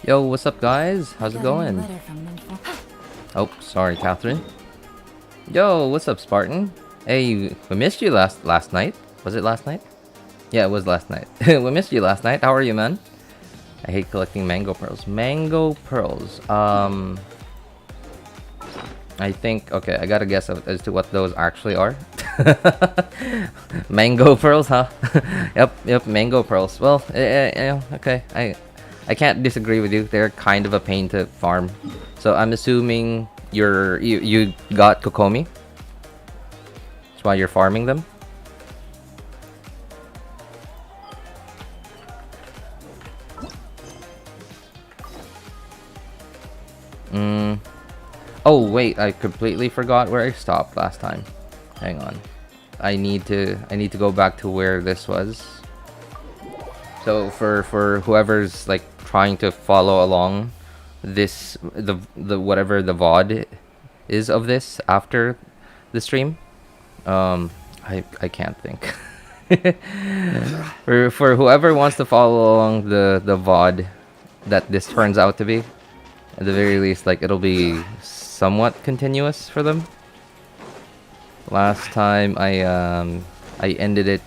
Yo, what's up, guys? How's it going? Oh, sorry, Catherine. Yo, what's up, Spartan? Hey, we missed you last night. Was it last night? Yeah, it was last night. We missed you last night. How are you, man? I hate collecting mango pearls. Mango pearls. I think, okay, I gotta guess as to what those actually are. Mango pearls, huh? Yep, mango pearls. Well, okay, I can't disagree with you. They're kind of a pain to farm. So I'm assuming you got Kokomi. That's why you're farming them. Oh wait, I completely forgot where I stopped last time. Hang on. I need to go back to where this was. So for whoever's like trying to follow along this the whatever the VOD is of this after the stream, I can't think. for whoever wants to follow along the VOD that this turns out to be, at the very least, like, it'll be somewhat continuous for them. Last time I ended it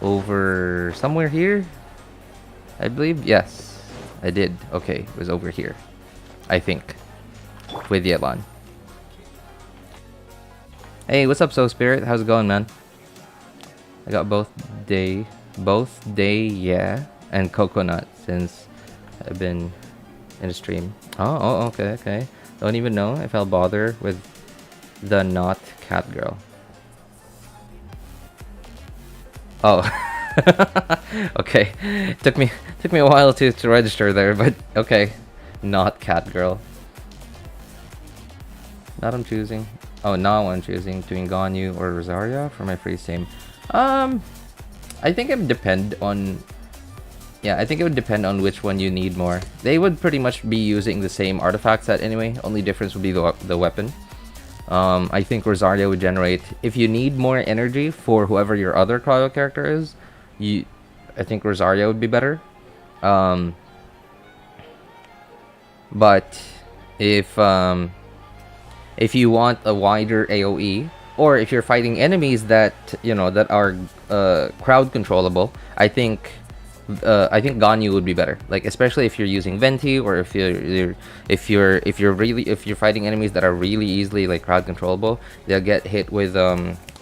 over somewhere here, I believe. Yes, I did. Okay, it was over here, I think, with Yelan. Hey, what's up, So Spirit? How's it going, man? I got both day, yeah, and coconut since I've been in the stream. Oh, okay. Don't even know if I'll bother with the not cat girl. Oh. Okay. Took me a while to register there, but okay. Not cat girl. Not I'm choosing. Oh, now I'm choosing between Ganyu or Rosaria for my free team. I think it would depend on. Yeah, I think it would depend on which one you need more. They would pretty much be using the same artifact set anyway. Only difference would be the weapon. I think Rosaria would generate, if you need more energy for whoever your other cryo character is, I think Rosaria would be better. But if you want a wider AoE, or if you're fighting enemies that that are crowd controllable, I think Ganyu would be better. Like, especially if you're using Venti, or if you're fighting enemies that are really easily like crowd controllable, they'll get hit with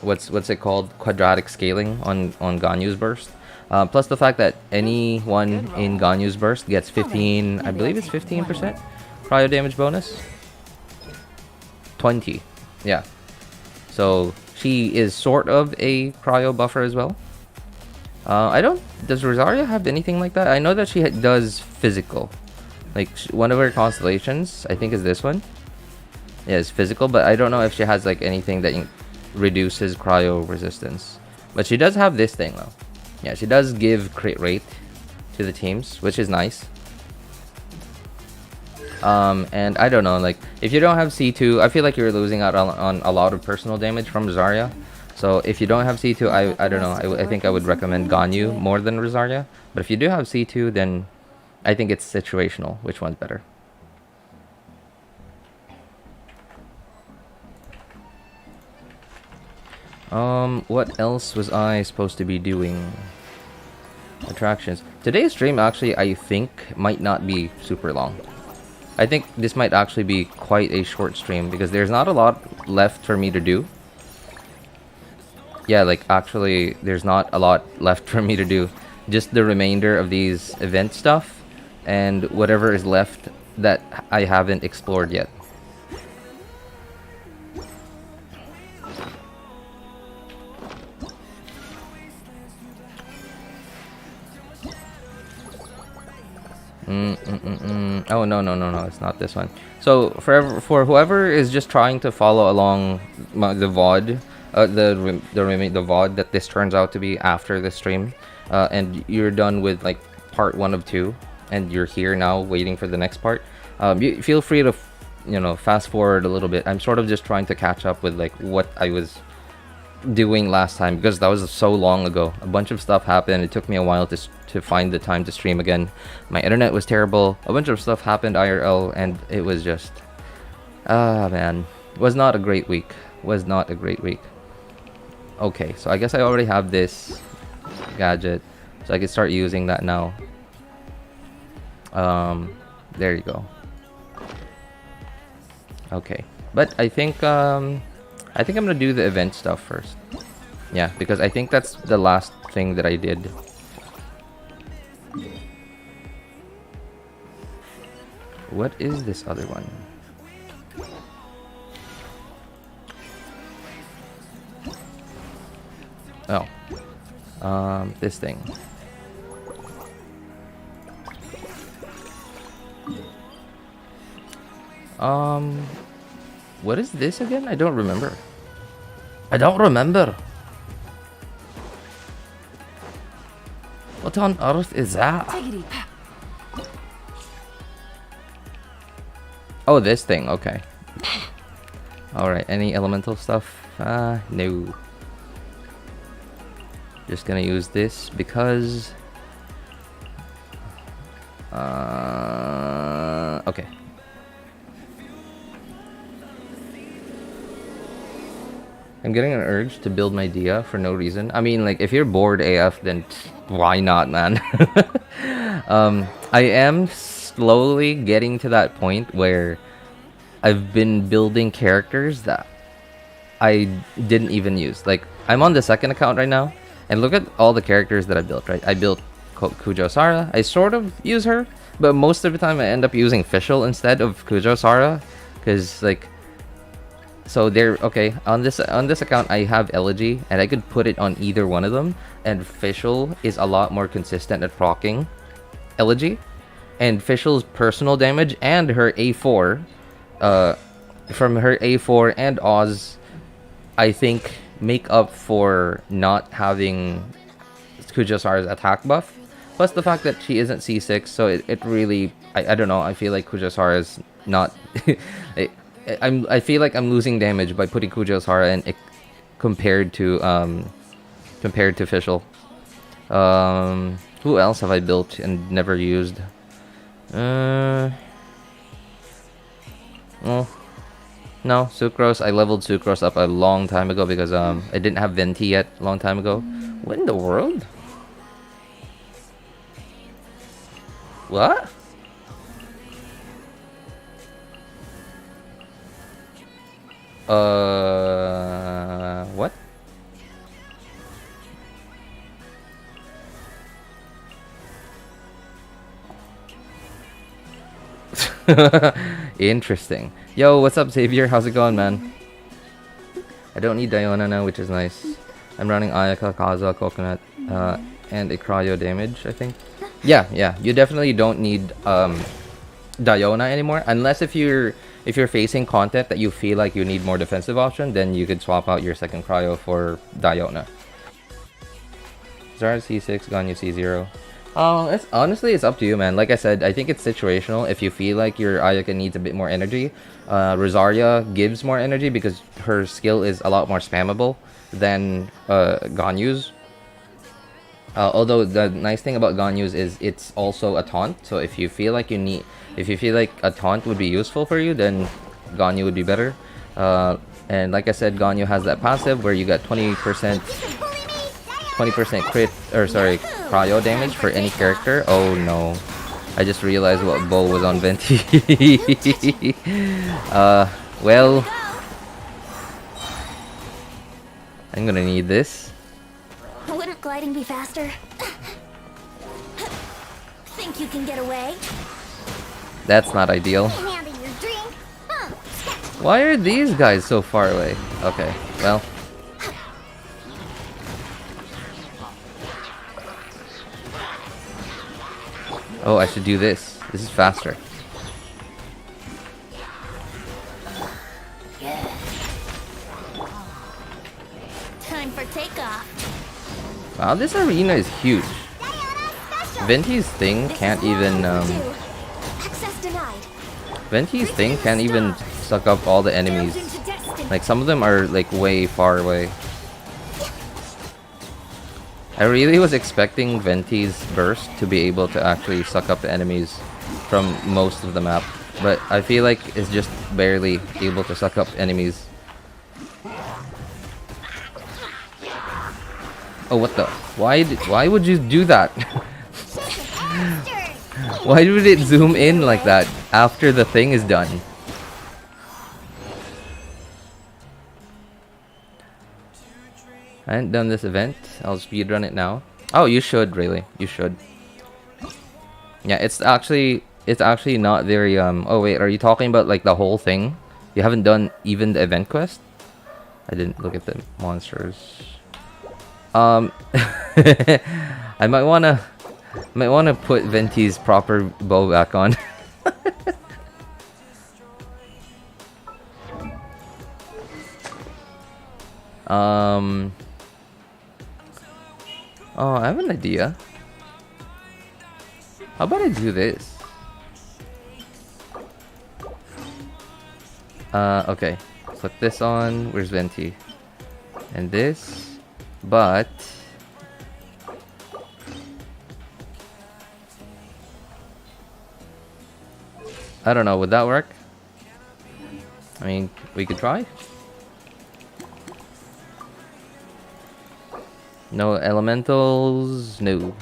what's it called, quadratic scaling on Ganyu's burst. Plus the fact that anyone in Ganyu's burst gets 15, I believe it's 15% cryo damage bonus. 20, yeah. So she is sort of a cryo buffer as well. Does Rosaria have anything like that? I know that she does physical. Like, one of her constellations, I think, is this one. Yeah, it's physical, but I don't know if she has like anything that reduces cryo resistance. But she does have this thing though. Yeah, she does give crit rate to the teams, which is nice. And I don't know, like, if you don't have C2, I feel like you're losing out on a lot of personal damage from Rosaria. So if you don't have C2, I don't know, I think I would recommend Ganyu more than Rosaria. But if you do have C2, then I think it's situational, which one's better. What else was I supposed to be doing? Attractions. Today's stream actually, I think, might not be super long. I think this might actually be quite a short stream because there's not a lot left for me to do. Yeah, like, actually, there's not a lot left for me to do. Just the remainder of these event stuff and whatever is left that I haven't explored yet. Oh, no, it's not this one. So for whoever is just trying to follow along the VOD, the VOD that this turns out to be after the stream, and you're done with like part 1 of 2, and you're here now waiting for the next part, you feel free to fast forward a little bit. I'm sort of just trying to catch up with like what I was doing last time, because that was so long ago. A bunch of stuff happened. It took me a while to find the time to stream again. My internet was terrible. A bunch of stuff happened IRL, and it was just man, was not a great week. Was not a great week. Okay, so I guess I already have this gadget, so I can start using that now. There you go. Okay, but I think I'm gonna do the event stuff first. Yeah, because I think that's the last thing that I did. What is this other one? Oh, this thing. What is this again? I don't remember. I don't remember. What on earth is that? Oh, this thing. Okay. Alright, any elemental stuff? No. Just gonna use this because... okay. I'm getting an urge to build my Dia for no reason. I mean, like, if you're bored AF, then why not, man? I am slowly getting to that point where I've been building characters that I didn't even use. Like, I'm on the second account right now, and look at all the characters that I built, right? I built Kujo Sara. I sort of use her, but most of the time I end up using Fischl instead of Kujo Sara, because, like, so there. Okay, on this account I have Elegy, and I could put it on either one of them, and Fischl is a lot more consistent at proccing Elegy, and Fischl's personal damage and her A4 from her A4 and Oz, I think, make up for not having Kujo Sara's attack buff, plus the fact that she isn't C6, so it really, I don't know, I feel like Kujo Sara is not I feel like I'm losing damage by putting Kujo Sara in compared to Fischl. Who else have I built and never used? Well, no, Sucrose. I leveled Sucrose up a long time ago because I didn't have Venti yet a long time ago. What in the world? What? What? Interesting. Yo, what's up, Xavier? How's it going, man? I don't need Diona now, which is nice. I'm running Ayaka, Kaza, Coconut, and a cryo damage, I think. Yeah, you definitely don't need Diona anymore, unless if you're facing content that you feel like you need more defensive option, then you could swap out your second cryo for Diona. Zara C6, Ganyu C0. It's honestly, it's up to you, man. Like I said, I think it's situational. If you feel like your Ayaka needs a bit more energy, Rosaria gives more energy because her skill is a lot more spammable than Ganyu's. Although the nice thing about Ganyu's is it's also a taunt. So if you feel like a taunt would be useful for you, then Ganyu would be better. And like I said, Ganyu has that passive where you get 20% crit, or sorry, cryo damage for any character. Oh no, I just realized what bow was on Venti. Well, I'm gonna need this. Wouldn't gliding be faster? Think you can get away? That's not ideal. Why are these guys so far away? Okay, well. Oh, I should do this. This is faster. Time for takeoff. Wow, this arena is huge. Venti's thing can't even suck up all the enemies. Like, some of them are like way far away. I really was expecting Venti's burst to be able to actually suck up the enemies from most of the map, but I feel like it's just barely able to suck up enemies. Oh, what the? Why would you do that? Why would it zoom in like that after the thing is done? I haven't done this event. I'll speedrun it now. Oh, you should, really. You should. Yeah, it's actually not very oh wait, are you talking about like the whole thing? You haven't done even the event quest? I didn't look at the monsters. I might wanna put Venti's proper bow back on. Oh, I have an idea. How about I do this? Okay. Put this on. Where's Venti? And this. But I don't know, would that work? I mean, we could try. No elementals, no.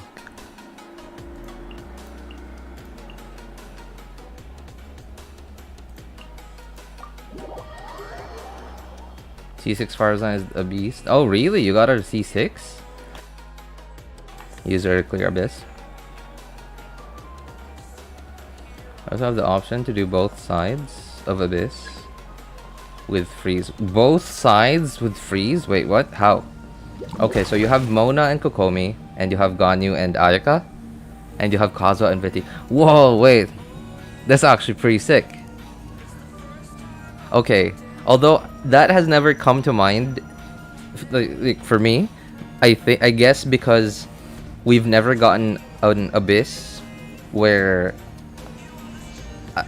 C6 Farzan is a beast. Oh really? You got her C6? Use her to clear Abyss. I also have the option to do both sides of Abyss with freeze. Both sides with freeze? Wait, what? How? Okay, so you have Mona and Kokomi, and you have Ganyu and Ayaka, and you have Kazuha and Venti. Whoa, wait. That's actually pretty sick. Okay, although that has never come to mind, like for me, I guess because we've never gotten an Abyss where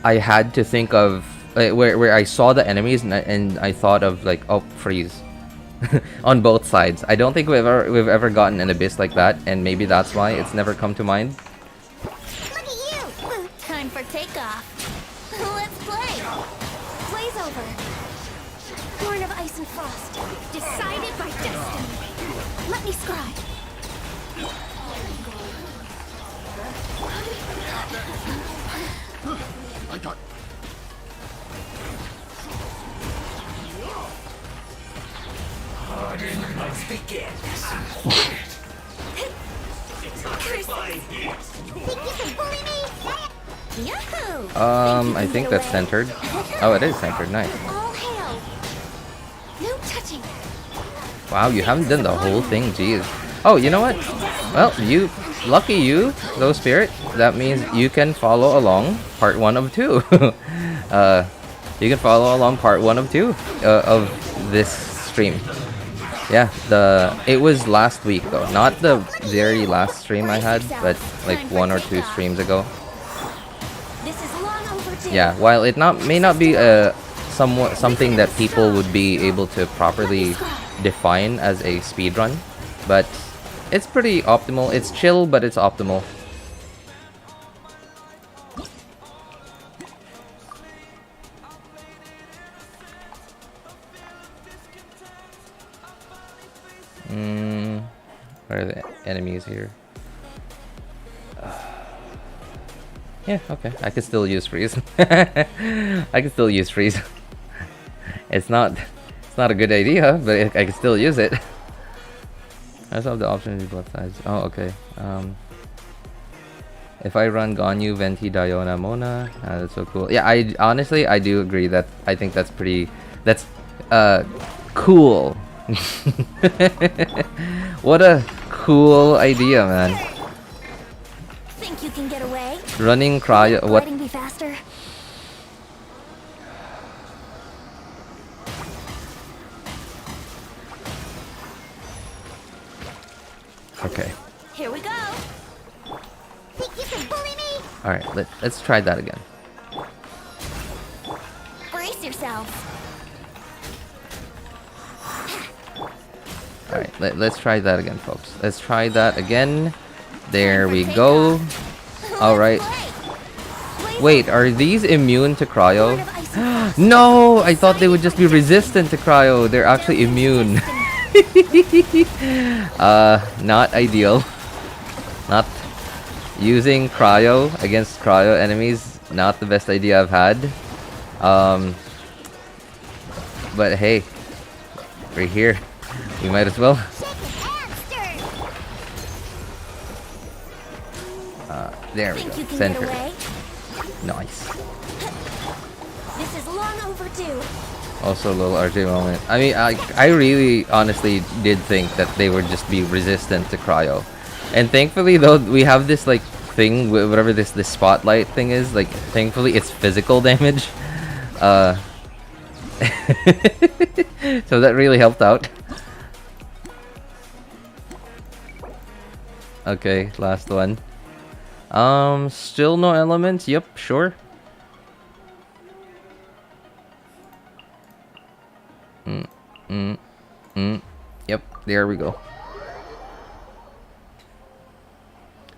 I had to think of where I saw the enemies and I thought of like, oh, freeze. On both sides. I don't think we've ever gotten an Abyss like that, and maybe that's why it's never come to mind. Look at you! Time for takeoff. Let's play. Blaze over. Born of ice and frost, decided by destiny. Let me scribe. I got. Let's begin. Yahoo! I think that's centered. Oh, it is centered. Nice. All hail. No touching. Wow, you haven't done the whole thing. Jeez. Oh, you know what? Well, lucky you, though, Spirit. That means you can follow along part 1 of 2. You can follow along part 1 of 2 of this stream. Yeah, it was last week though, not the very last stream I had, but like 1 or 2 streams ago. This is long overdue. Yeah, while it may not be something that people would be able to properly define as a speedrun, but it's pretty optimal. It's chill, but it's optimal. Where are the enemies here? Yeah, okay. I could still use freeze. I can still use freeze. It's not a good idea, but I can still use it. I also have the option to do both sides. Oh, okay. If I run Ganyu, Venti, Diona, Mona, that's so cool. Yeah, I honestly do agree that I think that's cool. What a cool idea, man. Think you can get away? Running cryo. What? Gliding be faster? Okay. Here we go. Think you can bully me? All right. Let's try that again. Brace yourselves. Alright, let's try that again, folks. Let's try that again. There we go. Alright. Wait, are these immune to cryo? No! I thought they would just be resistant to cryo. They're actually immune. Not ideal. Not using cryo against cryo enemies. Not the best idea I've had. But hey, we're here. We might as well. There we go. Center. Nice. This is long overdue. Also a little RJ moment. I mean, I really honestly did think that they would just be resistant to cryo. And thankfully though, we have this like thing, whatever this spotlight thing is, like thankfully it's physical damage. So that really helped out. Okay, last one. Still no elements? Yep, sure. Yep, there we go.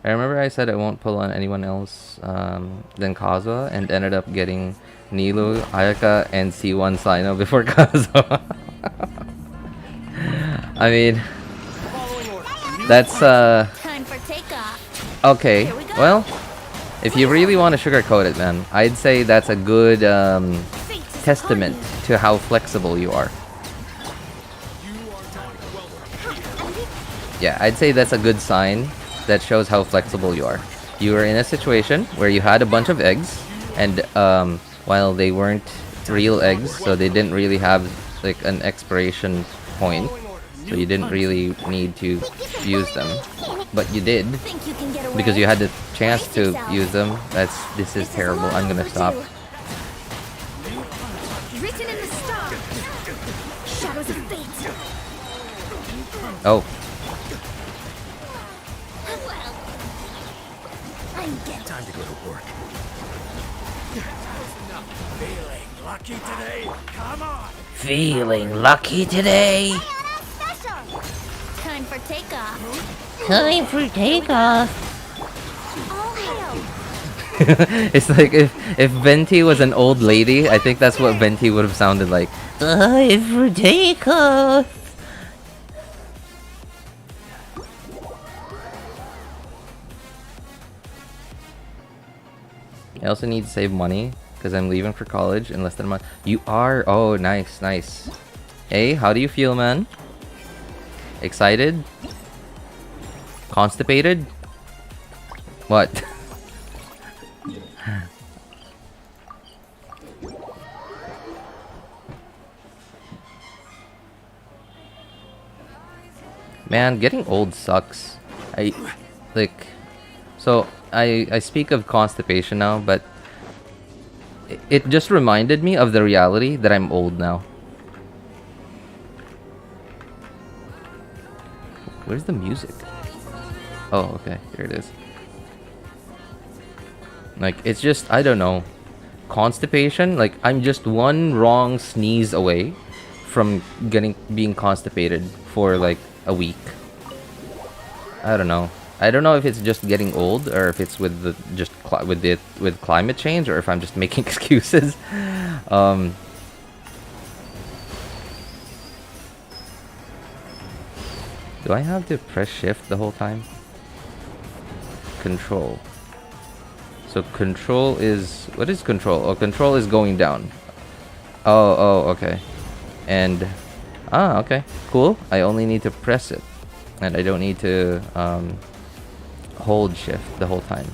I remember I said I won't pull on anyone else than Kazuha, and ended up getting Nilou, Ayaka, and C1 Sino before Kazuha. I mean, that's Time for takeoff. okay. Well, if you really want to sugarcoat it, man, I'd say that's a good testament to how flexible you are. Yeah, I'd say that's a good sign that shows how flexible you are. You were in a situation where you had a bunch of eggs, and while they weren't real eggs, so they didn't really have like an expiration point, so you didn't really need to use them, but you did because you had the chance to use them. This is terrible. I'm gonna stop. Written in the stars. Shadows of fate. Oh. Time to go to work. Feeling lucky today? Come on! Feeling lucky today. Time for takeoff. Time for takeoff. All hail. It's like if Venti was an old lady, I think that's what Venti would have sounded like. Time for takeoff. I also need to save money because I'm leaving for college in less than a month. You are? Oh, nice, nice. Hey, how do you feel, man? Excited? Constipated? What? Man, getting old sucks. So I speak of constipation now, but it just reminded me of the reality that I'm old now. Where's the music? Oh, okay, here it is. Like, it's just, I don't know. Constipation, like, I'm just one wrong sneeze away from being constipated for like a week. I don't know. I don't know if it's just getting old or if it's with with climate change or if I'm just making excuses. Do I have to press shift the whole time? Control. So control is, what is control? Oh, control is going down. Oh, okay. And okay, cool. I only need to press it, and I don't need to hold shift the whole time.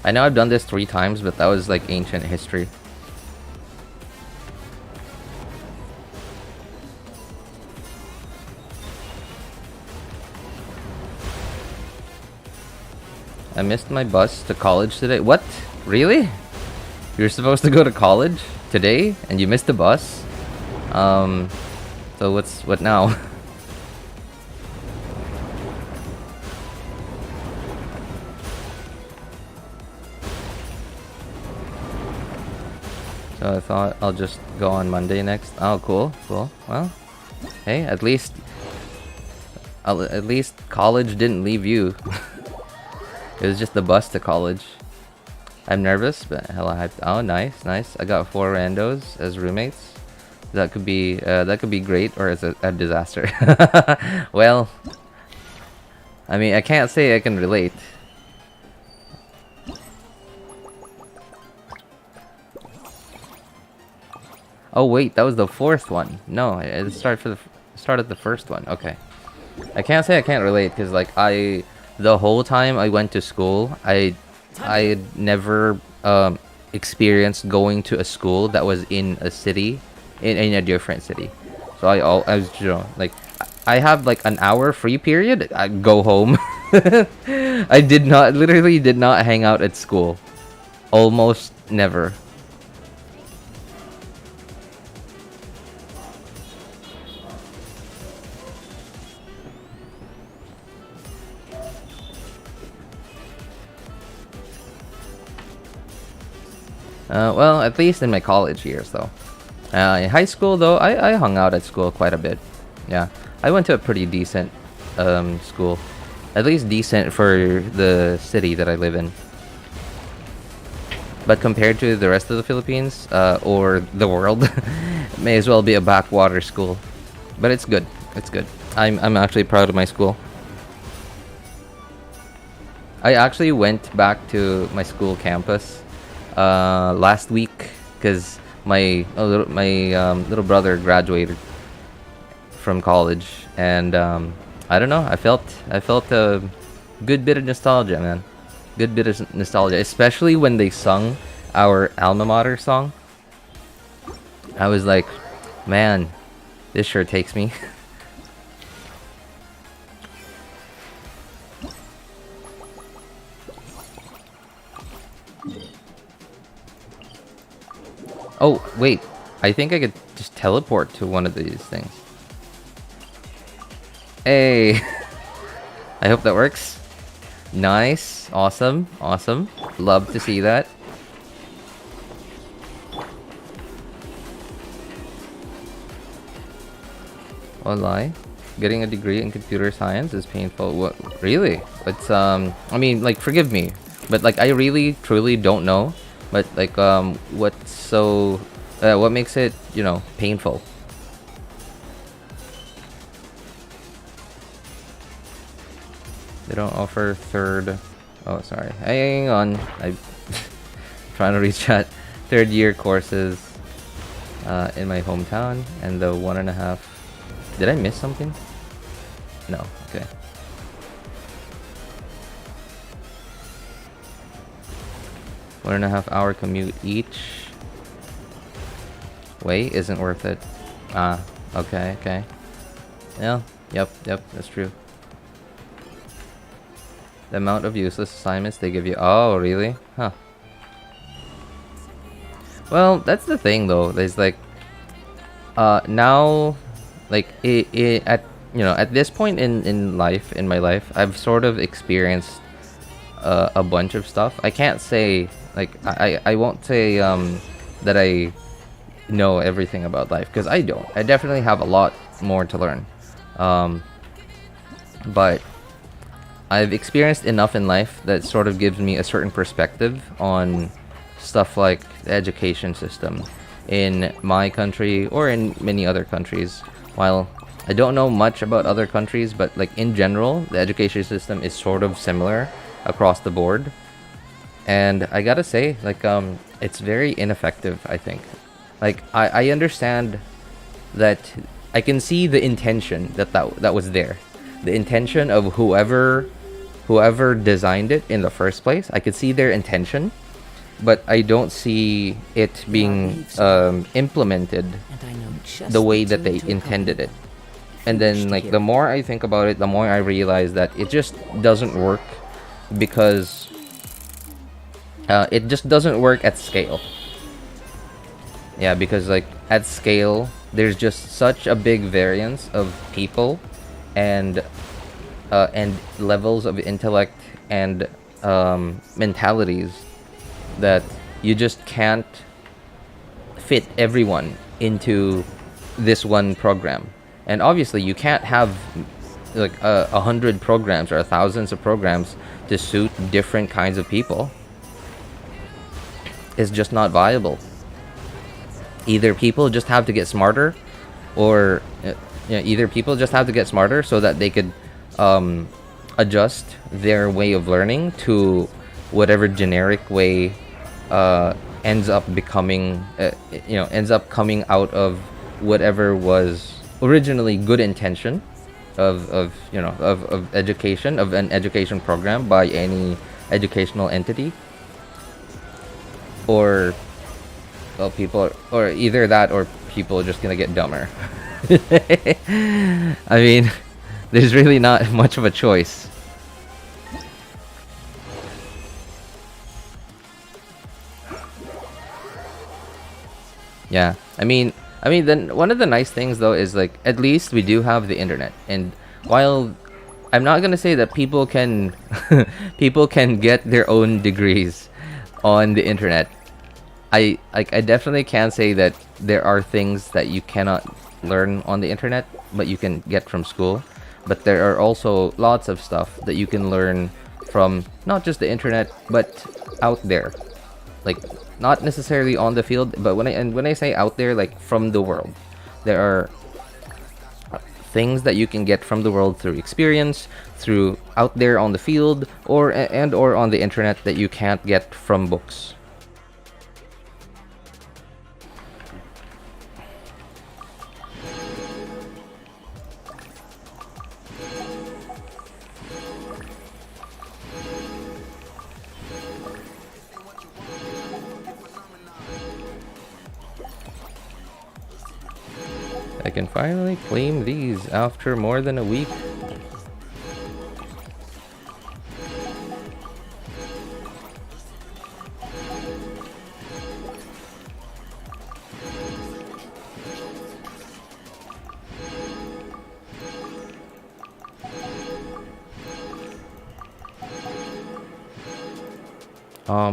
I know I've done this 3 times, but that was like ancient history. I missed my bus to college today. What? Really? You're supposed to go to college today and you missed the bus? So what now? So I thought I'll just go on Monday next. Oh, cool, cool. Well, Hey, at least college didn't leave you. It was just the bus to college. I'm nervous, but hella hyped. Oh, nice, nice. I got 4 randos as roommates. That could be great, or is it a disaster? Well, I mean, I can't say I can relate. Oh wait, that was the 4th one. No, it started the first one. Okay, I can't say I can't relate because like the whole time I went to school, I had never experienced going to a school that was in a city, in a different city. So I was, you know, like I have like an hour free period. I go home. I literally did not hang out at school. Almost never. Well, at least in my college years, though. In high school, though, I hung out at school quite a bit. Yeah, I went to a pretty decent school. At least decent for the city that I live in. But compared to the rest of the Philippines, or the world, may as well be a backwater school. But it's good. It's good. I'm actually proud of my school. I actually went back to my school campus last week because my little brother graduated from college, and I don't know, I felt a good bit of nostalgia, man. Good bit of nostalgia, especially when they sung our alma mater song. I was like, man, this sure takes me. Oh, wait. I think I could just teleport to one of these things. Hey! I hope that works. Nice. Awesome. Awesome. Love to see that. Walai. Getting a degree in computer science is painful. What? Really? It's, I mean, like, forgive me. But, like, I really, truly don't know. But like, what's so, what makes it, you know, painful? They don't offer third. Oh, sorry. Hang on. I'm trying to reach that 3rd year courses in my hometown, and the 1.5. Did I miss something? No. Okay. 1.5 hour commute each way isn't worth it. Ah, okay, okay. Yeah, yep, that's true. The amount of useless assignments they give you. Oh, really? Huh. Well, that's the thing though. There's like, now, like at this point in life, in my life, I've sort of experienced a bunch of stuff. I can't say, like, I won't say that I know everything about life, because I don't. I definitely have a lot more to learn. But I've experienced enough in life that sort of gives me a certain perspective on stuff like the education system in my country or in many other countries. While I don't know much about other countries, but like in general, the education system is sort of similar across the board. And I gotta say, like, it's very ineffective, I think. Like, I understand that I can see the intention that was there. The intention of whoever designed it in the first place. I could see their intention, but I don't see it being implemented the way that they intended it. And then, like, the more I think about it, the more I realize that it just doesn't work, because it just doesn't work at scale. Yeah, because like at scale, there's just such a big variance of people and levels of intellect and mentalities that you just can't fit everyone into this one program. And obviously you can't have like 100 programs or thousands of programs to suit different kinds of people. It's just not viable. Either people just have to get smarter, or either people just have to get smarter so that they could adjust their way of learning to whatever generic way ends up becoming, ends up coming out of whatever was originally good intention of education, of an education program by any educational entity. Or well, people, or either that or people are just gonna get dumber. I mean, there's really not much of a choice. Yeah, I mean, then one of the nice things though is like at least we do have the internet, and while I'm not gonna say that people can people can get their own degrees on the internet, I definitely can say that there are things that you cannot learn on the internet but you can get from school, but there are also lots of stuff that you can learn from not just the internet but out there, like not necessarily on the field, but when I say out there, like from the world. There are things that you can get from the world through experience, through out there on the field, or on the internet that you can't get from books. I can finally claim these after more than a week.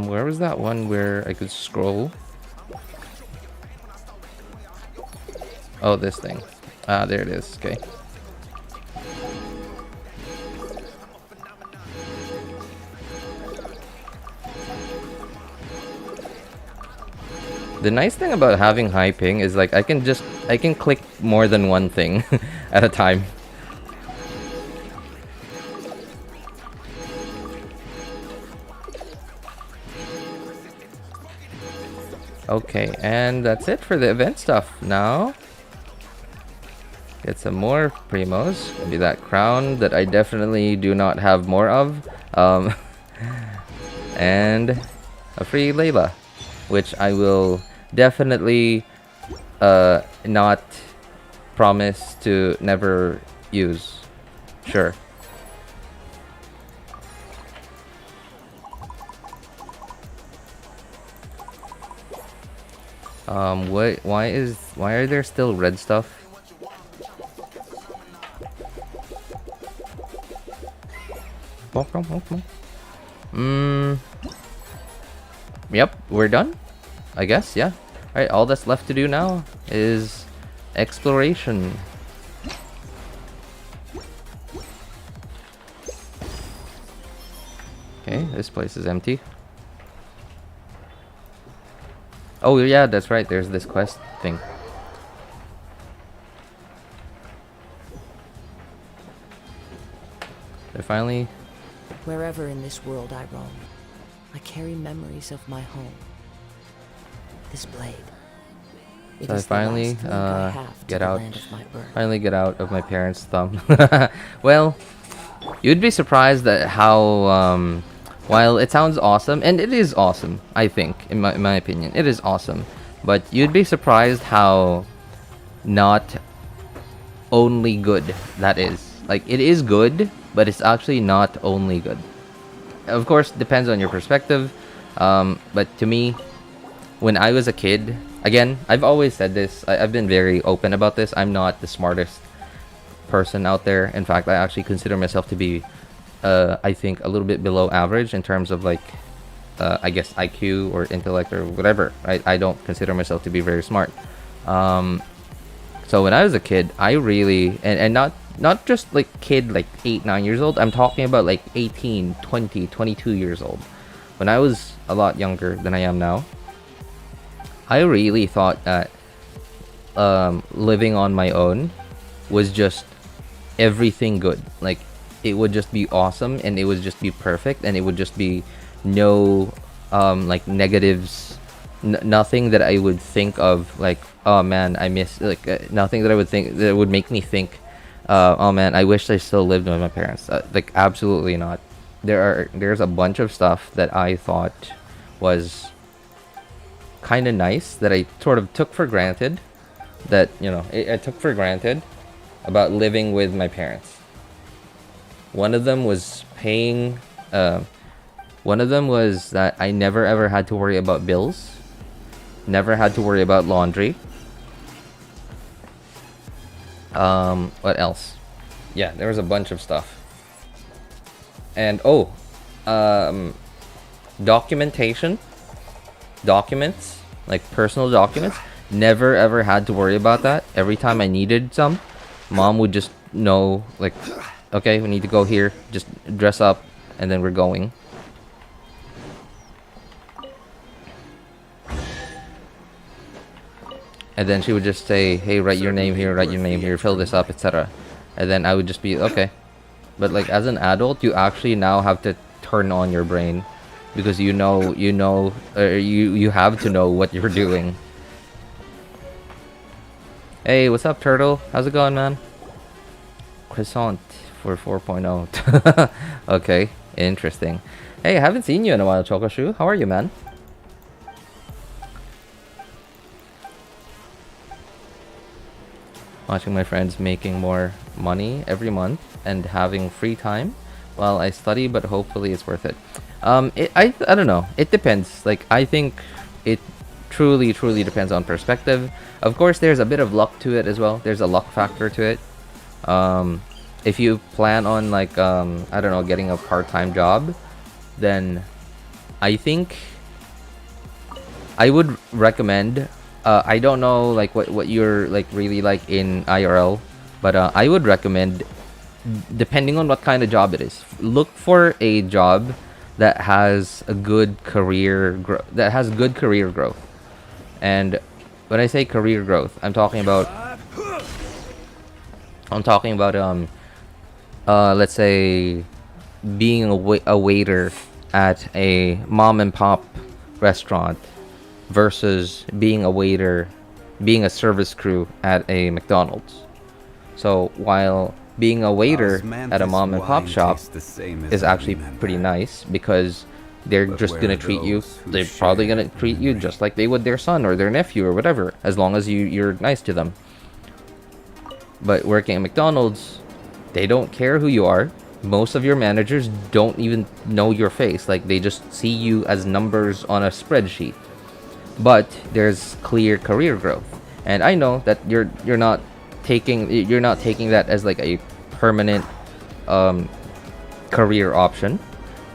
Where was that one where I could scroll? Oh, this thing. Ah, there it is. Okay. The nice thing about having high ping is like I can click more than one thing at a time. Okay, and that's it for the event stuff. Now get some more primos. Maybe that crown that I definitely do not have more of. And a free Layla, which I will definitely not promise to never use. Sure. Why are there still red stuff? Yep, we're done. I guess, yeah. Alright, all that's left to do now is exploration. Okay, this place is empty. Oh yeah, that's right, there's this quest thing. They're finally... Wherever in this world I roam, I carry memories of my home. This blade. It So I is the finally last link I have to get the out. land of my birth. Finally get out of my parents' thumb. Well, you'd be surprised at how while it sounds awesome, and it is awesome, I think, in my opinion, it is awesome. But you'd be surprised how not only good that is. Like, it is good, but it's actually not only good. Of course, depends on your perspective. But to me, when I was a kid, again, I've always said this. I've been very open about this. I'm not the smartest person out there. In fact, I actually consider myself to be, I think, a little bit below average in terms of like, I guess IQ or intellect or whatever. I don't consider myself to be very smart. So when I was a kid, I really and not just like kid like 8, 9 years old. I'm talking about like 18, 20, 22 years old. When I was a lot younger than I am now, I really thought that living on my own was just everything good. Like it would just be awesome and it would just be perfect and it would just be no like negatives, nothing that I would think of like, oh man, I miss, like nothing that I would think that would make me think, oh man, I wish I still lived with my parents. Like absolutely not. There's a bunch of stuff that I thought was kind of nice that I sort of took for granted, that I took for granted about living with my parents. One of them was paying one of them was that I never ever had to worry about bills, never had to worry about laundry. What else? Yeah, there was a bunch of stuff. And documentation, documents, like personal documents, never ever had to worry about that. Every time I needed some, mom would just know, like, okay, we need to go here, just dress up and then we're going. And then she would just say, hey, write your name here, fill this up, etc. And then I would just be, okay. But like as an adult, you actually now have to turn on your brain, because you have to know what you're doing. Hey, what's up, Turtle? How's it going, man? Croissant for 4.0. Okay, interesting. Hey, I haven't seen you in a while, Chokoshu. How are you, man? Watching my friends making more money every month and having free time while I study, but hopefully it's worth it. I don't know. It depends. Like, I think it truly depends on perspective. Of course, there's a bit of luck to it as well. There's a luck factor to it. If you plan on like I don't know, getting a part-time job, then I think I would recommend, I don't know like what you're like really like in IRL, but I would recommend, depending on what kind of job it is, look for a job that has a good career growth. And when I say career growth, I'm talking about let's say being a waiter at a mom and pop restaurant versus being a service crew at a McDonald's. So while being a waiter at a mom and pop shop is actually pretty nice, because they're just gonna treat you, they're probably gonna treat you just like they would their son or their nephew or whatever, as long as you're nice to them. But working at McDonald's, they don't care who you are. Most of your managers don't even know your face. Like, they just see you as numbers on a spreadsheet. But there's clear career growth, and I know that you're not taking that as like a permanent career option,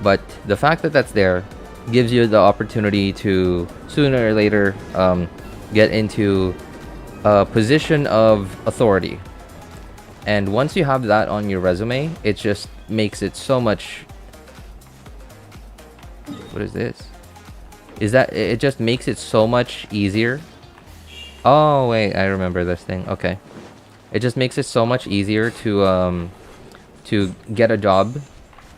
but the fact that that's there gives you the opportunity to sooner or later get into a position of authority. And once you have that on your resume, it just makes it so much... What is this? It just makes it so much easier. Oh wait, I remember this thing. Okay. It just makes it so much easier to get a job,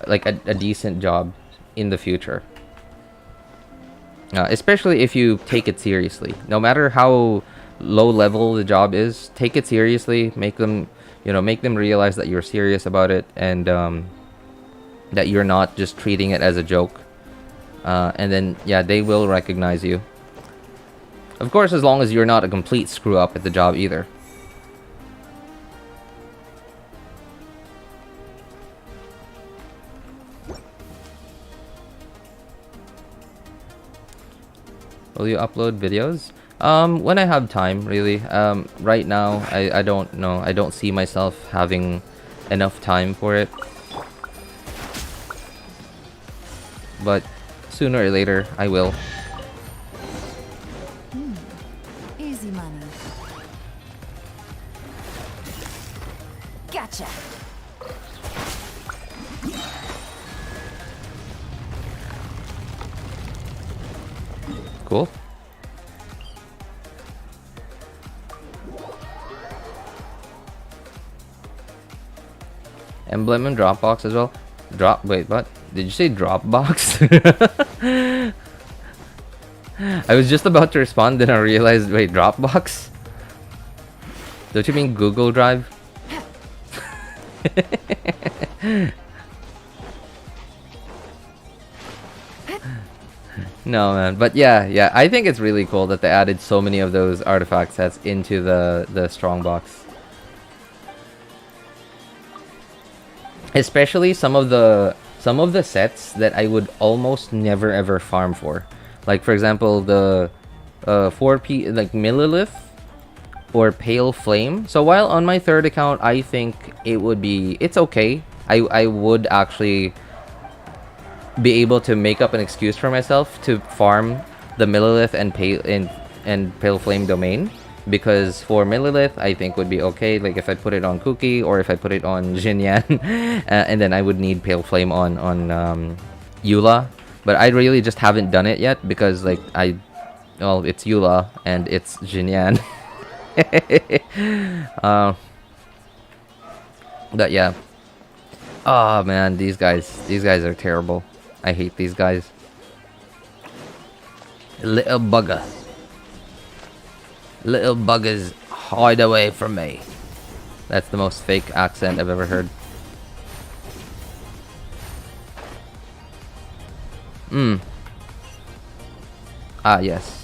like a decent job in the future. Especially if you take it seriously. No matter how low level the job is, take it seriously. Make them realize that you're serious about it, and that you're not just treating it as a joke. And then, yeah, they will recognize you. Of course, as long as you're not a complete screw up at the job either. Will you upload videos? When I have time, really. Right now, I don't know. I don't see myself having enough time for it. But sooner or later, I will. Easy money. Gotcha. Cool. Emblem and Dropbox as well. Wait, what? Did you say Dropbox? I was just about to respond, then I realized, wait, Dropbox? Don't you mean Google Drive? No, man. But yeah, I think it's really cool that they added so many of those artifact sets into the strongbox. Especially some of the sets that I would almost never ever farm for. Like for example, the 4P like Millilith or Pale Flame. So while on my third account, I think it's okay. I would actually be able to make up an excuse for myself to farm the Millilith and Pale Flame domain, because for Millilith I think would be okay, like if I put it on Cookie or if I put it on Jinyan, and then I would need Pale Flame on Eula, but I really just haven't done it yet because like it's Eula and it's Jinyan. But yeah. Oh man, these guys are terrible. I hate these guys. Little buggers, hide away from me. That's the most fake accent I've ever heard. Ah, yes.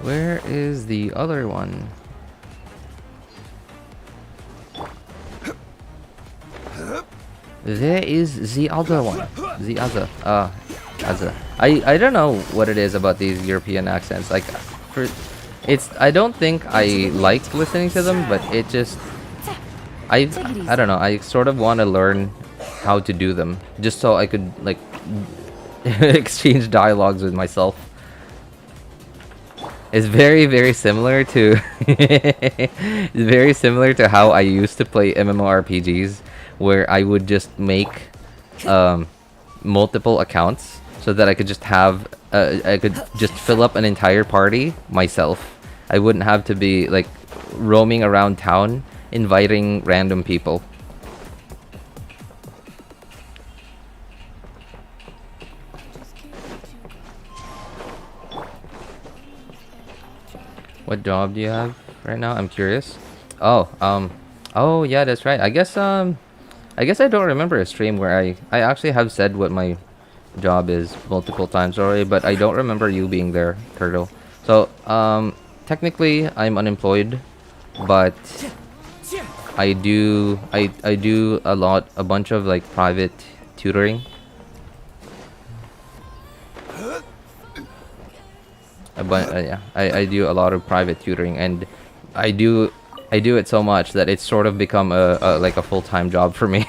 Where is the other one? There is the other one. The other. I don't know what it is about these European accents. Like, I don't think I like listening to them, but it just, I don't know. I sort of want to learn how to do them, just so I could like exchange dialogues with myself. It's very similar to it's very similar to how I used to play MMORPGs, where I would just make multiple accounts so that I could just have I could just fill up an entire party myself. I wouldn't have to be like roaming around town inviting random people. What job do you have right now? I'm curious. Oh, oh yeah, that's right. I guess I don't remember a stream where I actually have said what my job is multiple times already, but I don't remember you being there, Turtle. So, technically I'm unemployed, but I do a bunch of like private tutoring. Yeah, I do a lot of private tutoring, and I do it so much that it's sort of become a like a full-time job for me.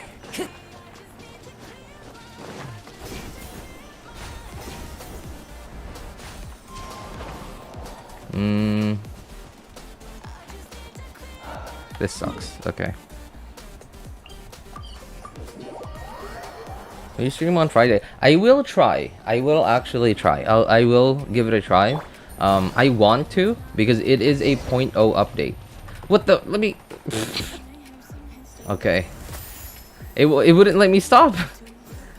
This sucks. Okay. Will you stream on Friday? I will try. I will actually try. I will give it a try. I want to, because it is a 0.0 update. What the? Let me. Okay. It wouldn't let me stop.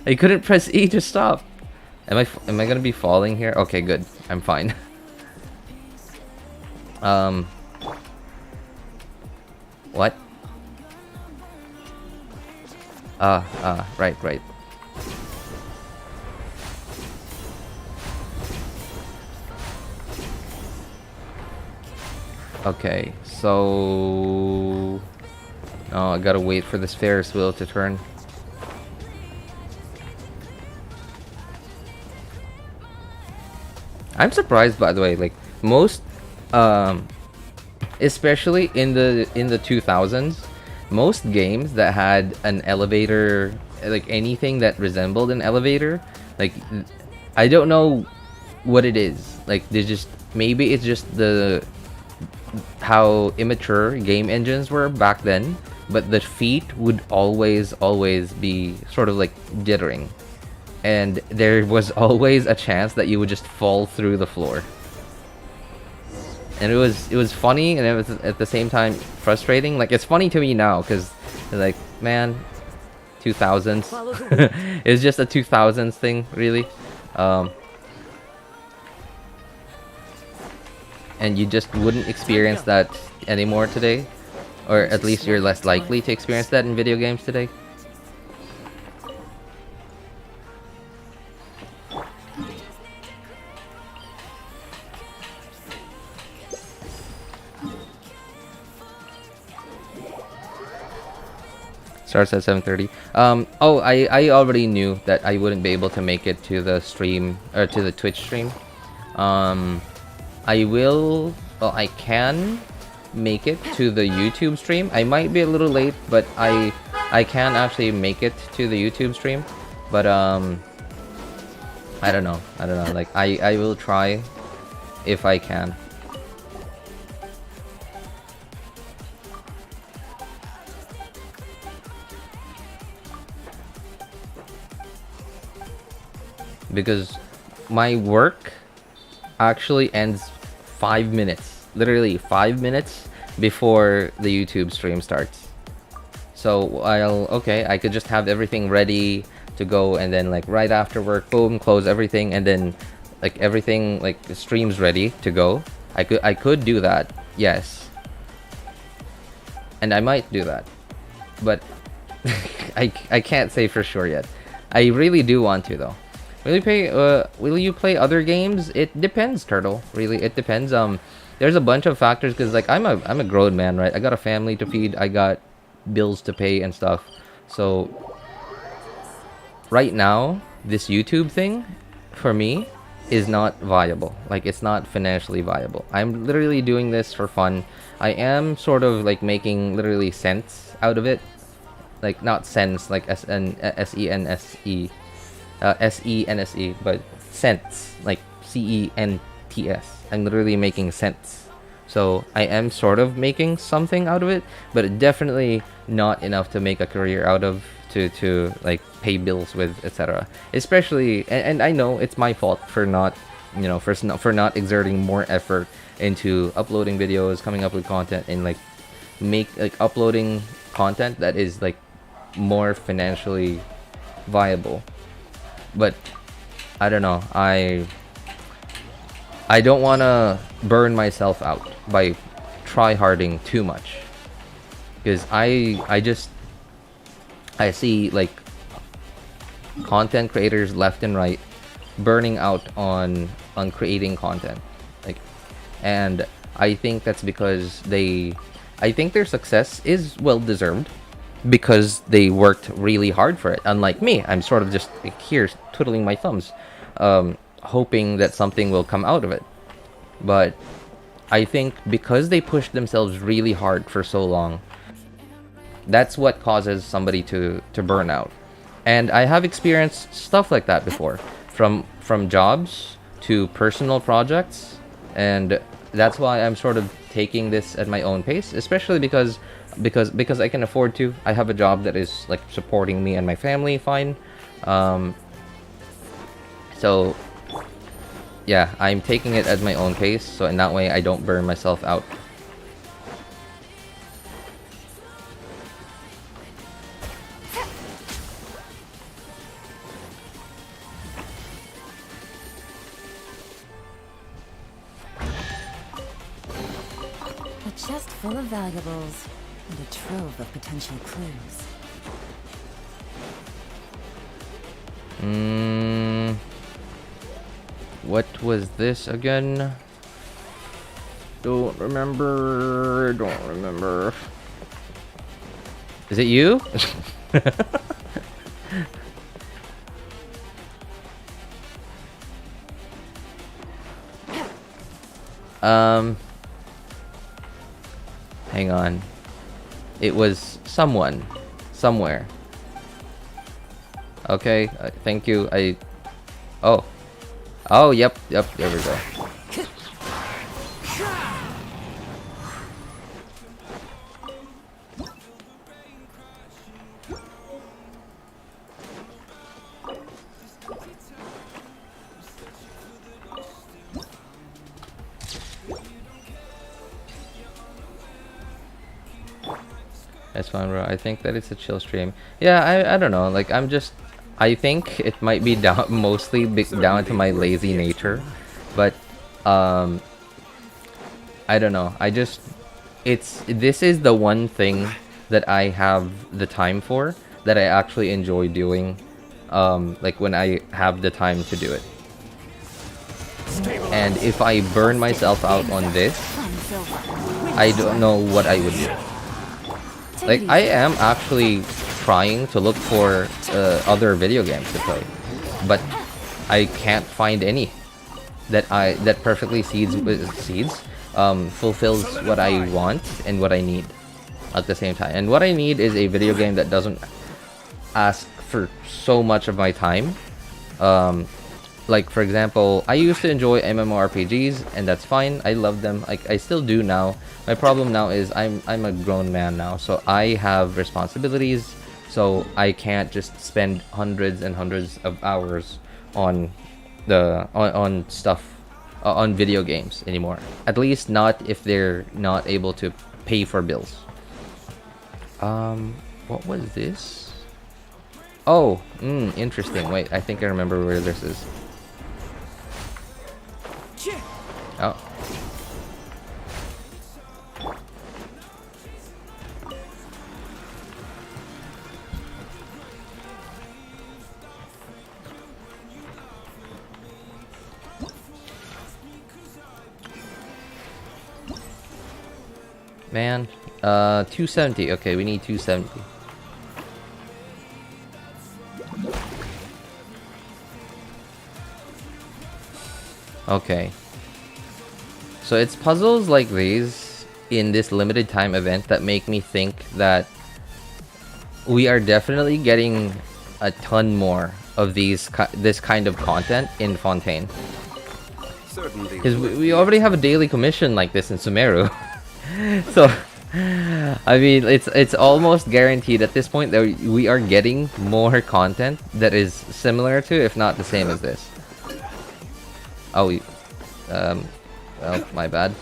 I couldn't press E to stop. Am I gonna be falling here? Okay, good. I'm fine. What? Right. Okay, so... Oh, I gotta wait for this Ferris wheel to turn. I'm surprised, by the way. Like most, especially in the 2000s, most games that had an elevator, like anything that resembled an elevator, like I don't know what it is. Like they just maybe it's just the how immature game engines were back then, but the feet would always be sort of like jittering, and there was always a chance that you would just fall through the floor. And it was funny, and it was at the same time frustrating. Like it's funny to me now because like, man, 2000s. It's just a 2000s thing, really. And you just wouldn't experience that anymore today, or at least you're less likely to experience that in video games today. Starts at 7:30. Oh, I already knew that I wouldn't be able to make it to the stream, or to the Twitch stream. Well, I can make it to the YouTube stream. I might be a little late, but I can actually make it to the YouTube stream. But I don't know. Like I will try if I can. Because my work actually ends 5 minutes, literally 5 minutes before the YouTube stream starts. So I could just have everything ready to go, and then like right after work, boom, close everything, and then like everything, like the stream's ready to go. I could do that, yes, and I might do that, but I can't say for sure yet. I really do want to though. Will you play other games? It depends, Turtle. Really, it depends. There's a bunch of factors, because like I'm a grown man, right? I got a family to feed, I got bills to pay and stuff. So right now, this YouTube thing for me is not viable. Like it's not financially viable. I'm literally doing this for fun. I am sort of like making literally cents out of it. Like not cents, like S-E-N-S-E. S-E-N-S-E, but cents, like C-E-N-T-S. I'm literally making cents. So I am sort of making something out of it, but definitely not enough to make a career out of, to like pay bills with, etc. Especially, and I know it's my fault for not, you know, for not exerting more effort into uploading videos, coming up with content, and like uploading content that is like more financially viable. But I don't know, I don't want to burn myself out by try-harding too much, because I see like content creators left and right burning out on creating content, like, and I think that's because I think their success is well deserved, because they worked really hard for it. Unlike me, I'm sort of just here twiddling my thumbs, hoping that something will come out of it. But I think because they pushed themselves really hard for so long, that's what causes somebody to burn out. And I have experienced stuff like that before, from jobs to personal projects, and that's why I'm sort of taking this at my own pace, especially because I can afford to. I have a job that is like supporting me and my family fine. So yeah, I'm taking it at my own pace, so in that way I don't burn myself out. A chest full of valuables and a trove of potential clues. What was this again? Don't remember. Is it you? Hang on. It was someone. Somewhere. Okay, thank you. Oh. Oh, yep, there we go. That's fine, bro. I think that it's a chill stream. Yeah, I don't know. Like, I think it might be mostly down to my lazy nature, but I don't know. This is the one thing that I have the time for, that I actually enjoy doing, like when I have the time to do it. And if I burn myself out on this, I don't know what I would do. Like, I am actually trying to look for other video games to play, but I can't find any that perfectly fulfills what I want and what I need at the same time. And what I need is a video game that doesn't ask for so much of my time. Like, for example, I used to enjoy MMORPGs, and that's fine. I love them. I still do now. My problem now is I'm a grown man now, so I have responsibilities. So I can't just spend hundreds and hundreds of hours on video games anymore. At least not if they're not able to pay for bills. What was this? Oh, interesting. Wait, I think I remember where this is. Oh. Man, 270. Okay, we need 270. Okay. So it's puzzles like these in this limited time event that make me think that we are definitely getting a ton more of this kind of content in Fontaine. Because we already have a daily commission like this in Sumeru. So, I mean, it's almost guaranteed at this point that we are getting more content that is similar to, if not the same as this. Oh, well, my bad.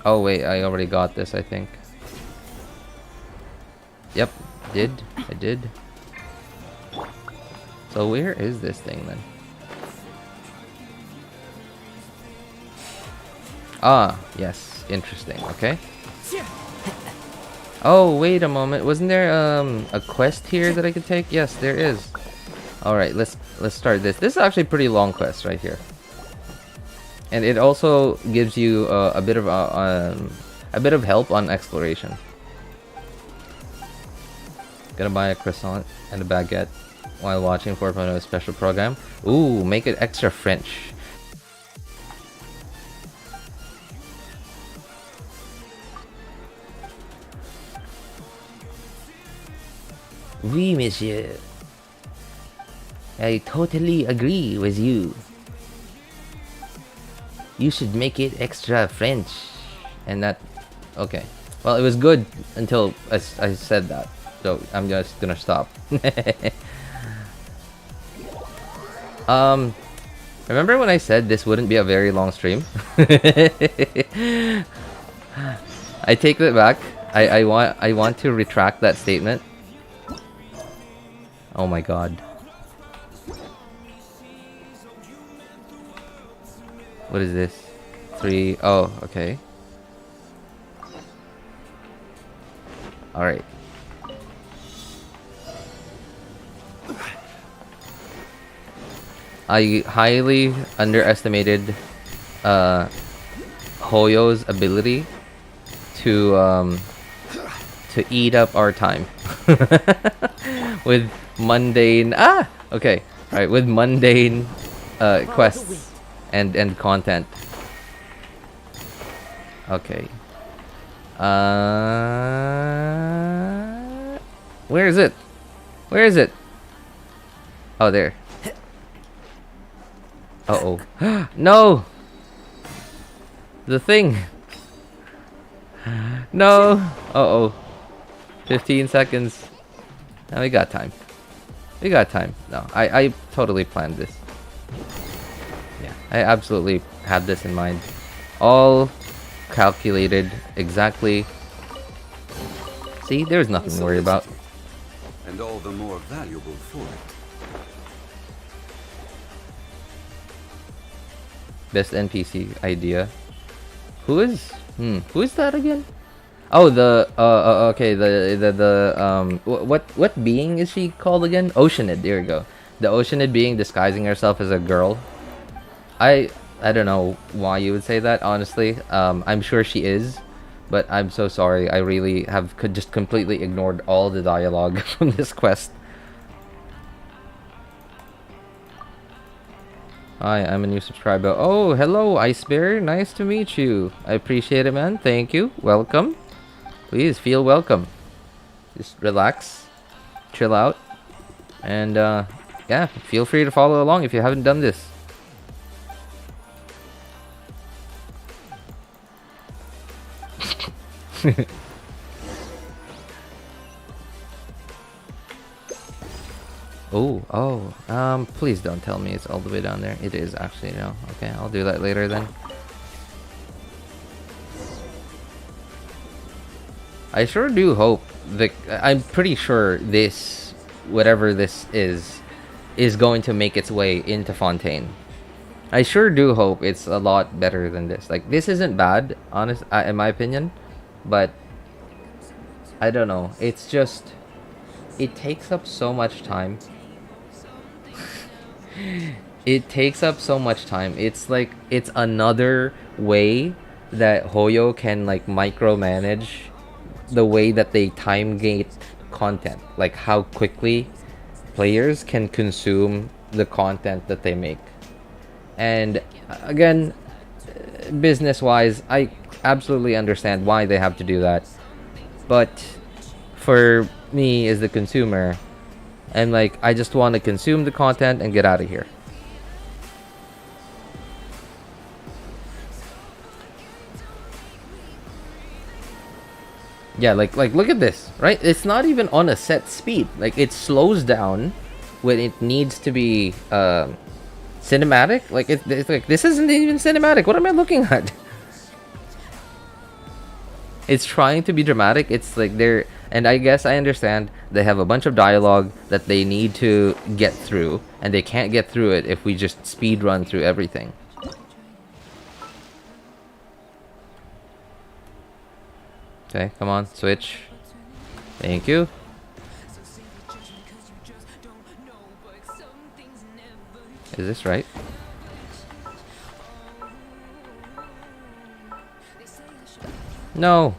Oh wait, I already got this, I think. Yep, I did. So where is this thing then? Ah, yes, interesting. Okay. Oh, wait a moment. Wasn't there a quest here that I could take? Yes, there is. All right, let's start this. This is actually a pretty long quest right here, and it also gives you a bit of help on exploration. Gonna buy a croissant and a baguette while watching 4.0 special program. Ooh, make it extra French. Oui, monsieur. I totally agree with you. You should make it extra French. And that... Okay. Well, it was good until I said that. So, I'm just gonna stop. Remember when I said this wouldn't be a very long stream? I take that back. I want to retract that statement. Oh my god. What is this? 3... Oh, okay. Alright. I highly underestimated Hoyo's ability to eat up our time. With mundane okay. Alright, with mundane quests and content. Okay. Where is it? Where is it? Oh, there. Uh-oh. No! The thing! No! Uh-oh. 15 seconds. Now we got time. We got time. No, I totally planned this. Yeah, I absolutely had this in mind. All calculated exactly. See, there's nothing to worry about. And all the more valuable for it. Best NPC idea. Who is that again? Oh, the okay, what being is she called again? Oceanid. There you go. The Oceanid being disguising herself as a girl. I don't know why you would say that, honestly. I'm sure she is, but I'm so sorry. I really could just completely ignored all the dialogue from this quest. Hi, I'm a new subscriber. Oh, hello, Ice Bear. Nice to meet you. I appreciate it, man. Thank you. Welcome. Please feel welcome. Just relax, chill out, and yeah, feel free to follow along if you haven't done this. Please don't tell me it's all the way down there. It is actually, no. Okay, I'll do that later then. I sure do hope I'm pretty sure this, whatever this is going to make its way into Fontaine. I sure do hope it's a lot better than this. Like, this isn't bad, in my opinion, but I don't know. It's just, it takes up so much time. It takes up so much time. It's like, it's another way that Hoyo can like micromanage the way that they time gate content, like how quickly players can consume the content that they make. And again, business wise, I absolutely understand why they have to do that, but for me as the consumer, I'm like, I just want to consume the content and get out of here. Yeah, like look at this, right? It's not even on a set speed. Like, it slows down when it needs to be cinematic. Like, it's like, this isn't even cinematic. What am I looking at? It's trying to be dramatic. It's like they're, and I guess I understand they have a bunch of dialogue that they need to get through, and they can't get through it if we just speed run through everything. Okay, come on, switch. Thank you. Is this right? No.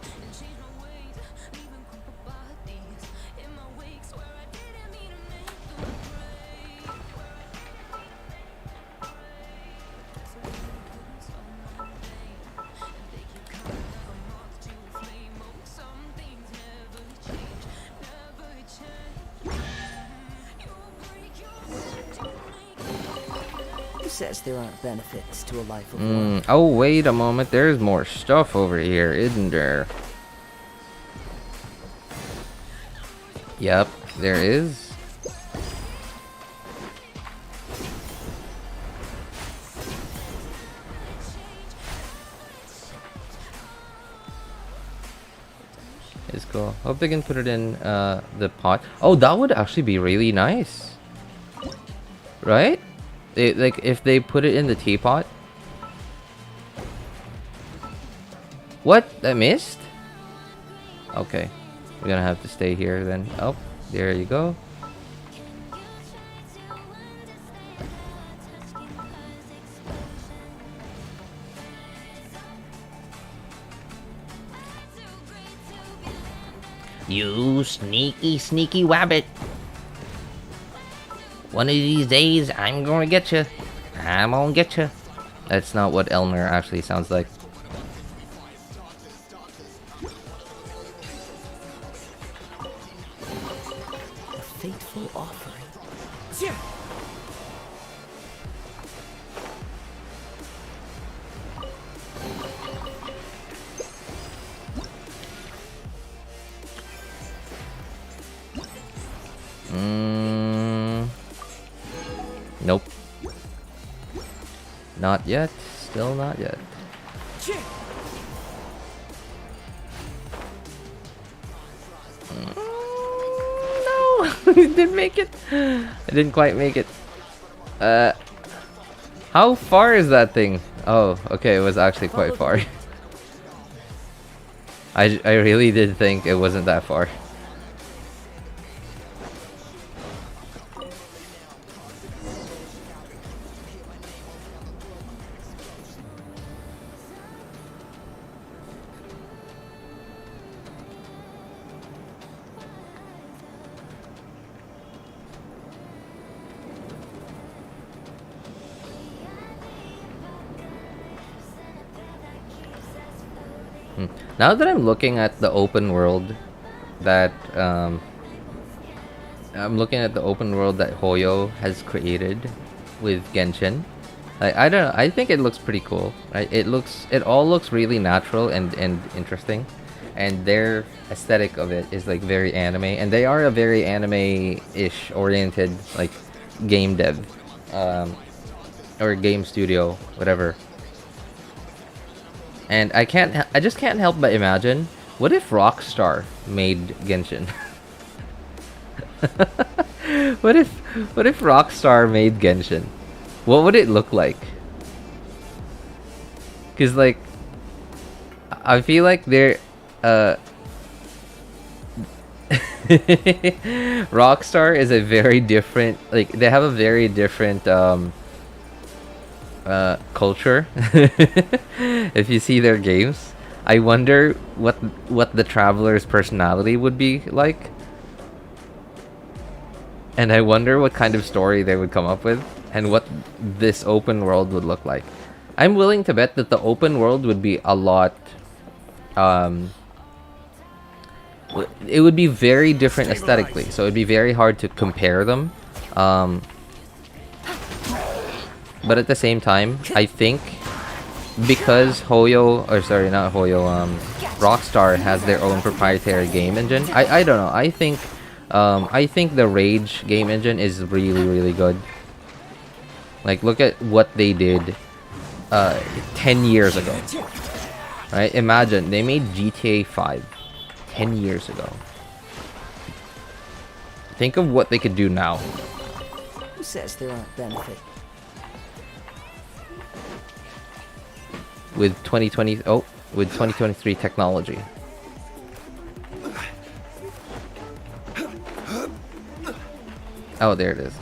Says there aren't benefits to a life of war. Oh, wait a moment. There's more stuff over here, isn't there? Yep, there is. It's cool. Hope they can put it in the pot. Oh, that would actually be really nice. Right? Like, if they put it in the teapot. What? I missed? Okay. We're gonna have to stay here then. Oh, there you go. You sneaky, sneaky wabbit. One of these days, I'm gonna get you. I'm gonna get you. That's not what Elmer actually sounds like. A fateful offering. Nope. Not yet. Still not yet. No! I didn't make it. I didn't quite make it. How far is that thing? Oh, okay, it was actually quite far. I really did think it wasn't that far. Now that I'm looking at the open world that Hoyo has created with Genshin, I don't know, I think it looks pretty cool. Right? It all looks really natural and interesting, and their aesthetic of it is like very anime, and they are a very anime-ish oriented like game dev or game studio, whatever. And I just can't help but imagine, what if Rockstar made Genshin? What if Rockstar made Genshin? What would it look like? Cause like, I feel like they're Rockstar is a very different, like they have a very different culture. If you see their games, I wonder what the Traveler's personality would be like, and I wonder what kind of story they would come up with, and what this open world would look like. I'm willing to bet that the open world would be a lot it would be very different aesthetically, so it'd be very hard to compare them. But at the same time, I think because Rockstar has their own proprietary game engine. I don't know. I think the Rage game engine is really good. Like, look at what they did 10 years ago. Right? Imagine they made GTA 5 10 years ago. Think of what they could do now. Who says there aren't benefits? With 2023 technology. Oh, there it is.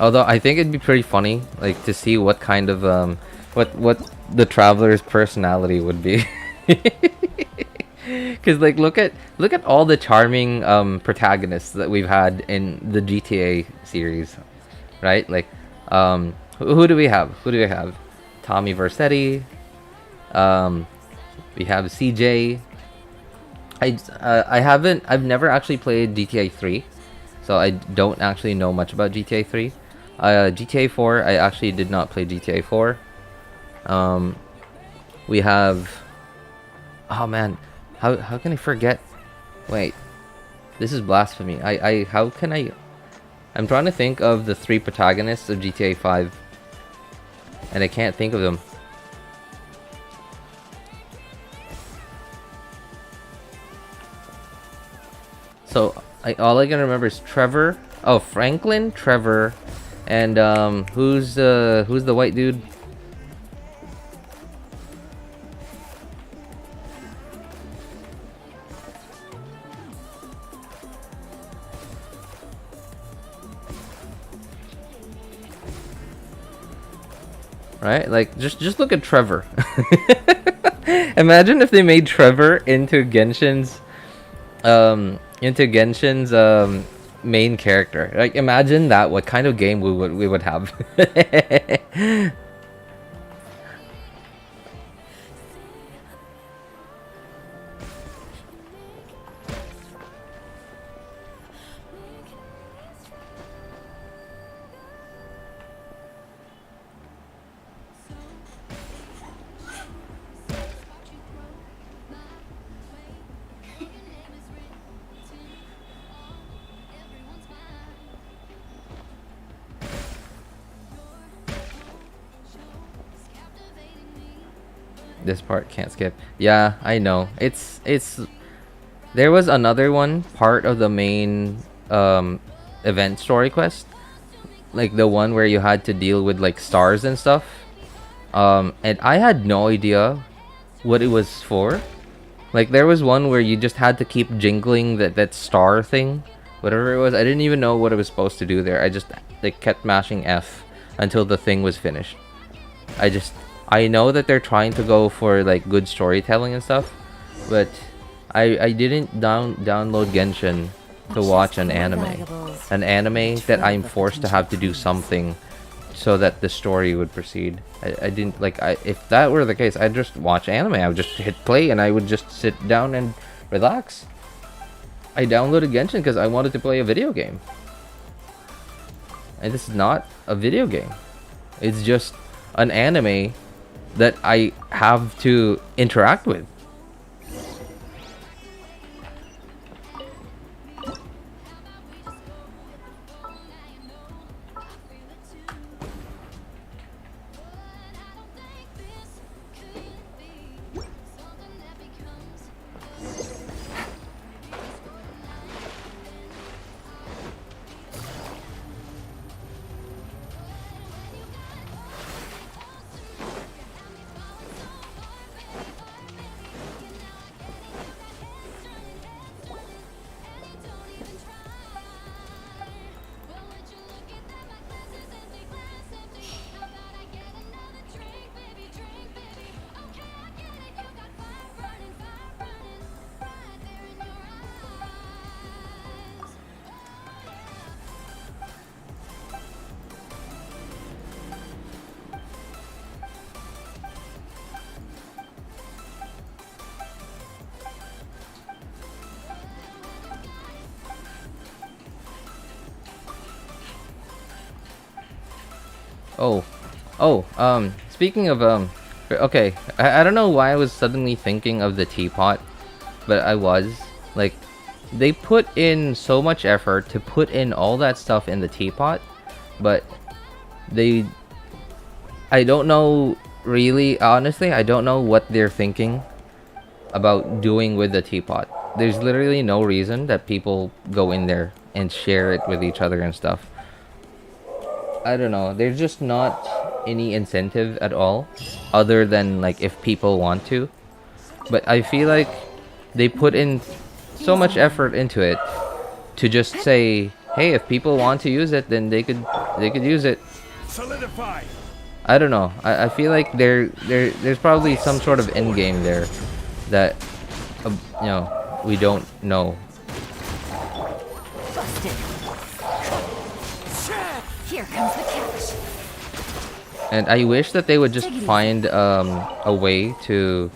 Although I think it'd be pretty funny, like, to see what kind of what the Traveler's personality would be. Because like look at all the charming protagonists that we've had in the GTA series, right? Like who do we have? Tommy Vercetti. We have CJ. I've never actually played GTA 3, so I don't actually know much about GTA 3. GTA 4, I actually did not play GTA 4. We have, oh man, how can I forget? Wait, this is blasphemy. I'm trying to think of the 3 protagonists of GTA 5, and I can't think of them. So all I can remember is Trevor. Oh, Franklin, Trevor, and who's the white dude? right? Like just look at Trevor. Imagine if they made Trevor into Genshin's main character. Like imagine that, what kind of game we would have. This part can't skip. Yeah, I know. It's there was another one part of the main event story quest, like the one where you had to deal with like stars and stuff. And I had no idea what it was for. Like there was one where you just had to keep jingling that star thing, whatever it was. I didn't even know what it was supposed to do there. I just like kept mashing F until the thing was finished. I know that they're trying to go for like good storytelling and stuff, but I didn't download Genshin to watch an anime that I'm forced to have to do something so that the story would proceed. I didn't like, if that were the case, I'd just watch anime. I would just hit play and I would just sit down and relax. I downloaded Genshin because I wanted to play a video game, and this is not a video game. It's just an anime that I have to interact with. Speaking of, okay, I don't know why I was suddenly thinking of the teapot, but I was, like, they put in so much effort to put in all that stuff in the teapot, but I don't know, really, honestly, I don't know what they're thinking about doing with the teapot. There's literally no reason that people go in there and share it with each other and stuff. I don't know, there's just not any incentive at all, other than like if people want to. But I feel like they put in so much effort into it to just say, hey, if people want to use it, then they could use it. Solidify. I don't know. I feel like there's probably some sort of end game there that you know, we don't know. Busted. Here comes the catch. And I wish that they would just find a way to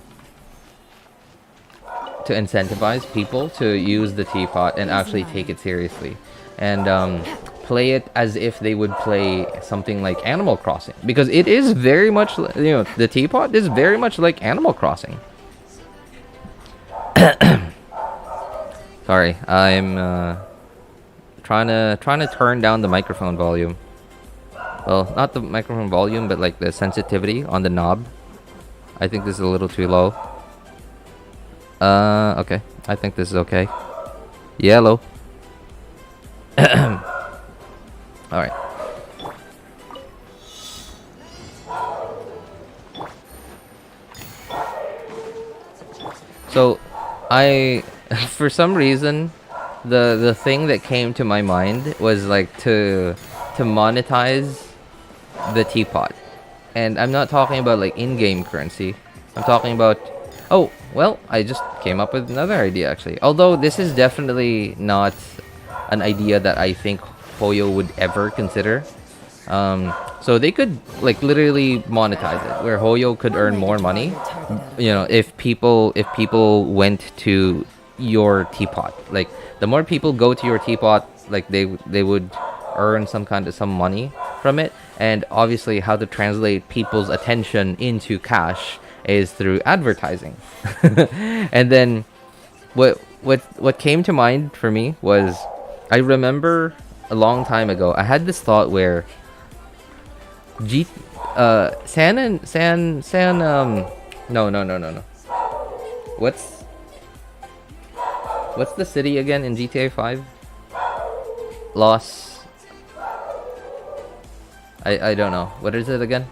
incentivize people to use the teapot and actually take it seriously, and play it as if they would play something like Animal Crossing, because it is very much, you know, the teapot is very much like Animal Crossing. Sorry, I'm trying to turn down the microphone volume. Well, not the microphone volume, but like the sensitivity on the knob. I think this is a little too low. Okay. I think this is okay. Yellow. Alright. So, for some reason, the thing that came to my mind was like to monetize the teapot. And I'm not talking about like in-game currency. I'm talking about... Oh, well, I just came up with another idea actually. Although this is definitely not an idea that I think Hoyo would ever consider. So they could like literally monetize it, where Hoyo could earn more money. You know, if people went to your teapot, like the more people go to your teapot, like they would earn some money from it. And obviously, how to translate people's attention into cash is through advertising. And then what came to mind for me was, I remember a long time ago I had this thought where no. What's the city again in GTA 5? Los... I don't know. What is it again?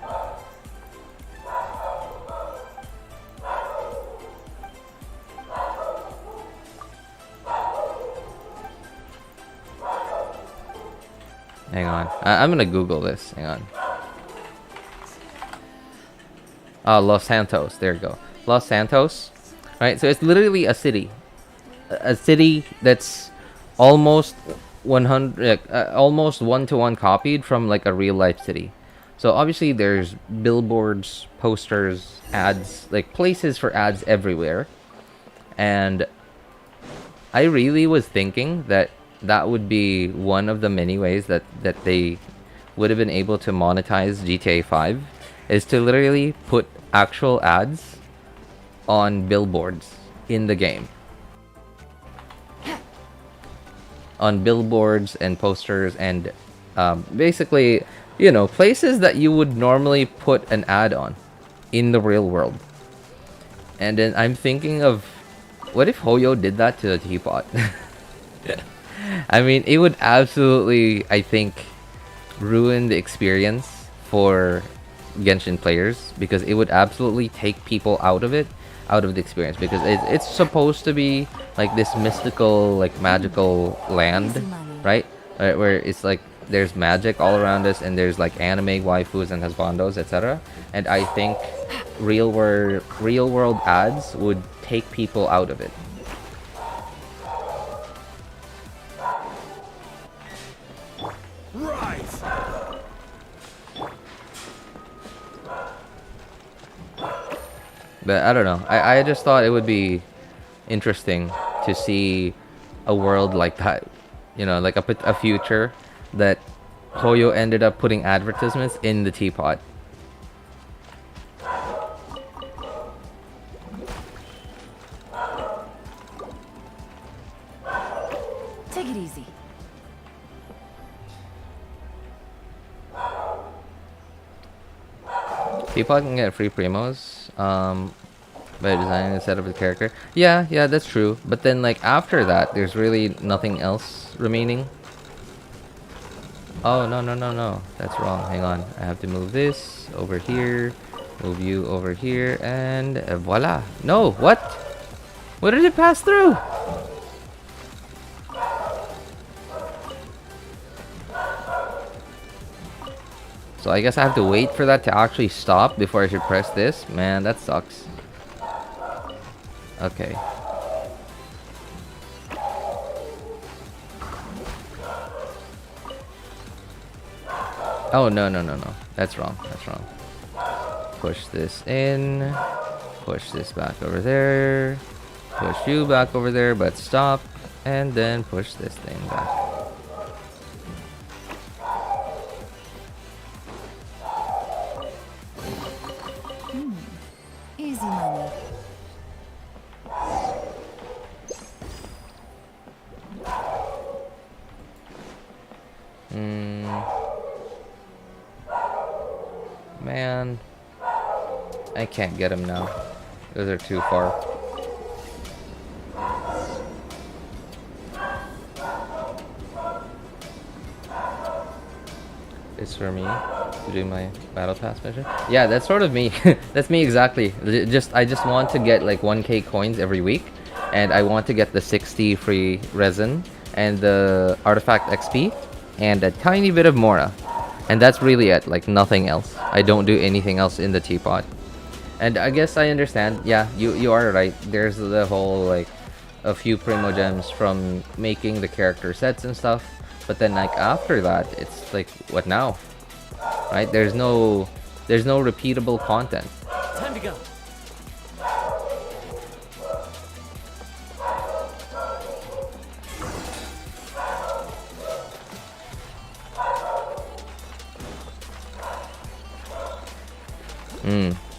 Hang on. I'm gonna Google this. Hang on. Los Santos. There you go. Los Santos. Right, so it's literally a city. A city that's almost 100, almost one-to-one copied from like a real-life city. So obviously there's billboards, posters, ads, like places for ads everywhere. And I really was thinking that that would be one of the many ways that they would have been able to monetize GTA 5, is to literally put actual ads on billboards in the game. On billboards and posters and basically, you know, places that you would normally put an ad on in the real world. And then I'm thinking of, what if Hoyo did that to the teapot? I mean, it would absolutely, I think, ruin the experience for Genshin players, because it would absolutely take people out of it, out of the experience, because it's supposed to be like this mystical, like magical land, right? Where it's like there's magic all around us, and there's like anime waifus and husbandos, etc. And I think real world ads would take people out of it. But I don't know. I just thought it would be interesting to see a world like that. You know, like a future that Hoyo ended up putting advertisements in the teapot. Take it easy. Teapot can get free primos by designing the setup of the character. Yeah, that's true. But then, like, after that, there's really nothing else remaining. Oh, no. That's wrong. Hang on. I have to move this over here. Move you over here. And voila. No, what? What did it pass through? So I guess I have to wait for that to actually stop before I should press this. Man, that sucks. Okay. Oh, no. That's wrong. Push this in. Push this back over there. Push you back over there, but stop. And then push this thing back. Easy money. Man, I can't get him now. Those are too far. It's for me to do my battle pass mission. Yeah, that's sort of me. That's me exactly. I just want to get like 1k coins every week, and I want to get the 60 free resin and the artifact XP and a tiny bit of Mora. And that's really it, like nothing else. I don't do anything else in the teapot. And I guess I understand. Yeah, you are right. There's the whole like a few primo gems from making the character sets and stuff. But then like after that, it's like what now? Right? There's no repeatable content. Time to go.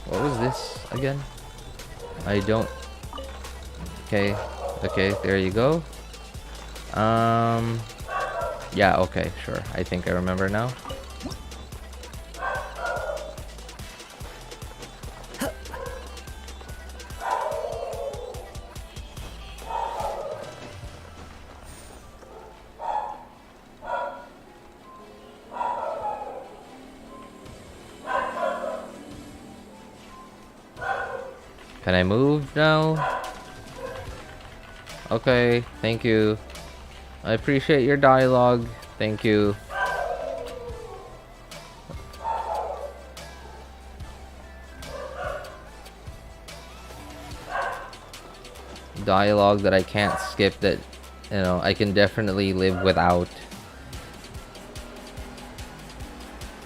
What was this again? I don't. Okay, there you go. Yeah, okay, sure. I think I remember now. Can I move now? Okay, thank you. I appreciate your dialogue. Thank you. Dialogue that I can't skip, that I can definitely live without.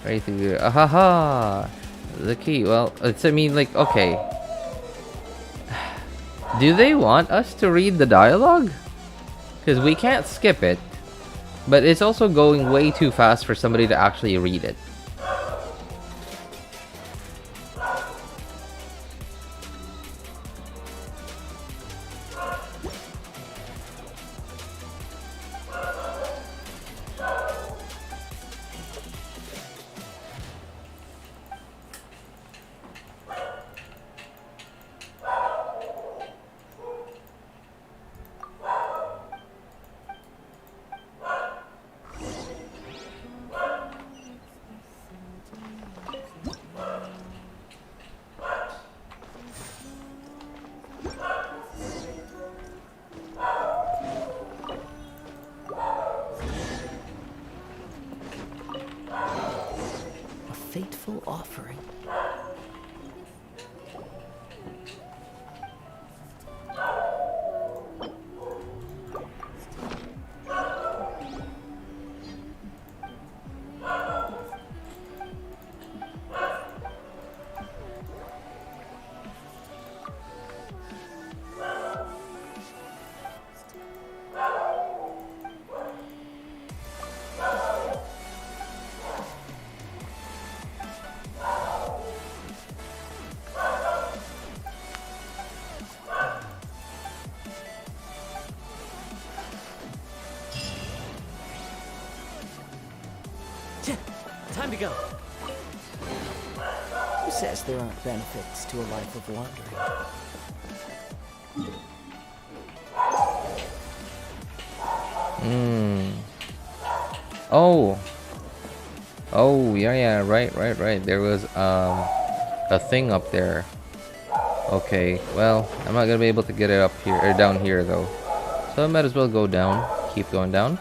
Right through. Ahaha! The key. Well, I mean, like, okay. Do they want us to read the dialogue? Because we can't skip it, but it's also going way too fast for somebody to actually read it. Fateful offering. Time to go. Who says there aren't benefits to a life of wandering? Oh, yeah, right. There was a thing up there. Okay, well, I'm not gonna be able to get it up here or down here though. So I might as well go down. Keep going down.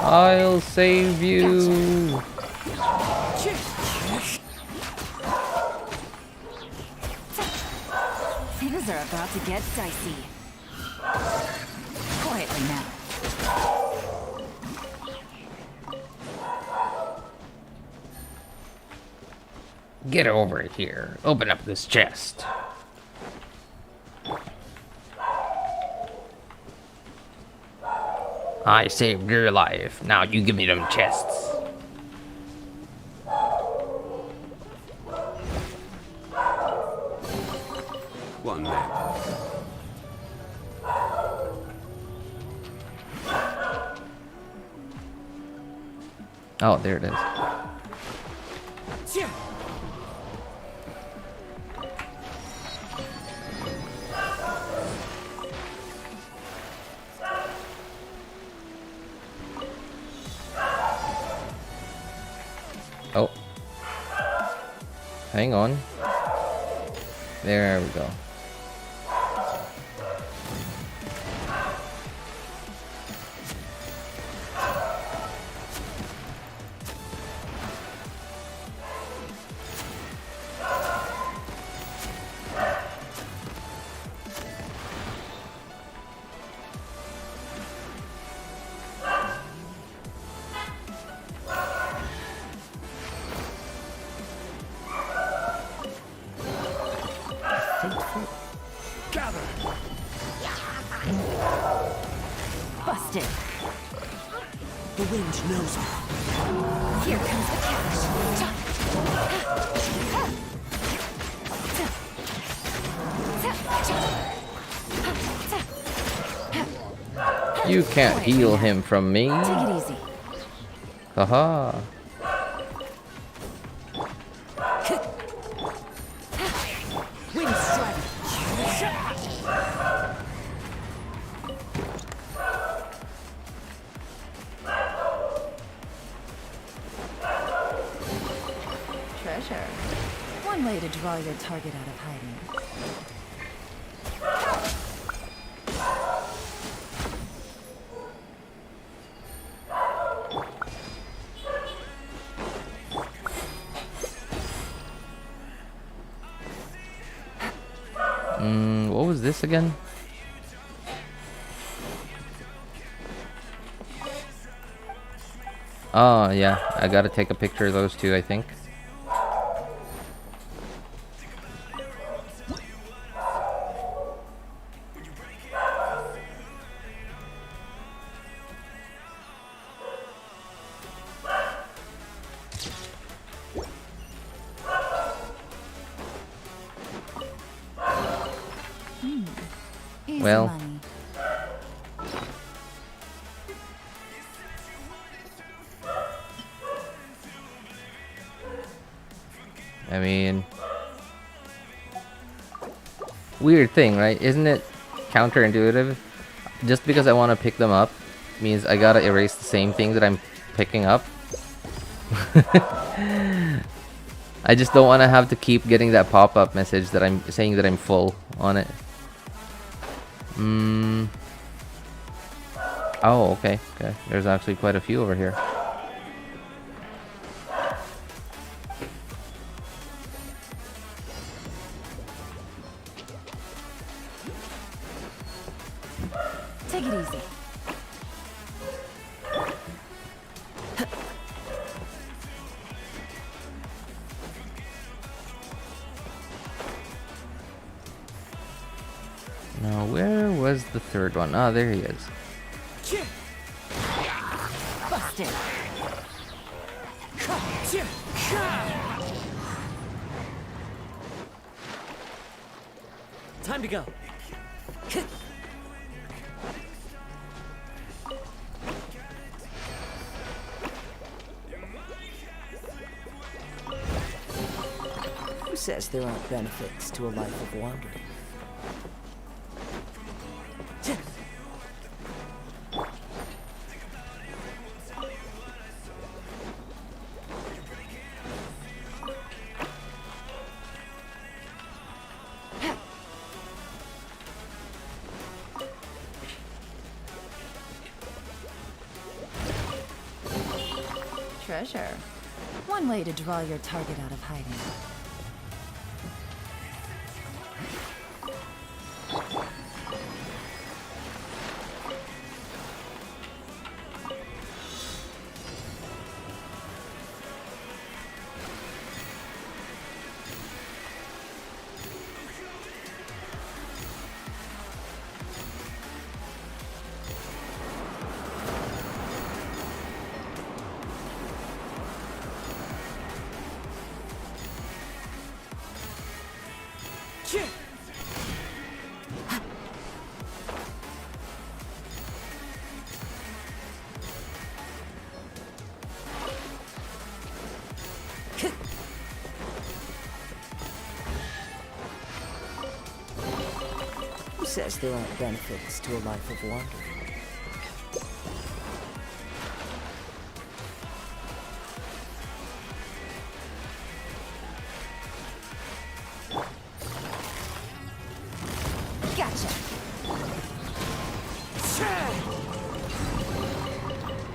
I'll save you. Things are about to get dicey. Quietly now. Get over here. Open up this chest. I saved your life. Now you give me them chests. One man. Oh, there it is. Oh. Hang on. There we go. Busted. The wind knows me. Here comes the cash. You can't heal him from me. Take it easy. Haha. Wind strike. Treasure. One way to draw your target out of hiding. What was this again? Oh, yeah. I gotta take a picture of those two, I think. Easy Well. money. I mean, weird thing, right? Isn't it counterintuitive? Just because I want to pick them up means I gotta erase the same thing that I'm picking up. I just don't want to have to keep getting that pop-up message that I'm saying that I'm full on it. Oh, okay. Okay. There's actually quite a few over here. Take it easy. Now, where was the third one? Ah, there he is. Busted. Time to go. Who says there aren't benefits to a life of wandering? Treasure. One way to draw your target out of hiding. Who says there aren't benefits to a life of wandering? Gotcha.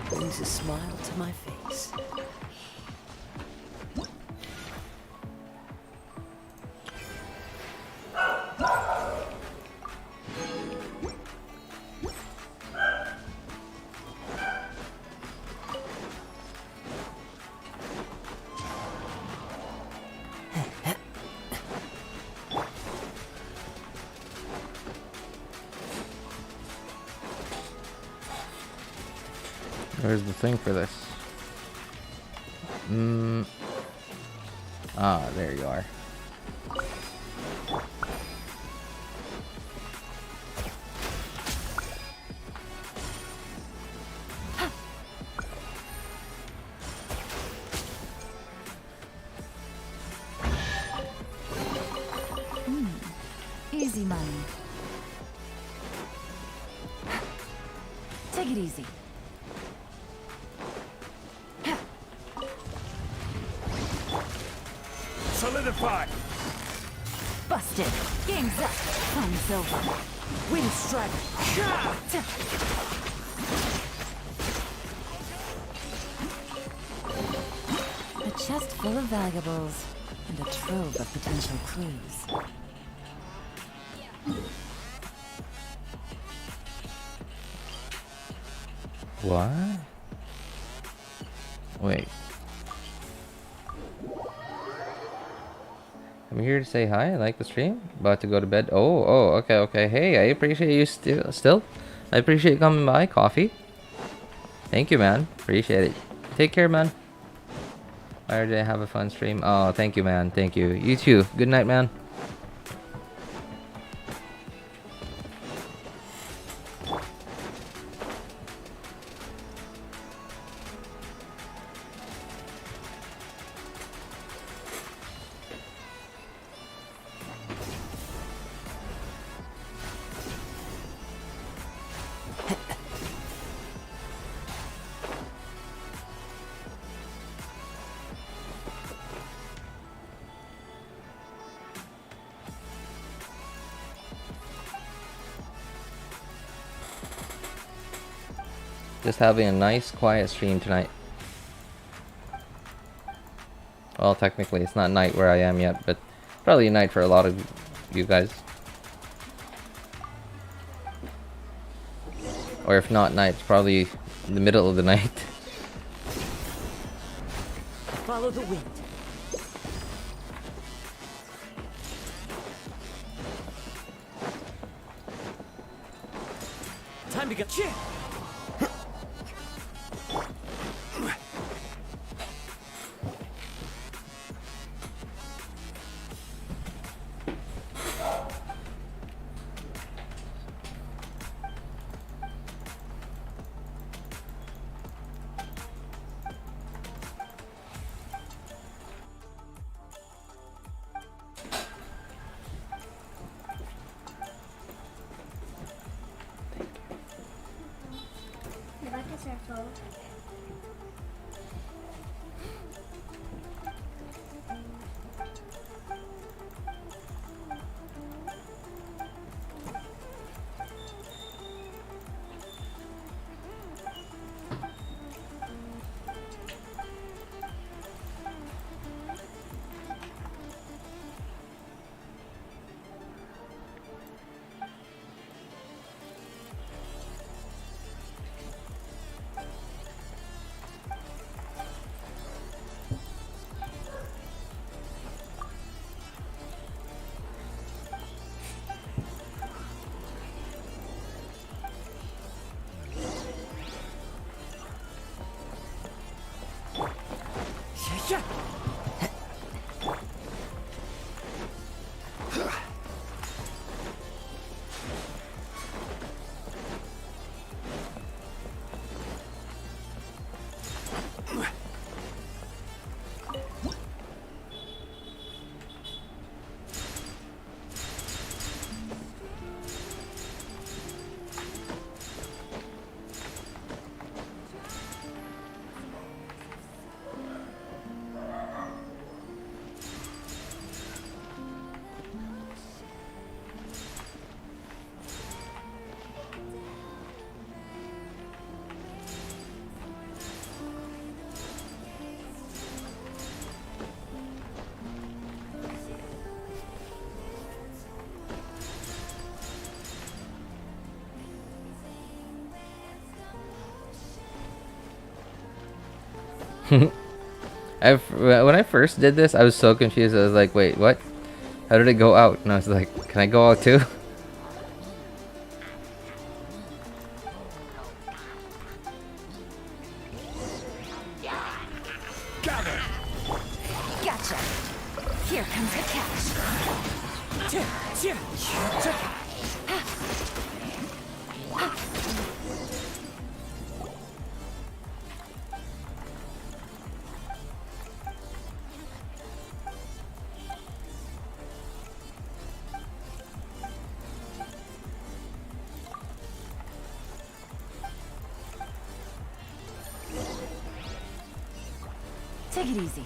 Brings a smile to my face. Where's the thing for this? Ah, there you are. Easy money. Take it easy. Solidify! Busted. Game's up. Time's over. Wind strike. A chest full of valuables and a trove of potential clues. What? Wait. I'm here to say hi. I like the stream. About to go to bed. Okay. Hey, I appreciate you still. I appreciate you coming by. Coffee. Thank you, man. Appreciate it. Take care, man. Bye, RJ. Have a fun stream. Oh, thank you, man. Thank you. You too. Good night, man. Just having a nice quiet stream tonight. Well, technically it's not night where I am yet, but probably night for a lot of you guys. Or if not night, it's probably in the middle of the night. Follow the wind. Time to get. When I first did this, I was so confused. I was like, wait, what? How did it go out? And I was like, can I go out too? comes the catch. Take it easy.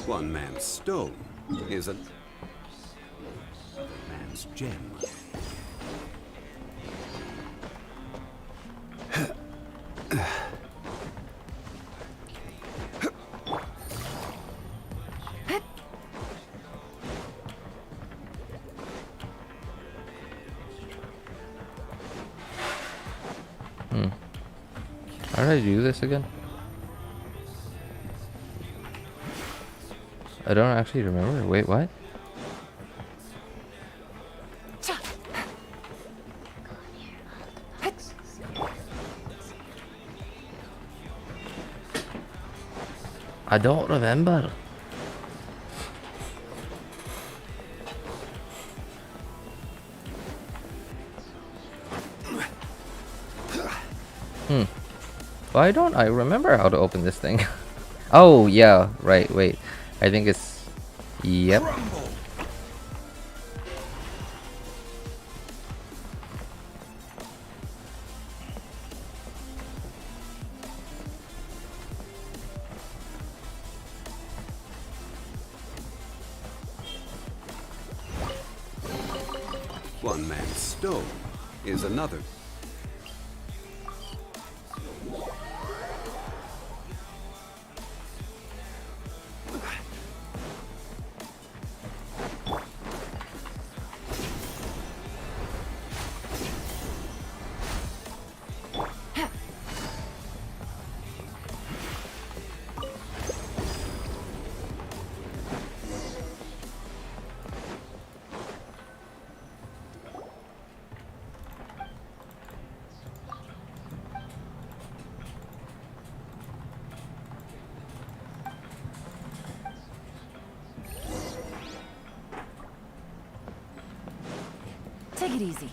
One man's stone is a man's gem. How did I do this again? I don't actually remember. Wait, what? I don't remember. Why don't I remember how to open this thing? Oh, yeah. Right, wait. I think it's... Yep. One man's stone is another. Take it easy.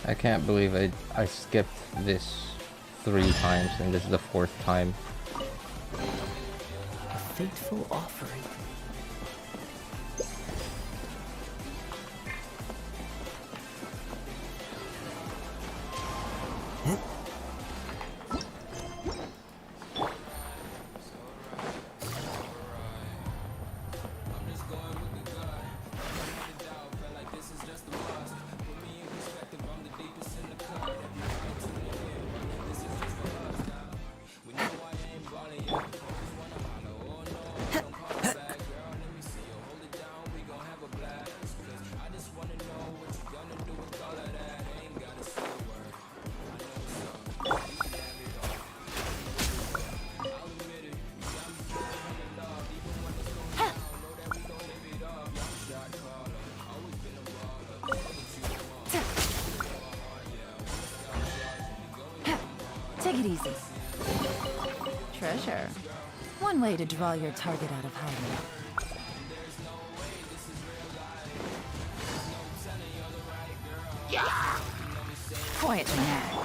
I can't believe I skipped this 3 times and this is the 4th time. A fateful offering. Take it easy. Treasure. One way to draw your target out of hiding. Quietly now.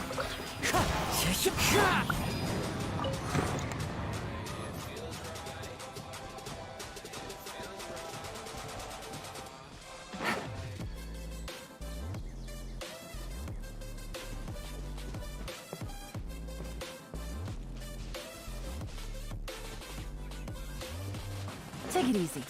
Take it easy.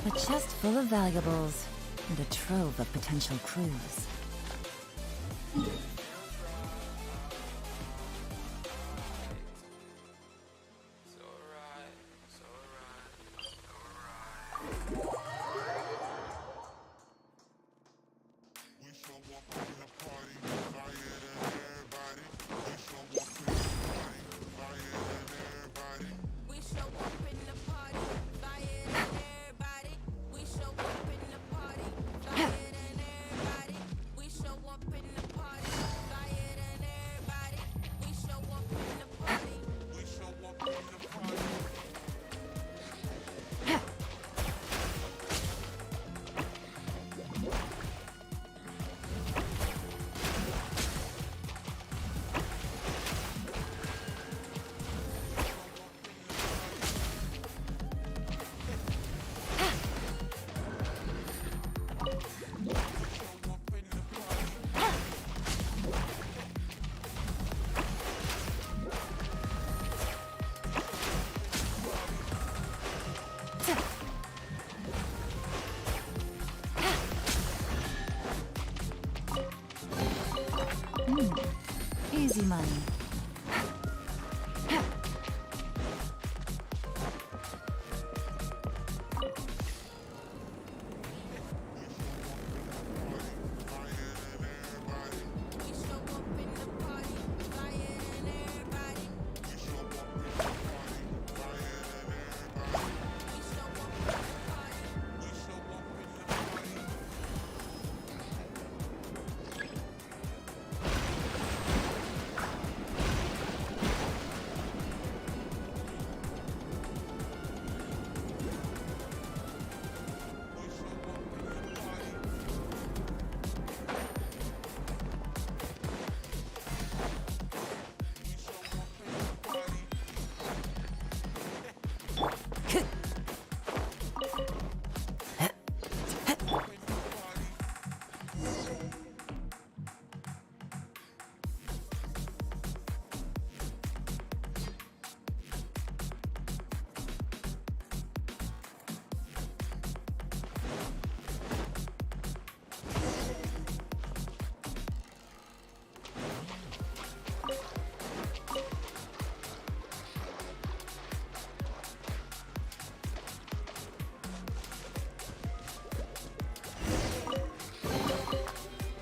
A chest full of valuables and a trove of potential clues. Easy money.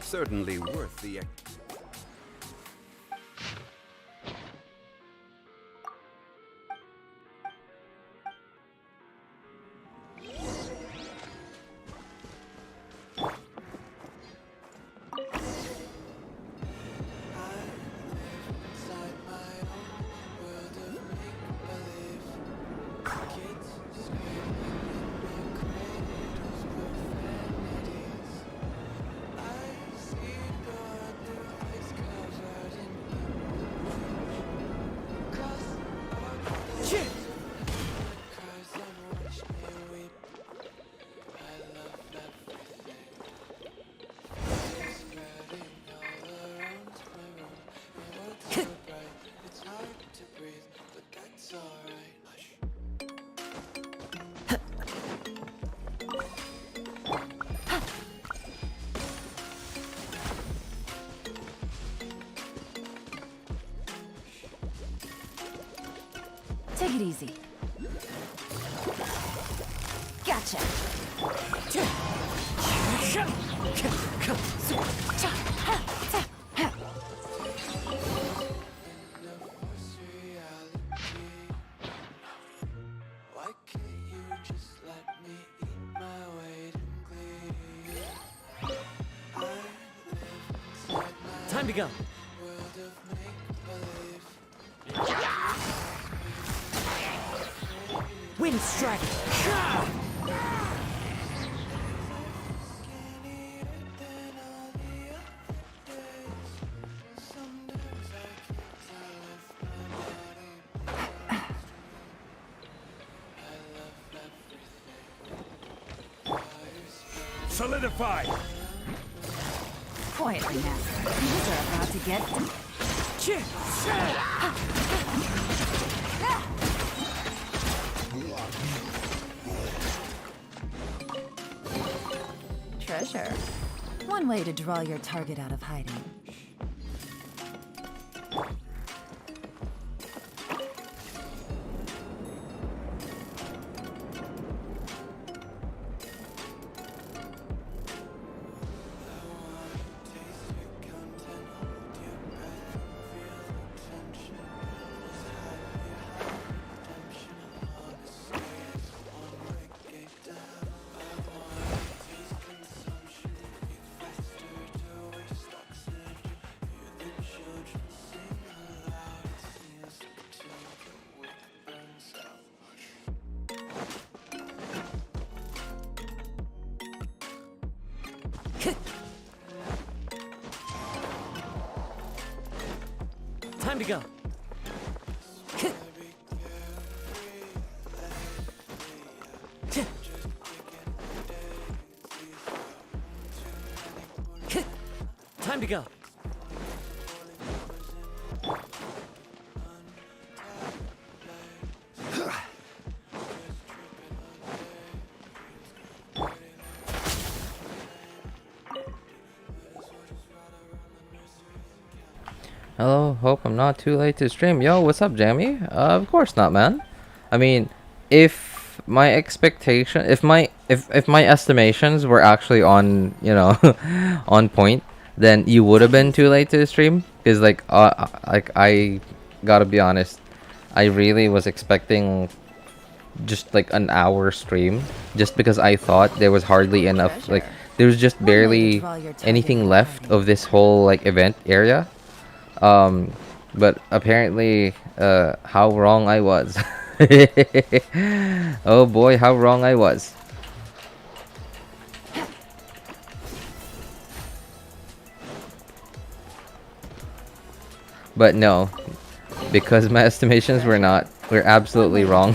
Certainly worth the Take it easy. Gotcha. Time to go. Wind strike. Solidify! Quietly now. These are about to get... Treasure. One way to draw your target out of hiding. Time to go. Time to go. Hello, hope I'm not too late to stream. Yo, what's up, Jamie? Of course not, man. I mean, if my expectation, if my estimations were actually on, you know, on point, then you would have been too late to stream. Because like I gotta be honest, I really was expecting just like an hour stream, just because I thought there was hardly enough, like there was just barely anything left of this whole like event area. But apparently, how wrong I was. Oh boy, how wrong I was. But no, because my estimations were absolutely wrong,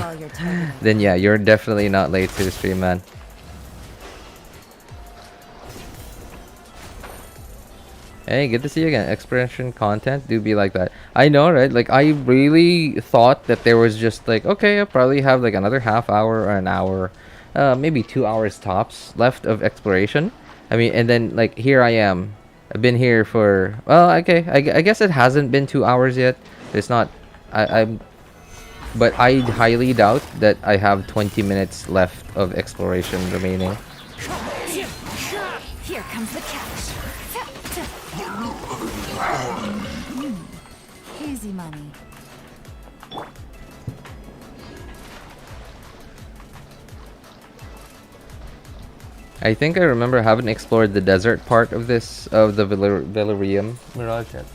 then yeah, you're definitely not late to the stream, man. Hey, good to see you again. Expression content do be like that. I know, right? Like, I really thought that there was just like, okay, I'll probably have like another half hour or an hour, maybe 2 hours tops left of exploration. I mean, and then like here I am. I've been here for, well, okay, I guess it hasn't been 2 hours yet. It's not, but I highly doubt that I have 20 minutes left of exploration remaining. Here comes the catch. Easy money. I think I remember having explored the desert part of this, of the Veluriyam Mirage yet.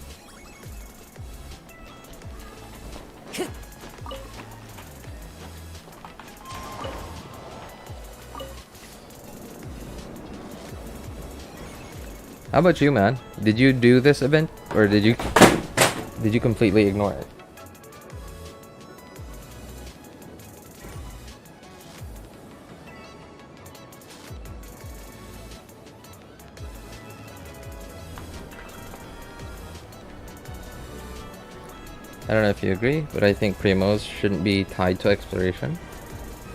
How about you, man? Did you do this event, or did you completely ignore it? I don't know if you agree, but I think primos shouldn't be tied to exploration.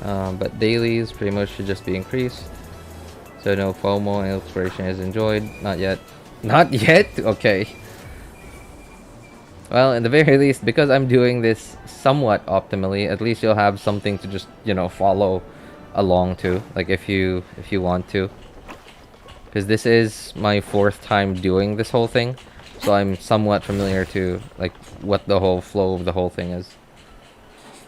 But dailies, primos should just be increased. So no FOMO and exploration is enjoyed. Not yet. Not yet? Okay. Well, in the very least, because I'm doing this somewhat optimally, at least you'll have something to just, you know, follow along to. Like if you want to. Because this is my 4th time doing this whole thing. So I'm somewhat familiar to like what the whole flow of the whole thing is.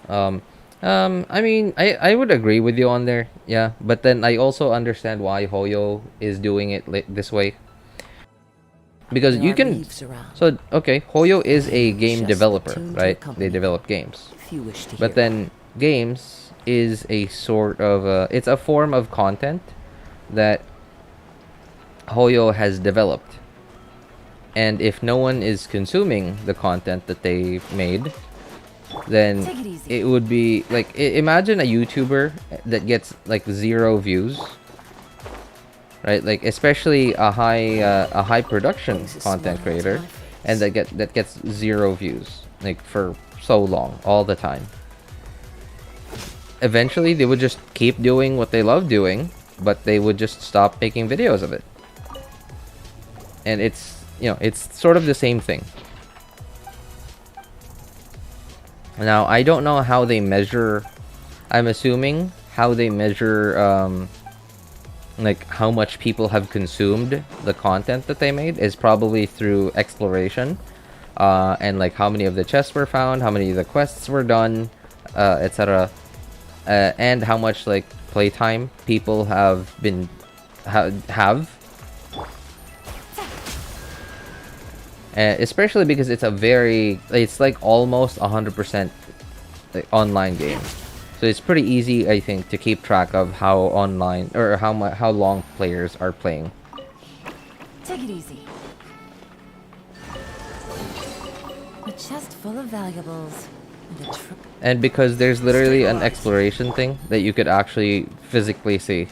I mean, I would agree with you on there, yeah. But then I also understand why Hoyo is doing it this way. Because There you are can... leaves around. So, okay, Hoyo is a game Just developer, attuned to right? They accompany develop games. If you wish to But hear. then games is a sort of... it's a form of content that Hoyo has developed. And if no one is consuming the content that they made, then Take it easy. it would be like imagine a YouTuber that gets like 0 views, right? Like especially a high production content creator, and that gets 0 views like for so long, all the time. Eventually, they would just keep doing what they love doing, but they would just stop making videos of it. And it's, you know, it's sort of the same thing. Now, I don't know how they measure... I'm assuming how they measure, like, how much people have consumed the content that they made is probably through exploration. And, like, how many of the chests were found, how many of the quests were done, etc. And how much, like, playtime people have been... have. Especially because it's a very... it's like almost 100% like online game. So it's pretty easy, I think, to keep track of how online... or how long players are playing. Take it easy. A chest full of valuables and a trip. And because there's literally an exploration thing that you could actually physically see.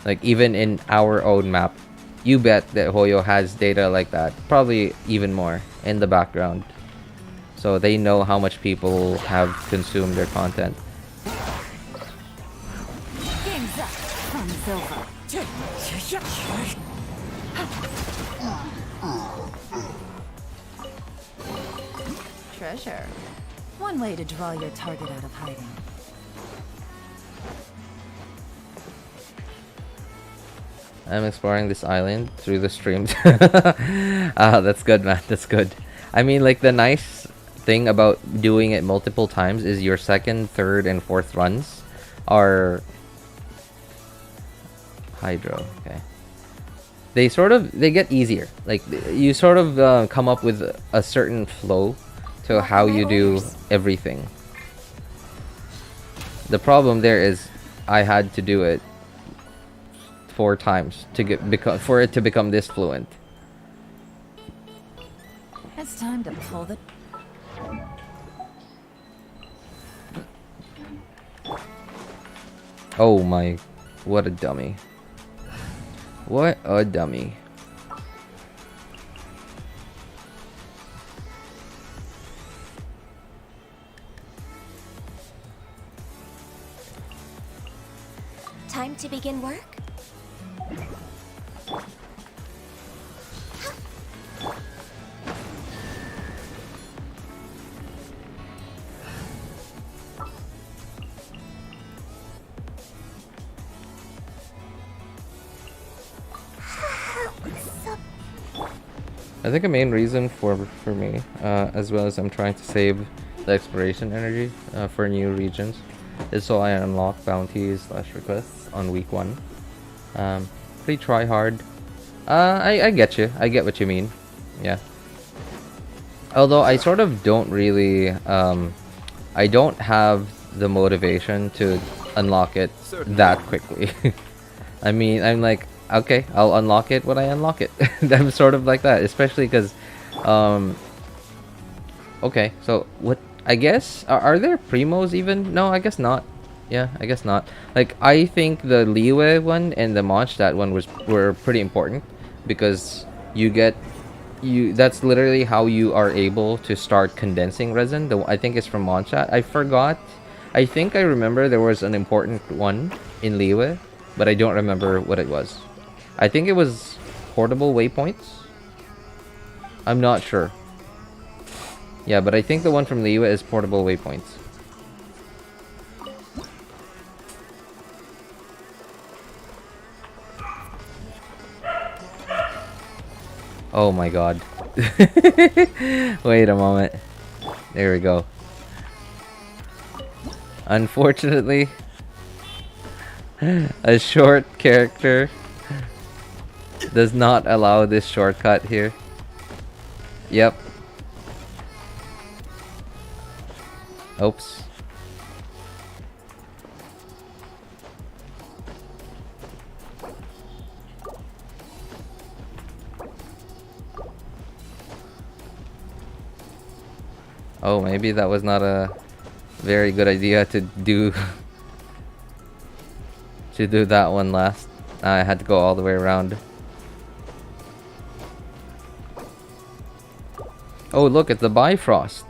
Like, even in our own map. You bet that Hoyo has data like that. Probably even more in the background. So they know how much people have consumed their content. Game's up. Fun's over. Treasure. One way to draw your target out of hiding. I'm exploring this island through the streams. That's good, man. That's good. I mean, like, the nice thing about doing it multiple times is your 2nd, 3rd, and 4th runs are... Hydro, okay. They get easier. Like, you sort of come up with a certain flow to how you do everything. The problem there is I had to do it 4 times to for it to become this fluent. It's time to pull the... Oh my, what a dummy. What a dummy. Time to begin work? I think a main reason for me, as well as I'm trying to save the exploration energy for new regions, is so I unlock bounties / requests on week 1. Pretty try hard. I get you. I get what you mean. Yeah. Although I sort of don't really, I don't have the motivation to unlock it that quickly. I mean, I'm like, okay, I'll unlock it when I unlock it. I'm sort of like that, especially because, okay, so what, I guess, are there primos even? No, I guess not. Yeah, I guess not. Like, I think the Liyue one and the Mondstadt one were pretty important, because you get that's literally how you are able to start condensing resin. I think it's from Mondstadt. I forgot. I think I remember there was an important one in Liyue, but I don't remember what it was. I think it was portable waypoints. I'm not sure. Yeah, but I think the one from Liyue is portable waypoints. Oh my god. Wait a moment. There we go. Unfortunately, a short character does not allow this shortcut here. Yep. Oops. Oh, maybe that was not a very good idea to do that one last. I had to go all the way around. Oh, look, it's the Bifrost.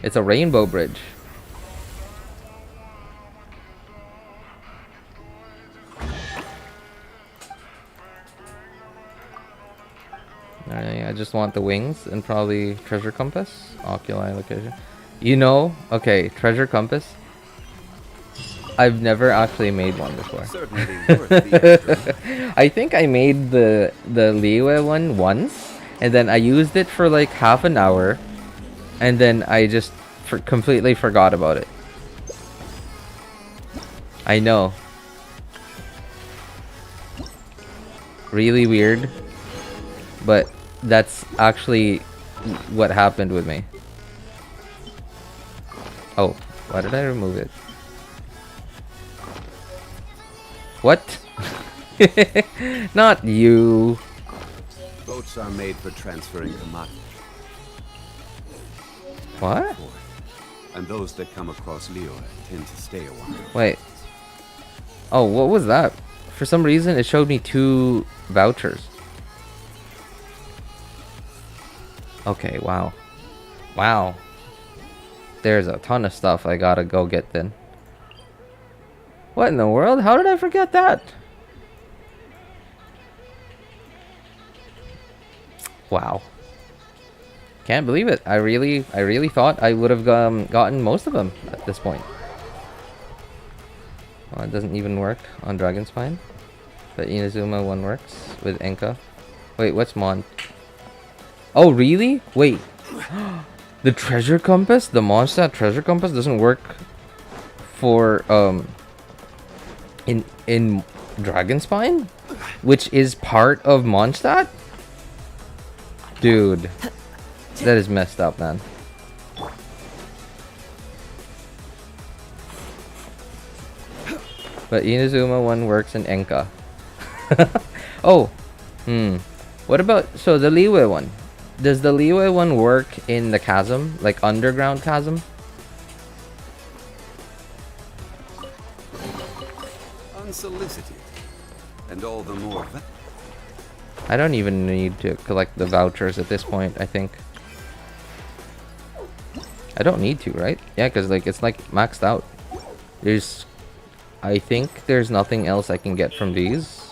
It's a rainbow bridge. I just want the wings and probably treasure compass, oculi location. You know, okay, treasure compass. I've never actually made one before. Certainly worth the extra. I think I made the Liyue one once, and then I used it for like half an hour, and then I just completely forgot about it. I know. Really weird, but that's actually what happened with me. Oh, why did I remove it? What? Not you. Boats are made for transferring commodities. What? And those that come across Liyue tend to stay a while. Wait. Oh, what was that? For some reason, it showed me 2 vouchers. Okay, wow. Wow. There's a ton of stuff I gotta go get then. What in the world? How did I forget that? Wow. Can't believe it. I really thought I would have gotten most of them at this point. Well, it doesn't even work on Dragon Spine. But Inazuma one works with Enka. Wait, what's Mon? Oh, really? Wait. The treasure compass? The Mondstadt treasure compass doesn't work for in Dragon Spine? Which is part of Mondstadt? Dude. That is messed up, man. But Inazuma one works in Enka. Oh. What about... So, the Liyue one. Does the Liyue one work in the chasm? Like, underground chasm? Unsolicited. And all the more... I don't even need to collect the vouchers at this point, I think. I don't need to, right? Yeah, because like it's like maxed out. There's... I think there's nothing else I can get from these.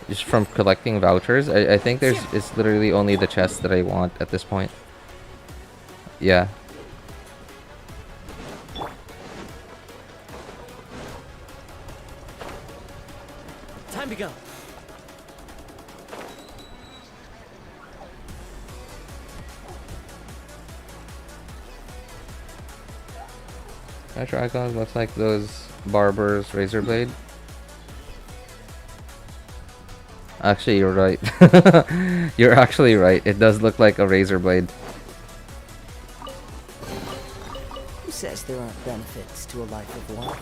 Just from collecting vouchers. I think it's literally only the chest that I want at this point. Yeah. Time to go. My Tricons looks like those Barber's razor blade. Actually, you're right. You're actually right. It does look like a razor blade. Who says there aren't benefits to a life of water?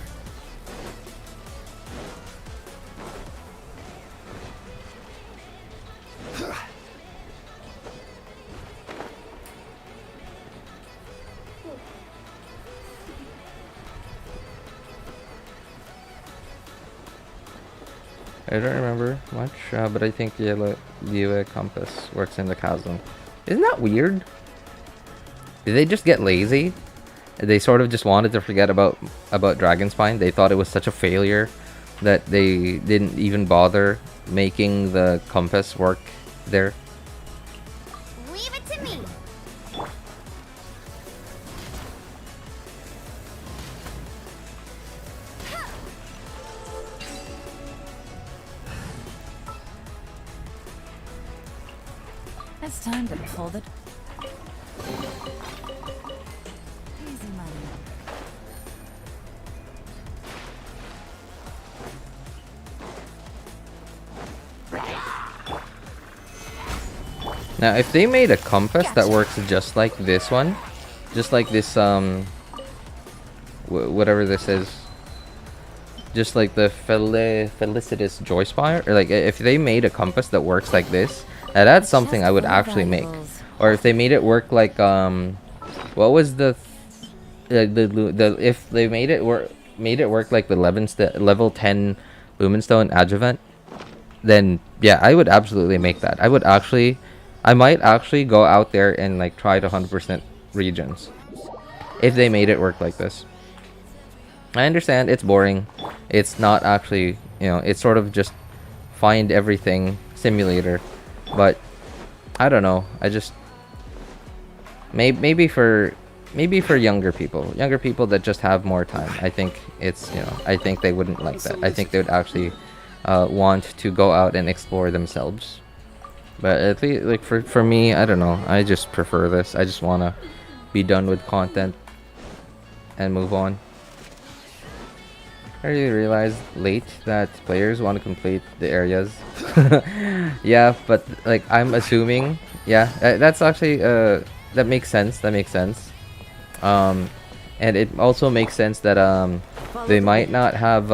I don't remember much, but I think Eula compass works in the chasm. Isn't that weird? Did they just get lazy? They sort of just wanted to forget about Dragonspine. They thought it was such a failure that they didn't even bother making the compass work there. Leave it to me. It's time to pull the... Easy money. Now, if they made a compass that works just like this one, just like this, whatever this is, just like the Felicitous Joy Spire, or like if they made a compass that works like this, now that's something I would actually make. Or if they made it work like, what was the if they made it work like the level 10 Lumenstone Adjuvant, then yeah, I would absolutely make that. I might actually go out there and like try to 100% regions if they made it work like this. I understand it's boring. It's not actually, it's sort of just find everything simulator, but I don't know. I just maybe for younger people that just have more time. I think it's, I think they wouldn't like that. I think they would actually want to go out and explore themselves. But at least, like, for me, I don't know. I just prefer this. I just want to be done with content and move on. I really realized late that players want to complete the areas. Yeah, but, like, I'm assuming... Yeah, that's actually... that makes sense. That makes sense. And it also makes sense that, they might not have,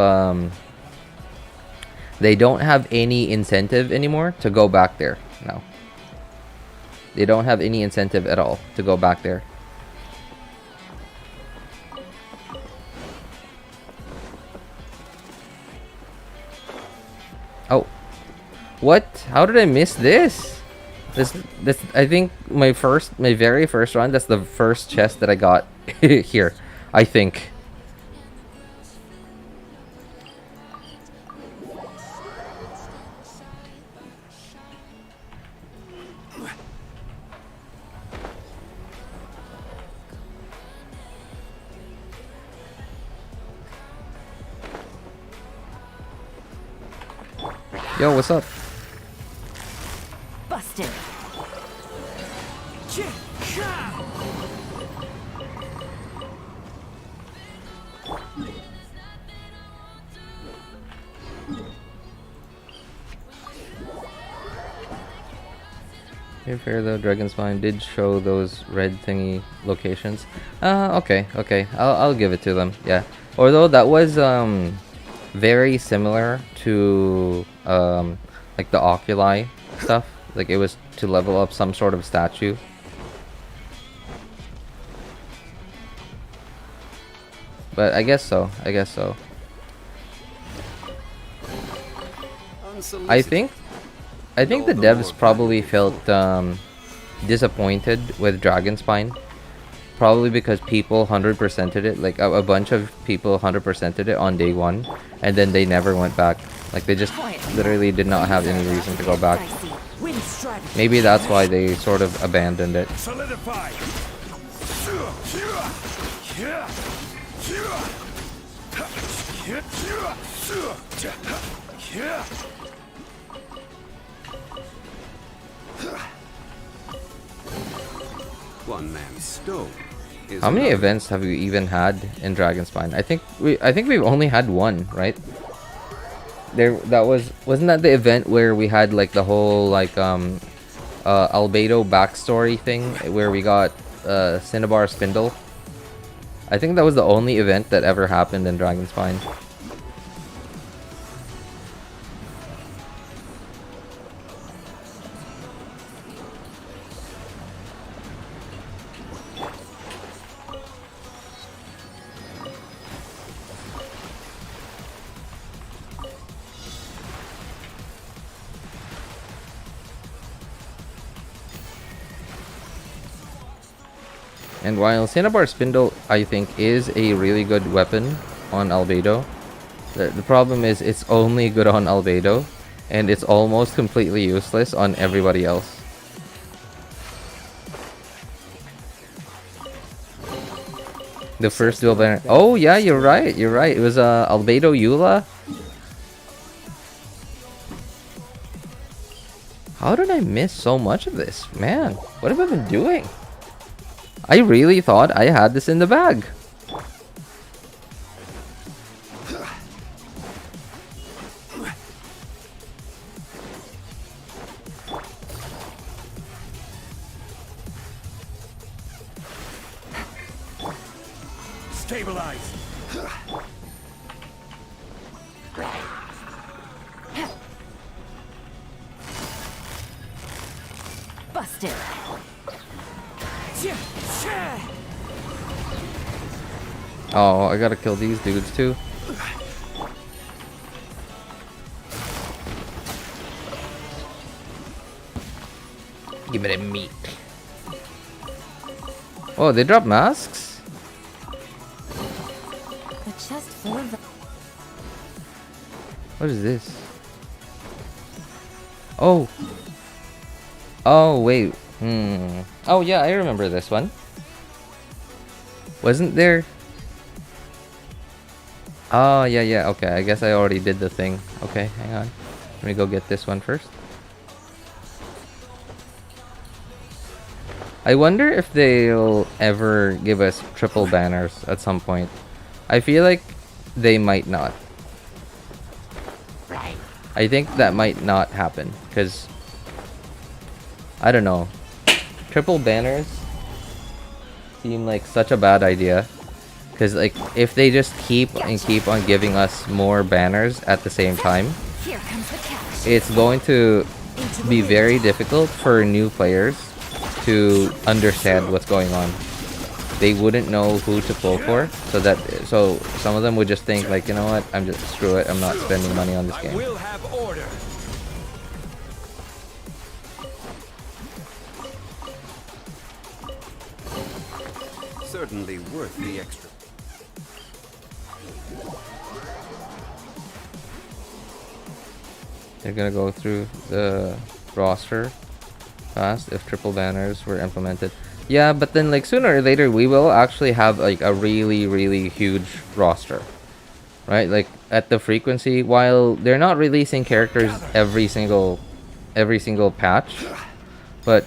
they don't have any incentive anymore to go back there. No. They don't have any incentive at all to go back there. Oh. What? How did I miss this? This I think my very first run, that's the first chest that I got here, I think. Yo, what's up? Busted. You're fair though, Dragonspine did show those red thingy locations. Okay. I'll give it to them. Yeah. Although that was very similar to like the oculi stuff. Like it was to level up some sort of statue. But I guess so. I think the devs probably felt disappointed with Dragonspine. Probably because people 100%ed it, like a bunch of people 100%ed it on day one, and then they never went back. Like they just literally did not have any reason to go back. Maybe that's why they sort of abandoned it. Solidify. One man's stove. How many events have we even had in Dragonspine? I think we've only had one, right? Wasn't that the event where we had like the whole like Albedo backstory thing where we got Cinnabar Spindle? I think that was the only event that ever happened in Dragonspine. And while Cinnabar Spindle, I think, is a really good weapon on Albedo, the problem is it's only good on Albedo, and it's almost completely useless on everybody else. The first dual banner. Oh yeah, you're right. You're right. It was Albedo Eula. How did I miss so much of this? Man, what have I been doing? I really thought I had this in the bag. Stabilize. Busted. Oh, I gotta kill these dudes too. Give me the meat. Oh, they drop masks? A chest full of... What is this? Oh. Oh, wait. Oh, yeah, I remember this one. Wasn't there... Oh, yeah, yeah. Okay, I guess I already did the thing. Okay, hang on. Let me go get this one first. I wonder if they'll ever give us triple banners at some point. I feel like they might not. I think that might not happen, because... I don't know. Triple banners seem like such a bad idea. Because, like, if they just keep on giving us more banners at the same time, Here comes the cash. it's going to be very difficult for new players to understand what's going on. They wouldn't know who to pull for, so some of them would just think, like, you know what, I'm just, screw it, I'm not spending money on this game. I will have order. Certainly worth the extra. They're gonna go through the roster fast if triple banners were implemented. Yeah, but then, like, sooner or later we will actually have, like, a really huge roster, right? Like, at the frequency, while they're not releasing characters every single patch, but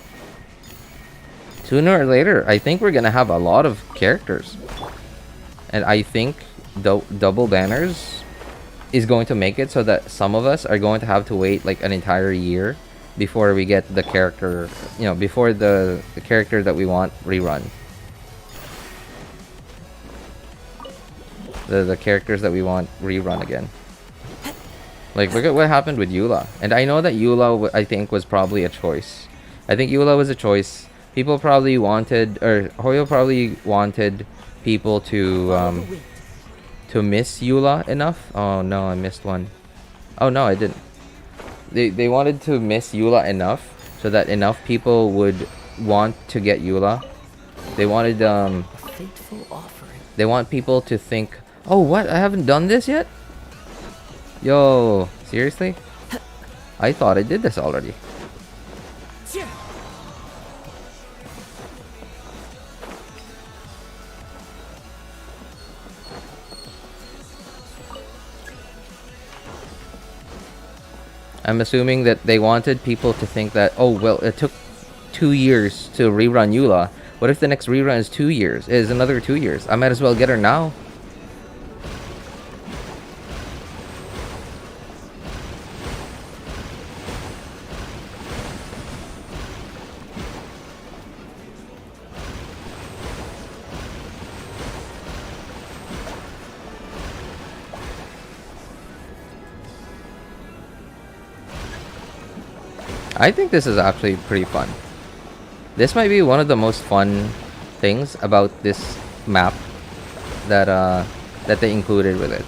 sooner or later I think we're gonna have a lot of characters, and I think double banners is going to make it so that some of us are going to have to wait like an entire year before we get the character, you know, before the character that we want rerun. The characters that we want rerun again. Like, look at what happened with Eula. And I know that Eula, I think, was probably a choice. I think Eula was a choice. People probably wanted, or Hoyo probably wanted people to miss Eula enough. Oh no, I missed one. Oh no, I didn't. They wanted to miss Eula enough so that enough people would want to get Eula. They wanted A fateful offering. they want people to think, oh, what, I haven't done this yet? Yo, seriously? I thought I did this already. I'm assuming that they wanted people to think that, oh, well, it took 2 years to rerun Eula. What if the next rerun is 2 years? Is another 2 years? I might as well get her now. I think this is actually pretty fun. This might be one of the most fun things about this map that that they included with it.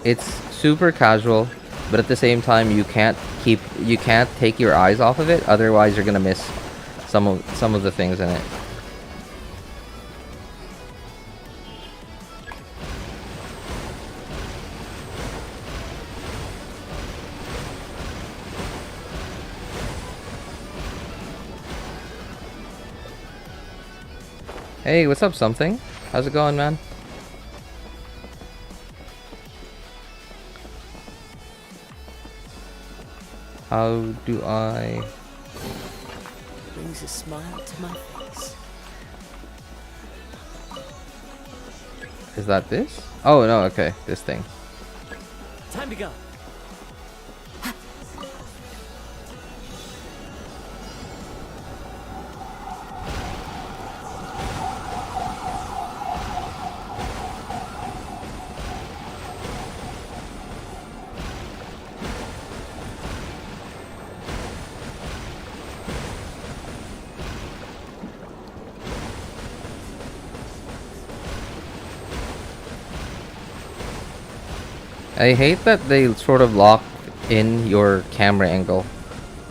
It's super casual, but at the same time you can't take your eyes off of it, otherwise you're gonna miss some of the things in it. Hey, what's up, something? How's it going, man? How do I... Brings a smile to my face. Is that this? Oh, no, okay. This thing. Time to go. I hate that they sort of lock in your camera angle.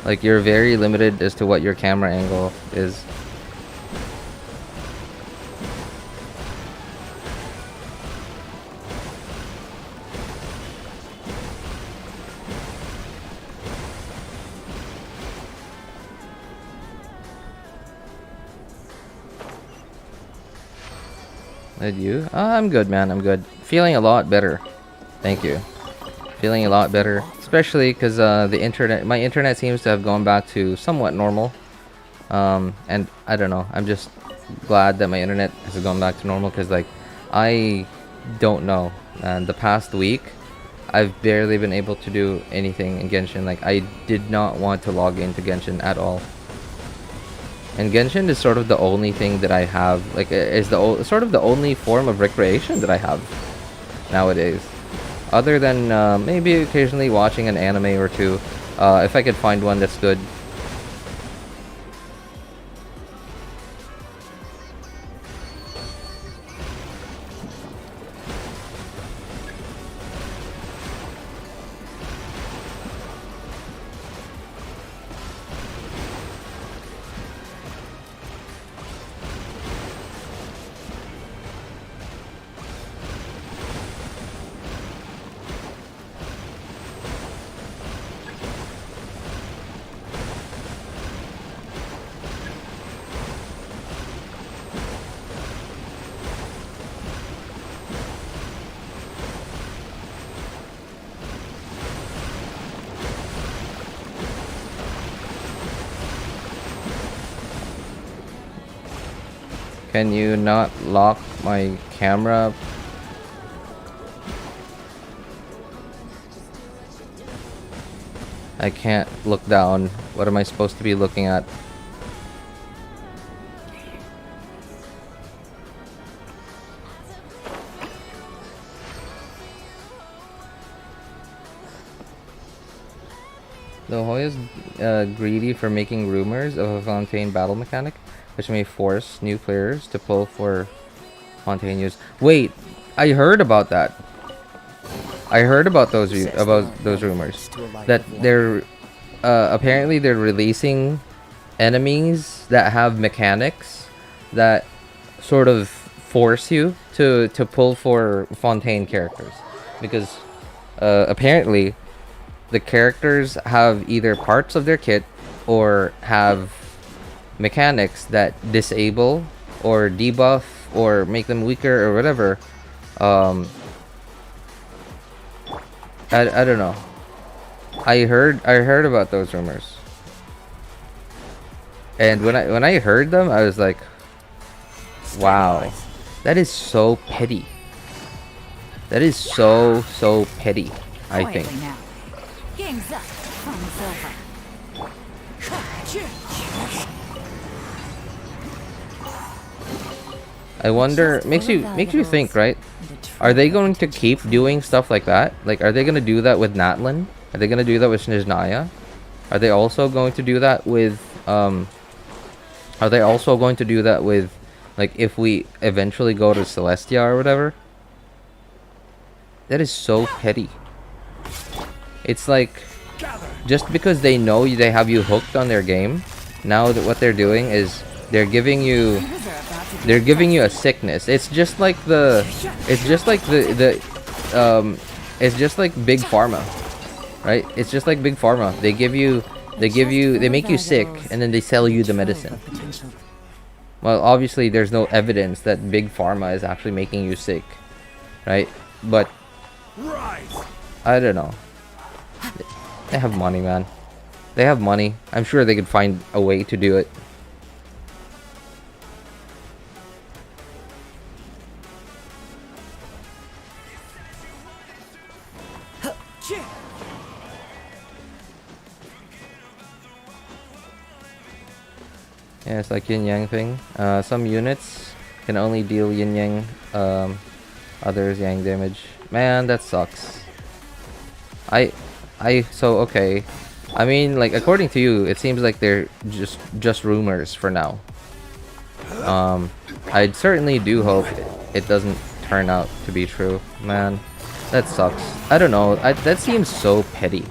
Like, you're very limited as to what your camera angle is. Did you? I'm good, man. I'm good. Feeling a lot better. Thank you. Feeling a lot better, especially because my internet seems to have gone back to somewhat normal. And I don't know. I'm just glad that my internet has gone back to normal because, like, I don't know. And the past week, I've barely been able to do anything in Genshin. Like, I did not want to log into Genshin at all. And Genshin is sort of the only thing that I have, like, is sort of the only form of recreation that I have nowadays. Other than maybe occasionally watching an anime or two, if I could find one that's good. Can you not lock my camera? I can't look down. What am I supposed to be looking at? The Hoya's greedy for making rumors of a Fontaine battle mechanic, which may force new players to pull for Fontaine use. Wait, I heard about that. I heard about those rumors that they're apparently they're releasing enemies that have mechanics that sort of force you to pull for Fontaine characters, because apparently the characters have either parts of their kit or have mechanics that disable or debuff or make them weaker or whatever. I don't know. I heard about those rumors, and when I heard them, I was like, wow, that is so petty. That is so petty, I think. Quietly now. Game's up. Fun's over. I wonder, makes you think, right? Are they going to keep doing stuff like that? Like, are they going to do that with Natlin? Are they going to do that with Snezhnaya? Are they also going to do that with are they also going to do that with, like, if we eventually go to Celestia or whatever? That is so petty. It's like, just because they know they have you hooked on their game, now that what they're doing is they're giving you a sickness. It's just like the it's just like it's just like big pharma, right? It's just like big pharma. They make you sick and then they sell you the medicine. Well, obviously there's no evidence that big pharma is actually making you sick, right? But I don't know. They have money, man. They have money. I'm sure they could find a way to do it. Yeah, it's like yin-yang thing. Some units can only deal yin-yang, others yang damage. Man, that sucks. So okay. I mean, like, according to you, it seems like they're just rumors for now. I certainly do hope it doesn't turn out to be true. Man, that sucks. I don't know. That seems so petty.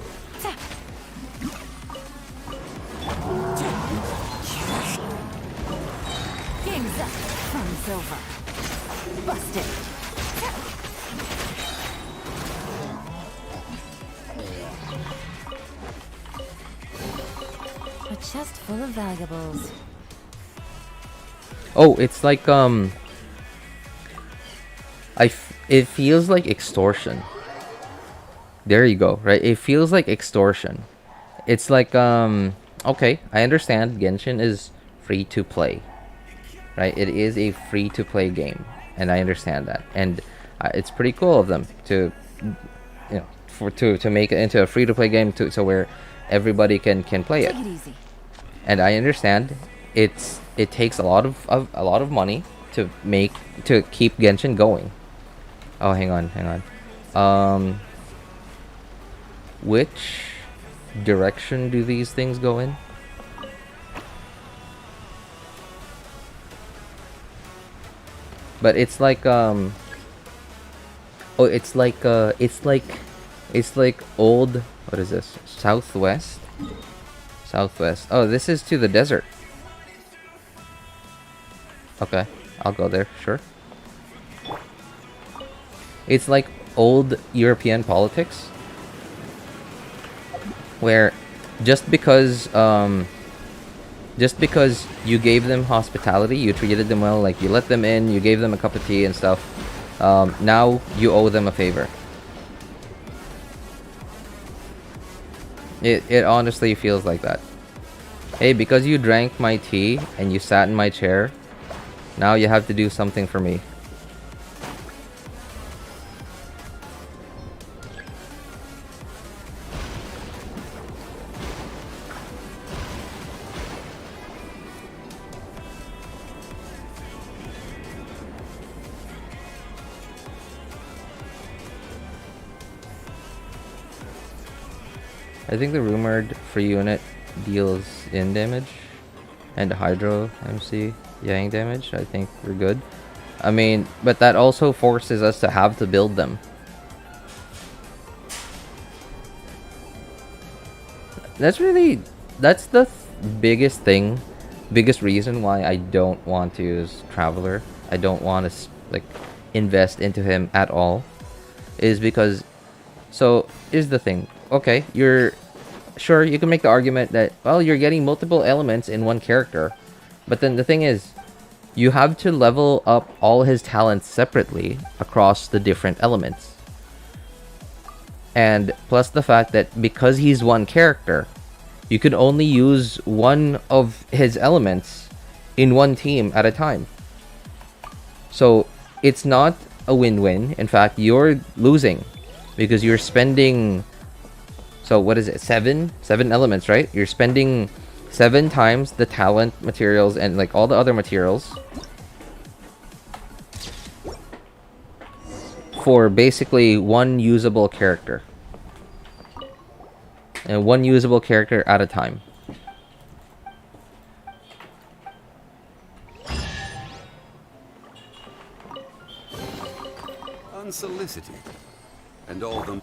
Game's up. Fun's over. Busted. A chest full of valuables. Oh, it's like it feels like extortion. There you go, right? It feels like extortion. It's like okay, I understand Genshin is free to play. Right? It is a free to play game, and I understand that. And it's pretty cool of them to to make it into a free to play game so where everybody can play it. Take it easy. And I understand it takes a lot of money to keep Genshin going. Oh, hang on. Which direction do these things go in? But it's like it's like old, what is this? Southwest. Oh, this is to the desert. Okay, I'll go there, sure. It's like old European politics, where just because you gave them hospitality, you treated them well, like you let them in, you gave them a cup of tea and stuff, now you owe them a favor. It honestly feels like that. Hey, because you drank my tea and you sat in my chair, now you have to do something for me. I think the rumored free unit deals in damage and Hydro MC Yang damage. I think we're good. I mean, but that also forces us to have to build them. That's the biggest reason why I don't want to use Traveler. I don't want to like invest into him at all, is because, so here's the thing. Okay, you can make the argument that, well, you're getting multiple elements in one character, but then the thing is, you have to level up all his talents separately across the different elements. And plus the fact that because he's one character, you can only use one of his elements in one team at a time. So it's not a win-win. In fact, you're losing because you're spending, so what is it, seven elements, right? You're spending 7 times the talent, materials, and like all the other materials for basically one usable character. And one usable character at a time. Unsolicited. And all them.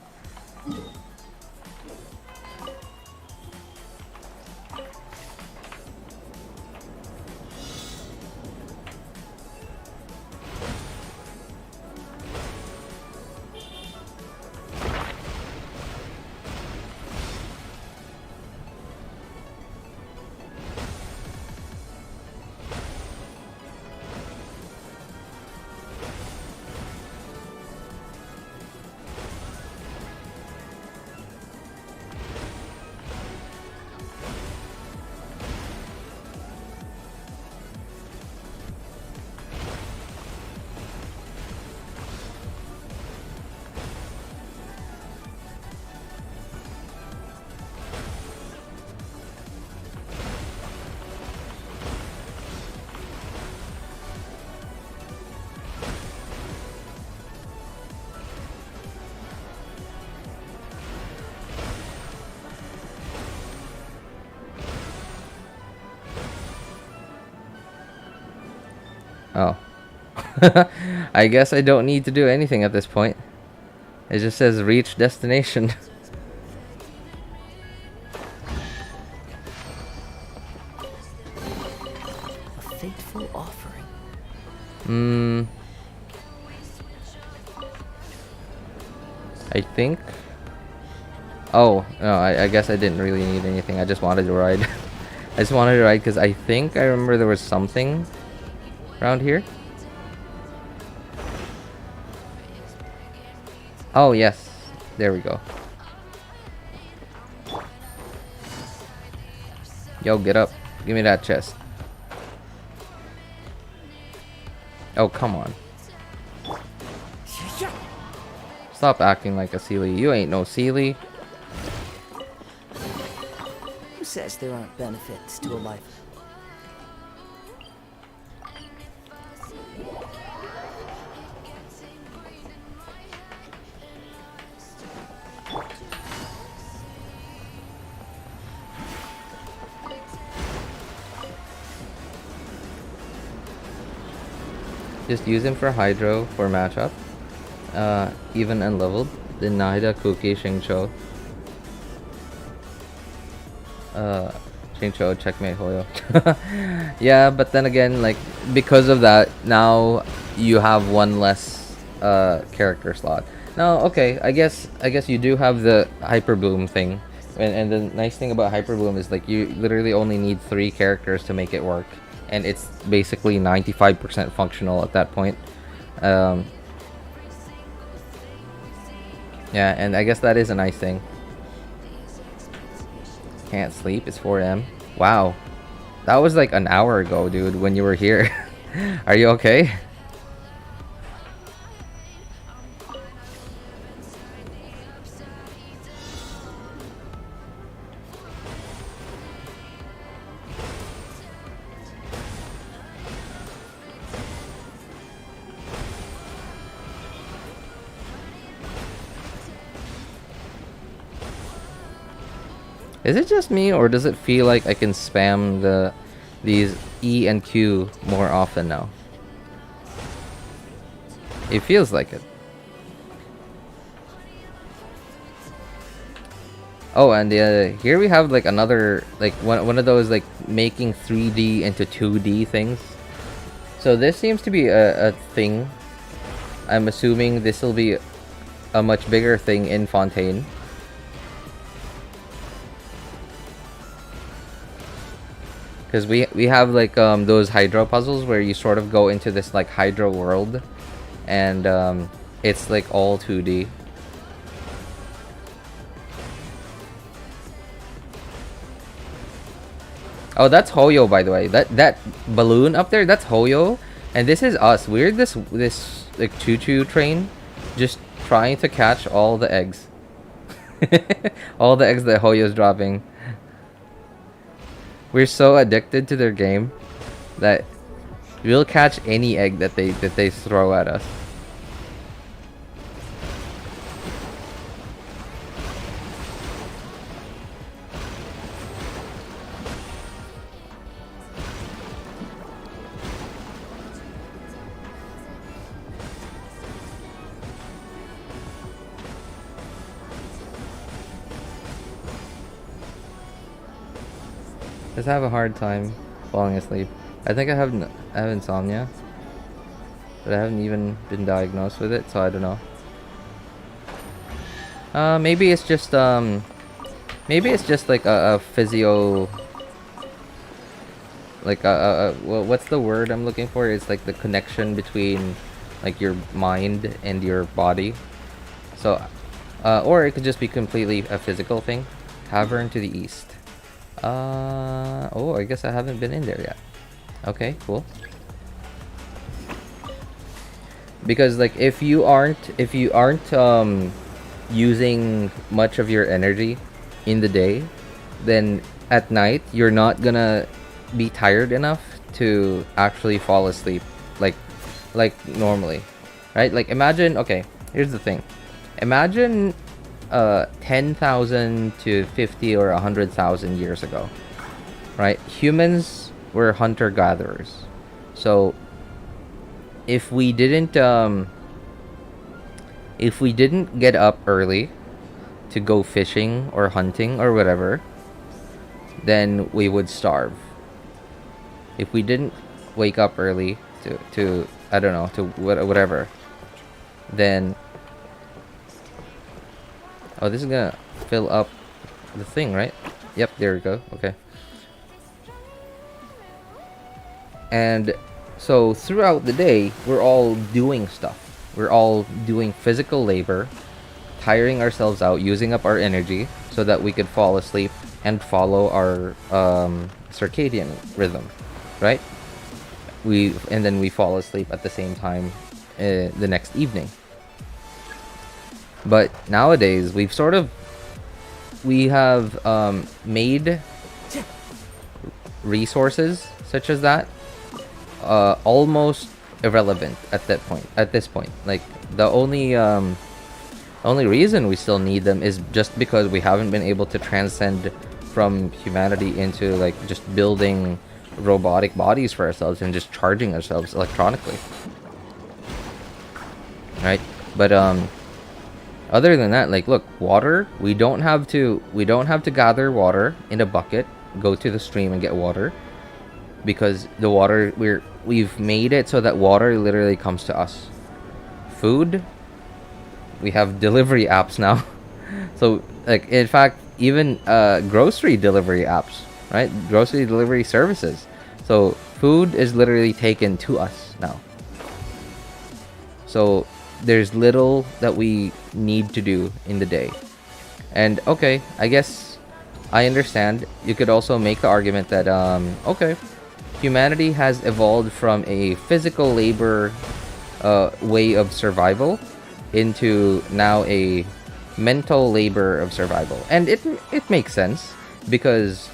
Oh. I guess I don't need to do anything at this point. It just says reach destination. A fateful offering. I think. Oh, no, I guess I didn't really need anything. I just wanted to ride. I just wanted to ride because I think I remember there was something around here. Oh, yes. There we go. Yo, get up. Give me that chest. Oh, come on. Stop acting like a Sealy. You ain't no Sealy. Who says there aren't benefits to a life? Just use him for Hydro for matchup. Even unleveled. Then Nahida, Kuki, Xingqiu. Xingqiu, checkmate Hoyo. Yeah, but then again, like, because of that, now you have one less character slot. Now, okay, I guess you do have the Hyper Boom thing. And the nice thing about Hyper Boom is, like, you literally only need 3 characters to make it work. And it's basically 95% functional at that point. Yeah, and I guess that is a nice thing. Can't sleep, it's 4 AM. Wow. That was like an hour ago, dude, when you were here. Are you okay? Is it just me, or does it feel like I can spam these E and Q more often now? It feels like it. Oh, and here we have like another, like one of those like making 3D into 2D things. So this seems to be a thing. I'm assuming this will be a much bigger thing in Fontaine. Because we have like those hydro puzzles where you sort of go into this like hydro world, and it's like all 2D. Oh, that's Hoyo, by the way. That balloon up there, that's Hoyo, and this is us. We're this like choo-choo train, just trying to catch all the eggs, all the eggs that Hoyo's dropping. We're so addicted to their game that we'll catch any egg that they throw at us. Just have a hard time falling asleep. I think I have insomnia, but I haven't even been diagnosed with it, so I don't know. Maybe it's just like a physio, like well, what's the word I'm looking for? It's like the connection between like your mind and your body. So, or it could just be completely a physical thing. Cavern to the east. Oh, I guess I haven't been in there yet. Okay, cool. Because like if you aren't using much of your energy in the day, then at night you're not gonna be tired enough to actually fall asleep like normally, right? Like imagine, okay, here's the thing. Imagine 10,000 to 50 or 100,000 years ago, right? Humans were hunter-gatherers. So if we didn't get up early to go fishing or hunting or whatever, then we would starve. If we didn't wake up early to I don't know, to whatever, then oh, this is gonna fill up the thing, right? Yep, there we go. Okay. And so throughout the day, we're all doing stuff. We're all doing physical labor, tiring ourselves out, using up our energy so that we could fall asleep and follow our circadian rhythm, right? And then we fall asleep at the same time the next evening. But nowadays, we have made resources such as that almost irrelevant at this point. Like, the only reason we still need them is just because we haven't been able to transcend from humanity into like just building robotic bodies for ourselves and just charging ourselves electronically, right? But other than that, like, look, water, we don't have to gather water in a bucket, go to the stream and get water, because the water, we've made it so that water literally comes to us. Food, we have delivery apps now. So, like, in fact, even grocery delivery apps, right? Grocery delivery services. So food is literally taken to us now. So there's little that we need to do in the day. And okay, I guess I understand. You could also make the argument that okay, humanity has evolved from a physical labor way of survival into now a mental labor of survival. And it makes sense, because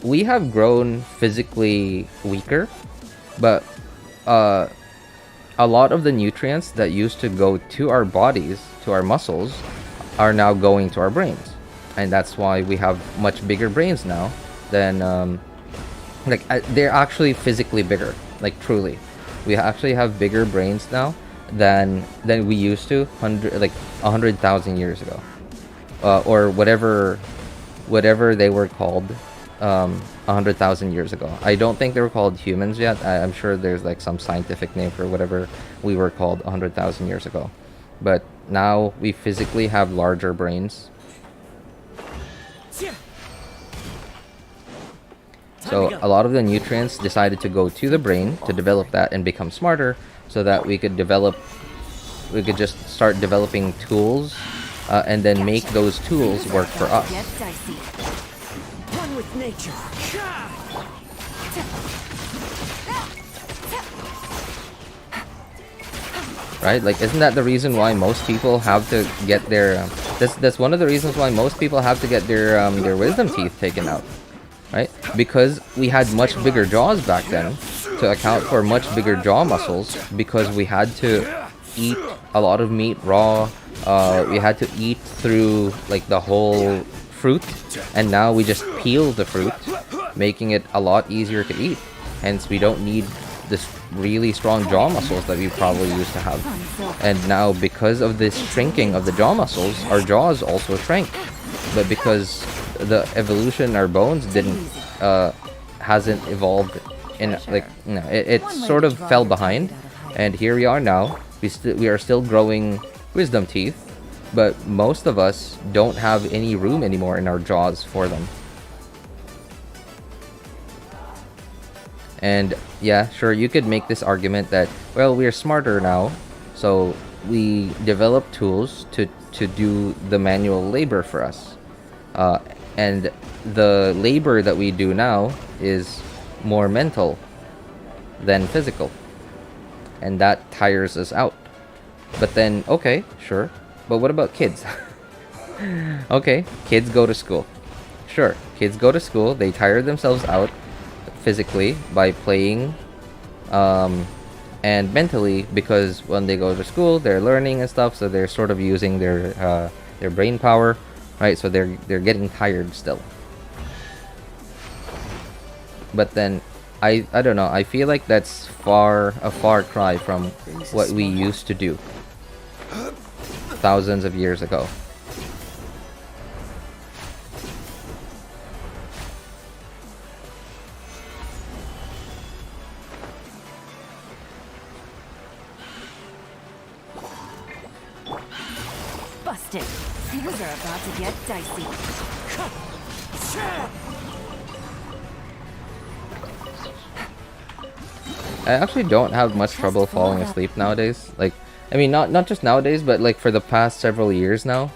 we have grown physically weaker, but a lot of the nutrients that used to go to our bodies, to our muscles, are now going to our brains. And that's why we have much bigger brains now than they're actually physically bigger, like, truly. We actually have bigger brains now than we used to 100,000 years ago, or whatever they were called 100,000 years ago. I don't think they were called humans yet. I'm sure there's like some scientific name for whatever we were called 100,000 years ago. But now we physically have larger brains. So a lot of the nutrients decided to go to the brain to develop that and become smarter, so that we could just start developing tools and then make those tools work for us. One with nature. Right? Like, isn't that the reason why most people have to get their that's one of the reasons why most people have to get their wisdom teeth taken out, right? Because we had much bigger jaws back then to account for much bigger jaw muscles, because we had to eat a lot of meat raw. We had to eat through like the whole fruit, and now we just peel the fruit, making it a lot easier to eat. Hence, we don't need this really strong jaw muscles that we probably used to have. And now, because of this shrinking of the jaw muscles, our jaws also shrank. But because the evolution in our bones hasn't evolved in, like, you know, it sort of fell behind, and here we are now. We are still growing wisdom teeth, but most of us don't have any room anymore in our jaws for them. And yeah, sure, you could make this argument that, well, we're smarter now, so we develop tools to do the manual labor for us. And the labor that we do now is more mental than physical. And that tires us out. But then, okay, sure. But what about kids? Okay, kids go to school. Sure, kids go to school. They tire themselves out physically by playing, and mentally, because when they go to school, they're learning and stuff. So they're sort of using their brain power, right? So they're getting tired still. But then I don't know. I feel like that's a far cry from what we used to do thousands of years ago. Busted. Things are about to get dicey. I actually don't have much trouble falling asleep nowadays. Like, I mean, not just nowadays, but like for the past several years now,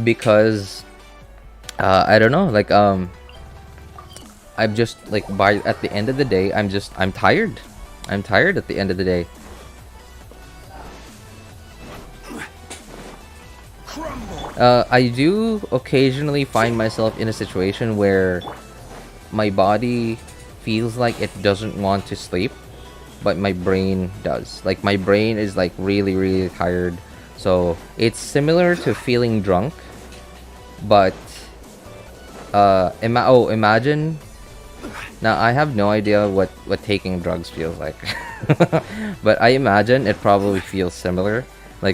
because I don't know, like I'm just like at the end of the day, I'm tired. I'm tired at the end of the day. I do occasionally find myself in a situation where my body feels like it doesn't want to sleep, but my brain does. Like my brain is like really tired. So it's similar to feeling drunk, but imagine. Now I have no idea what taking drugs feels like, but I imagine it probably feels similar. I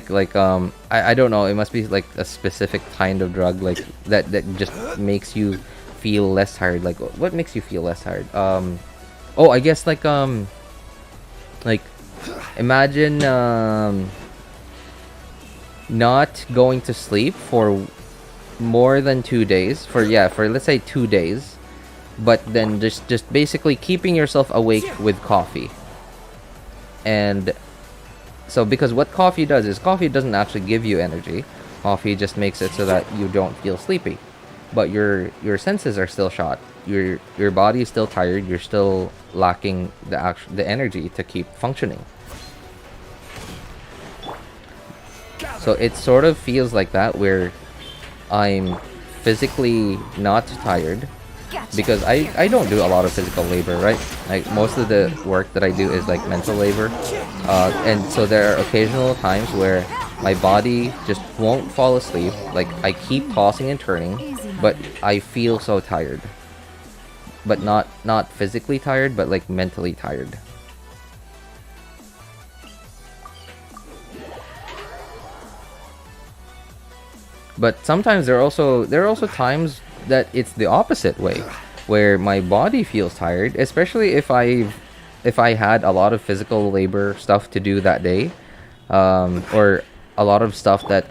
don't know. It must be like a specific kind of drug, like that just makes you feel less tired. Like what makes you feel less tired? Oh, I guess like imagine not going to sleep for more than 2 days, for let's say 2 days, but then just basically keeping yourself awake with coffee. And so because what coffee does is coffee doesn't actually give you energy. Coffee just makes it so that you don't feel sleepy, but your senses are still shot. Your body is still tired. You're still lacking the energy to keep functioning. So it sort of feels like that, where I'm physically not tired, because I don't do a lot of physical labor, right? Like most of the work that I do is like mental labor, and so there are occasional times where my body just won't fall asleep. Like I keep tossing and turning, but I feel so tired, but not physically tired, but like mentally tired. But sometimes there are also times that it's the opposite way, where my body feels tired, especially if I had a lot of physical labor stuff to do that day, or a lot of stuff that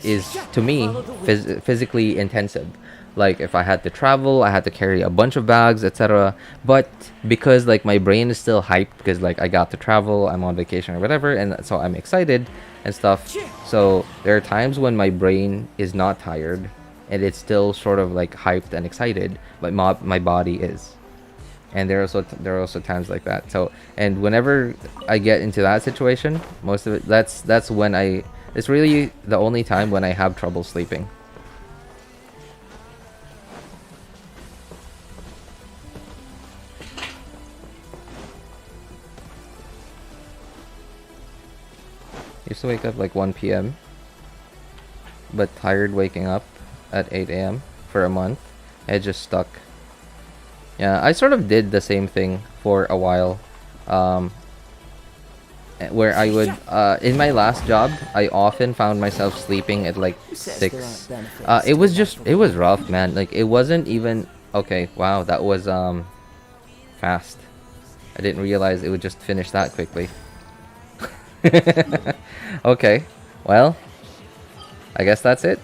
is to me physically intensive. Like if I had to travel, I had to carry a bunch of bags, etc. But because like my brain is still hyped, because like I got to travel, I'm on vacation or whatever, and so I'm excited and stuff. So there are times when my brain is not tired and it's still sort of like hyped and excited, but my body is. And there are also times like that. So, and whenever I get into that situation, most of it, that's when it's really the only time when I have trouble sleeping. Used to wake up like 1 p.m. but tired waking up at 8 a.m. for a month. It just stuck. Yeah, I sort of did the same thing for a while, where I would in my last job, I often found myself sleeping at like 6. It was rough, man. Like it wasn't even okay. Wow, that was fast. I didn't realize it would just finish that quickly. Okay, well, I guess that's it.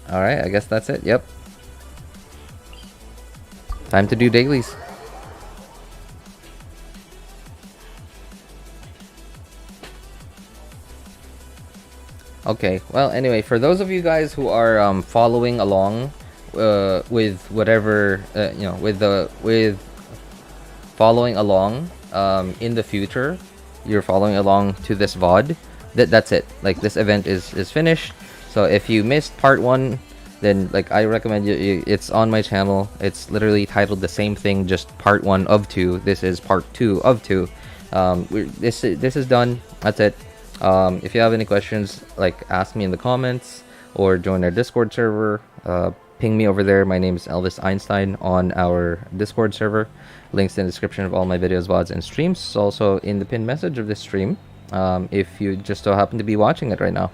Alright, I guess that's it. Yep. Time to do dailies. Okay, well, anyway, for those of you guys who are following along with whatever, with following along in the future, you're following along to this VOD, that's it. Like this event is finished. So if you missed part 1, then like I recommend you, it's on my channel. It's literally titled the same thing, just part 1 of 2. This is part 2 of 2. This is done. That's it. If you have any questions, like ask me in the comments or join our Discord server. ping me over there. My name is Elvis Einstein on our Discord server. Links in the description of all my videos, VODs, and streams. Also in the pinned message of this stream, if you just so happen to be watching it right now.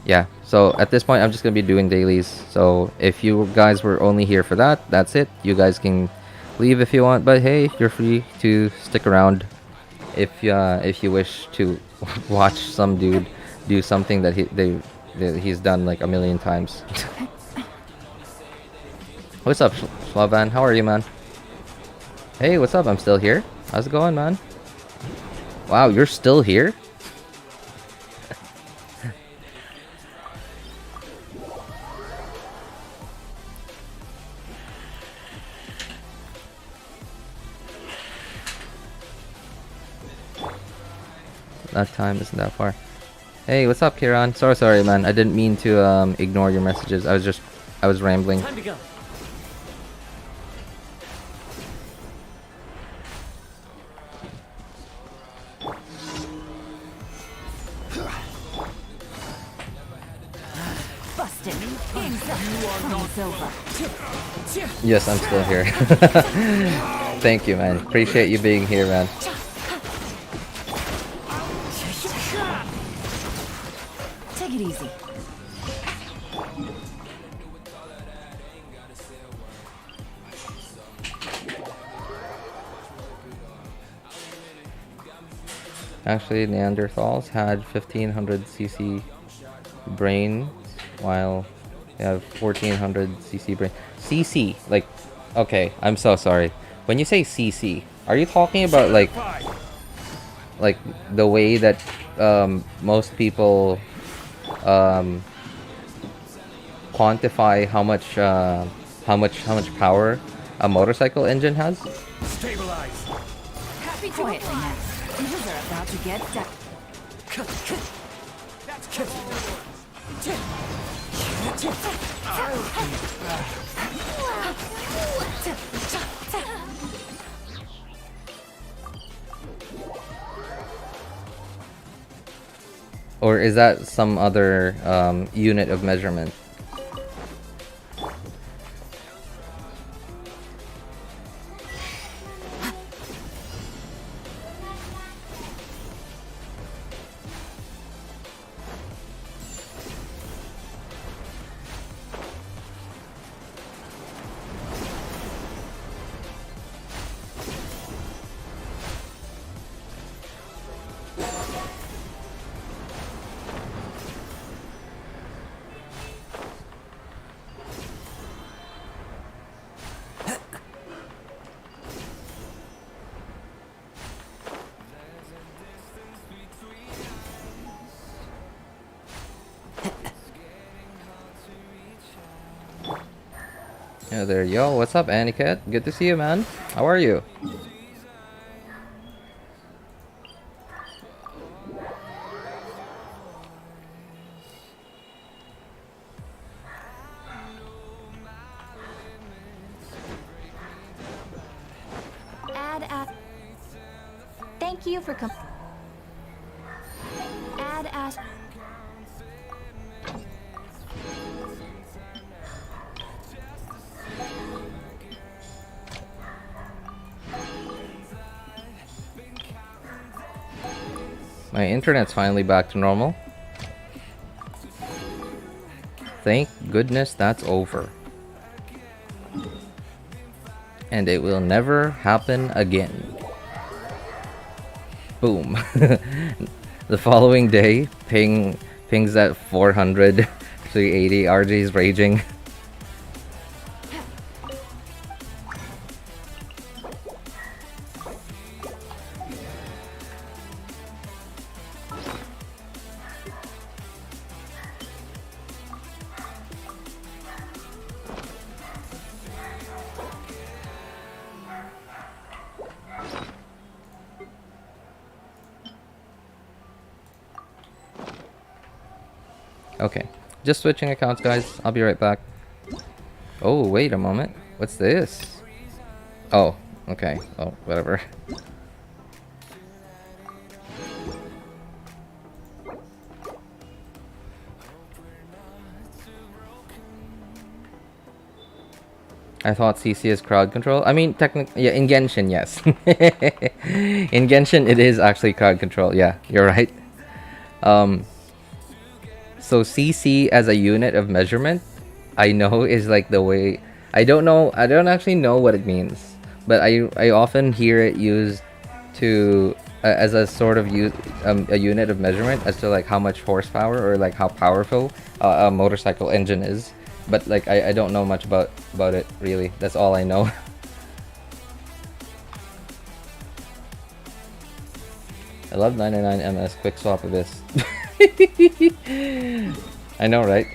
Yeah, so at this point, I'm just going to be doing dailies. So if you guys were only here for that, that's it. You guys can leave if you want, but hey, you're free to stick around if you wish to watch some dude do something that he's done like a million times. What's up, Slavan? How are you, man? Hey, what's up? I'm still here. How's it going, man? Wow, you're still here? That time isn't that far. Hey, what's up, Kiran? Sorry, man. I didn't mean to ignore your messages. I was rambling. Time to go. Busted. Game's up. Game's over. Yes, I'm still here. Thank you, man. Appreciate you being here, man. Take it easy. Actually, Neanderthals had 1500 cc brain, while they have 1400 cc brain. CC, like, okay, I'm so sorry. When you say CC, are you talking about like the way that most people quantify how much power a motorcycle engine has? Stabilize. Happy quietly now. Things are about to get dark. Or is that some other unit of measurement? Yeah, there. Yo, what's up, Aniket? Good to see you, man. How are you? Thank you for Add as. My internet's finally back to normal. Thank goodness that's over. And it will never happen again. Boom. The following day, pings at 400, 380, RG's raging. Okay, just switching accounts, guys. I'll be right back. Oh, wait a moment. What's this? Oh, okay. Oh, whatever. I thought CC is crowd control. I mean, technically, yeah, in Genshin, yes. In Genshin, it is actually crowd control. Yeah, you're right. So CC as a unit of measurement, I know is like the way. I don't actually know what it means, but I often hear it used to as a sort of a unit of measurement as to like how much horsepower or like how powerful a motorcycle engine is. But like I don't know much about it really. That's all I know. I love 99 MS quick swap abyss. I know, right?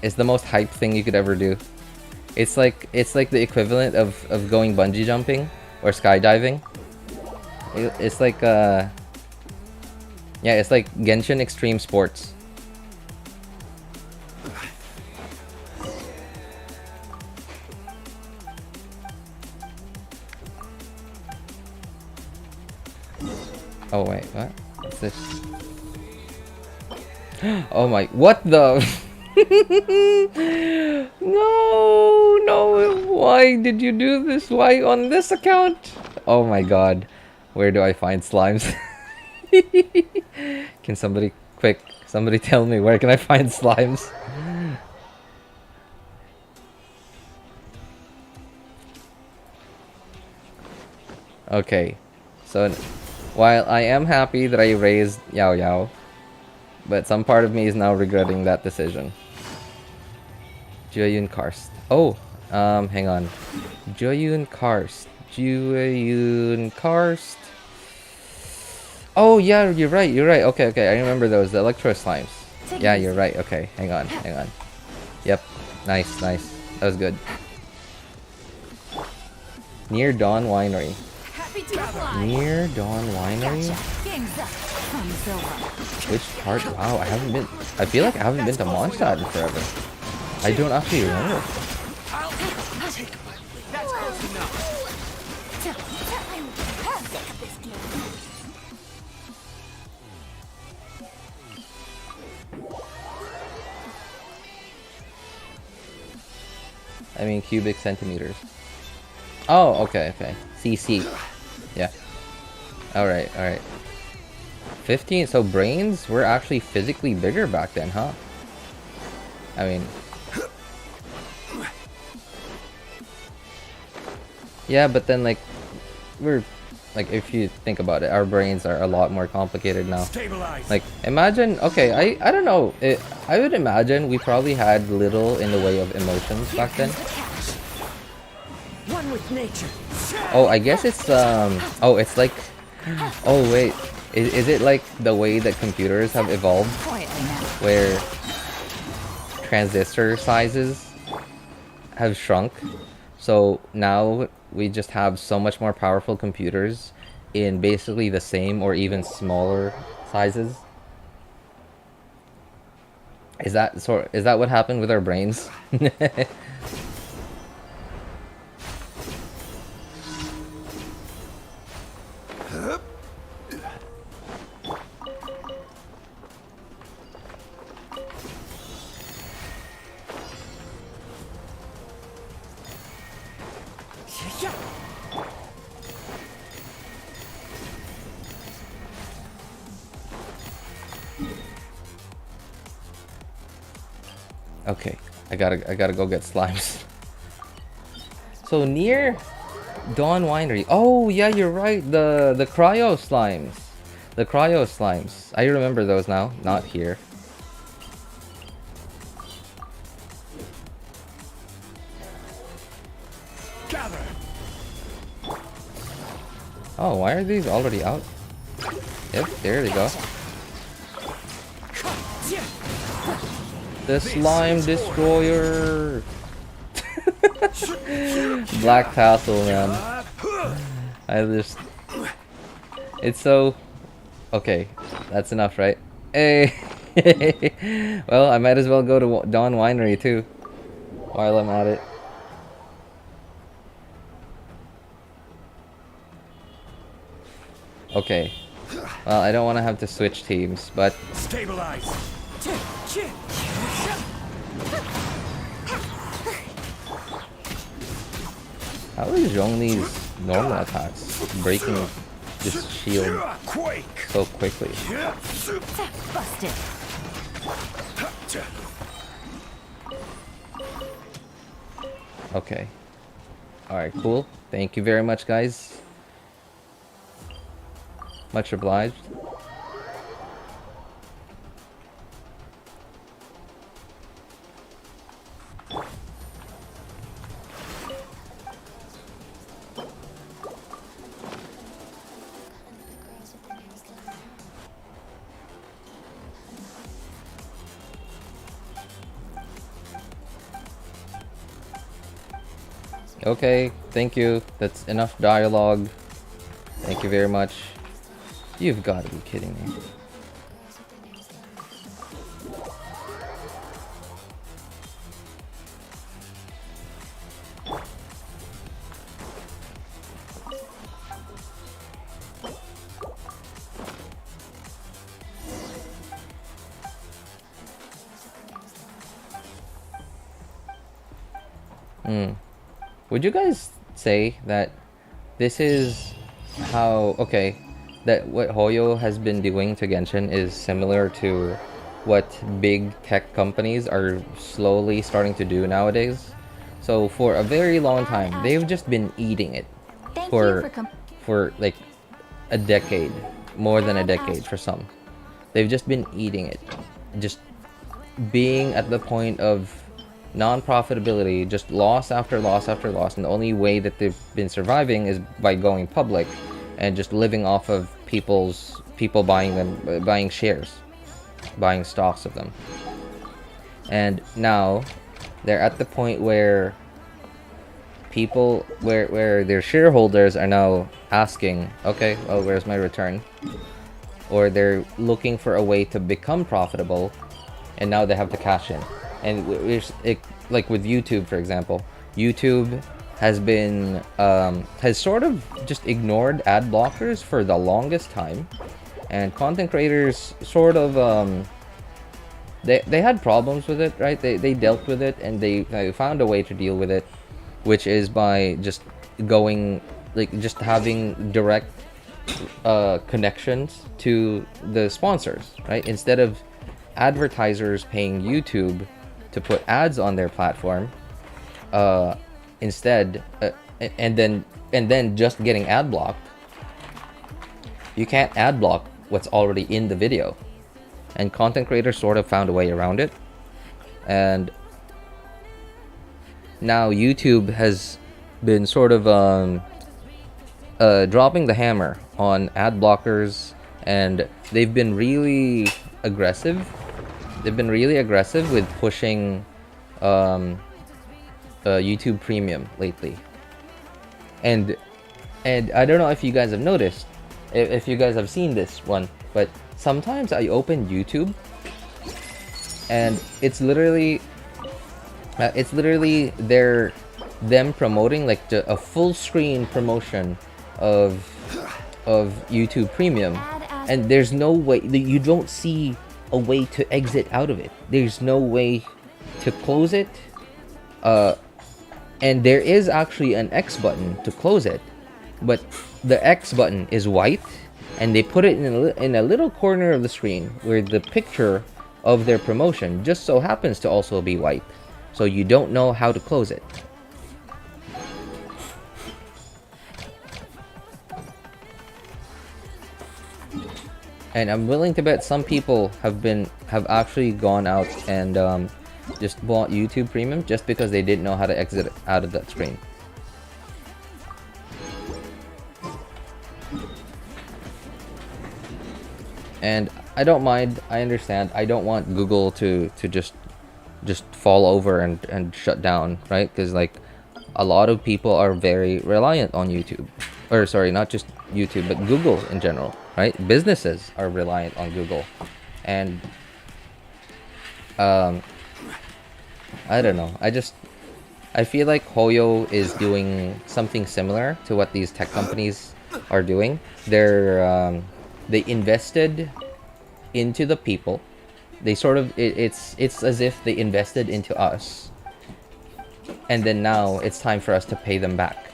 It's the most hype thing you could ever do. It's like the equivalent of going bungee jumping or skydiving. It's like yeah, it's like Genshin Extreme Sports. Oh wait, what? What's this? Oh my, what the? No, why did you do this? Why on this account? Oh my god, where do I find slimes? Can somebody tell me where can I find slimes? Okay, so while I am happy that I raised Yao Yao, but some part of me is now regretting that decision. Jueyun Karst. Oh, hang on. Jueyun Karst. Oh yeah, you're right. Okay, I remember those, the Electro Slimes. Yeah, you're right. Okay, hang on. Yep, nice. That was good. Near Dawn Winery. Near Dawn Winery? Which part? Wow, I feel like I haven't been to Mondstadt in forever. I don't actually remember. I mean cubic centimeters. Oh, okay. CC. Yeah. Alright. 15, so brains were actually physically bigger back then, huh? I mean... Yeah, but then like, if you think about it, our brains are a lot more complicated now. Like, imagine, okay, I don't know, I would imagine we probably had little in the way of emotions back then. Oh, I guess it's, oh, it's like, oh wait, is it like the way that computers have evolved? Where transistor sizes have shrunk? So now we just have so much more powerful computers in basically the same or even smaller sizes. Is that what happened with our brains? Okay, I gotta go get slimes. So near Dawn Winery. Oh yeah, you're right. The cryo slimes. The cryo slimes. I remember those now. Not here. Oh, why are these already out? Yep, there they go. The slime destroyer. Black Tassel, man. It's so... Okay, that's enough, right? Hey! Well, I might as well go to Dawn Winery, too. While I'm at it. Okay. Well, I don't want to have to switch teams, but... Stabilize! How is Zhongli's normal attacks breaking this shield so quickly? Busted. Okay. Alright, cool. Thank you very much, guys. Much obliged. Okay, thank you. That's enough dialogue. Thank you very much. You've got to be kidding me. Would you guys say that this is how, okay, that what Hoyo has been doing to Genshin is similar to what big tech companies are slowly starting to do nowadays? So for a very long time, they've just been eating it for like a decade, more than a decade for some. They've just been eating it, just being at the point of non-profitability, just loss after loss after loss, and the only way that they've been surviving is by going public and just living off of people buying them, buying shares, buying stocks of them. And now they're at the point where people, where their shareholders are now asking, okay, well, where's my return? Or they're looking for a way to become profitable, and now they have to cash in. And like with YouTube, for example, YouTube has been has sort of just ignored ad blockers for the longest time, and content creators sort of they had problems with it, right? They dealt with it, and they found a way to deal with it, which is by just going, like, just having direct connections to the sponsors, right? Instead of advertisers paying YouTube to put ads on their platform, instead, and then just getting ad blocked. You can't ad block what's already in the video, and content creators sort of found a way around it. And now YouTube has been sort of dropping the hammer on ad blockers, and they've been really aggressive. They've been really aggressive with pushing YouTube Premium lately. And I don't know if you guys have noticed, if you guys have seen this one, but sometimes I open YouTube and it's literally them promoting like a full screen promotion of YouTube Premium, and there's no way, you don't see a way to exit out of it. There's no way to close it, and there is actually an X button to close it, but the X button is white, and they put it in a little corner of the screen where the picture of their promotion just so happens to also be white, so you don't know how to close it. And I'm willing to bet some people have actually gone out and just bought YouTube Premium just because they didn't know how to exit out of that screen. And I don't mind, I understand. I don't want Google to just fall over and shut down, right? Because like a lot of people are very reliant on YouTube. Or sorry, not just YouTube, but Google in general, right? Businesses are reliant on Google. And I don't know. I feel like Hoyo is doing something similar to what these tech companies are doing. They invested into the people. They sort of, it's as if they invested into us, and then now it's time for us to pay them back.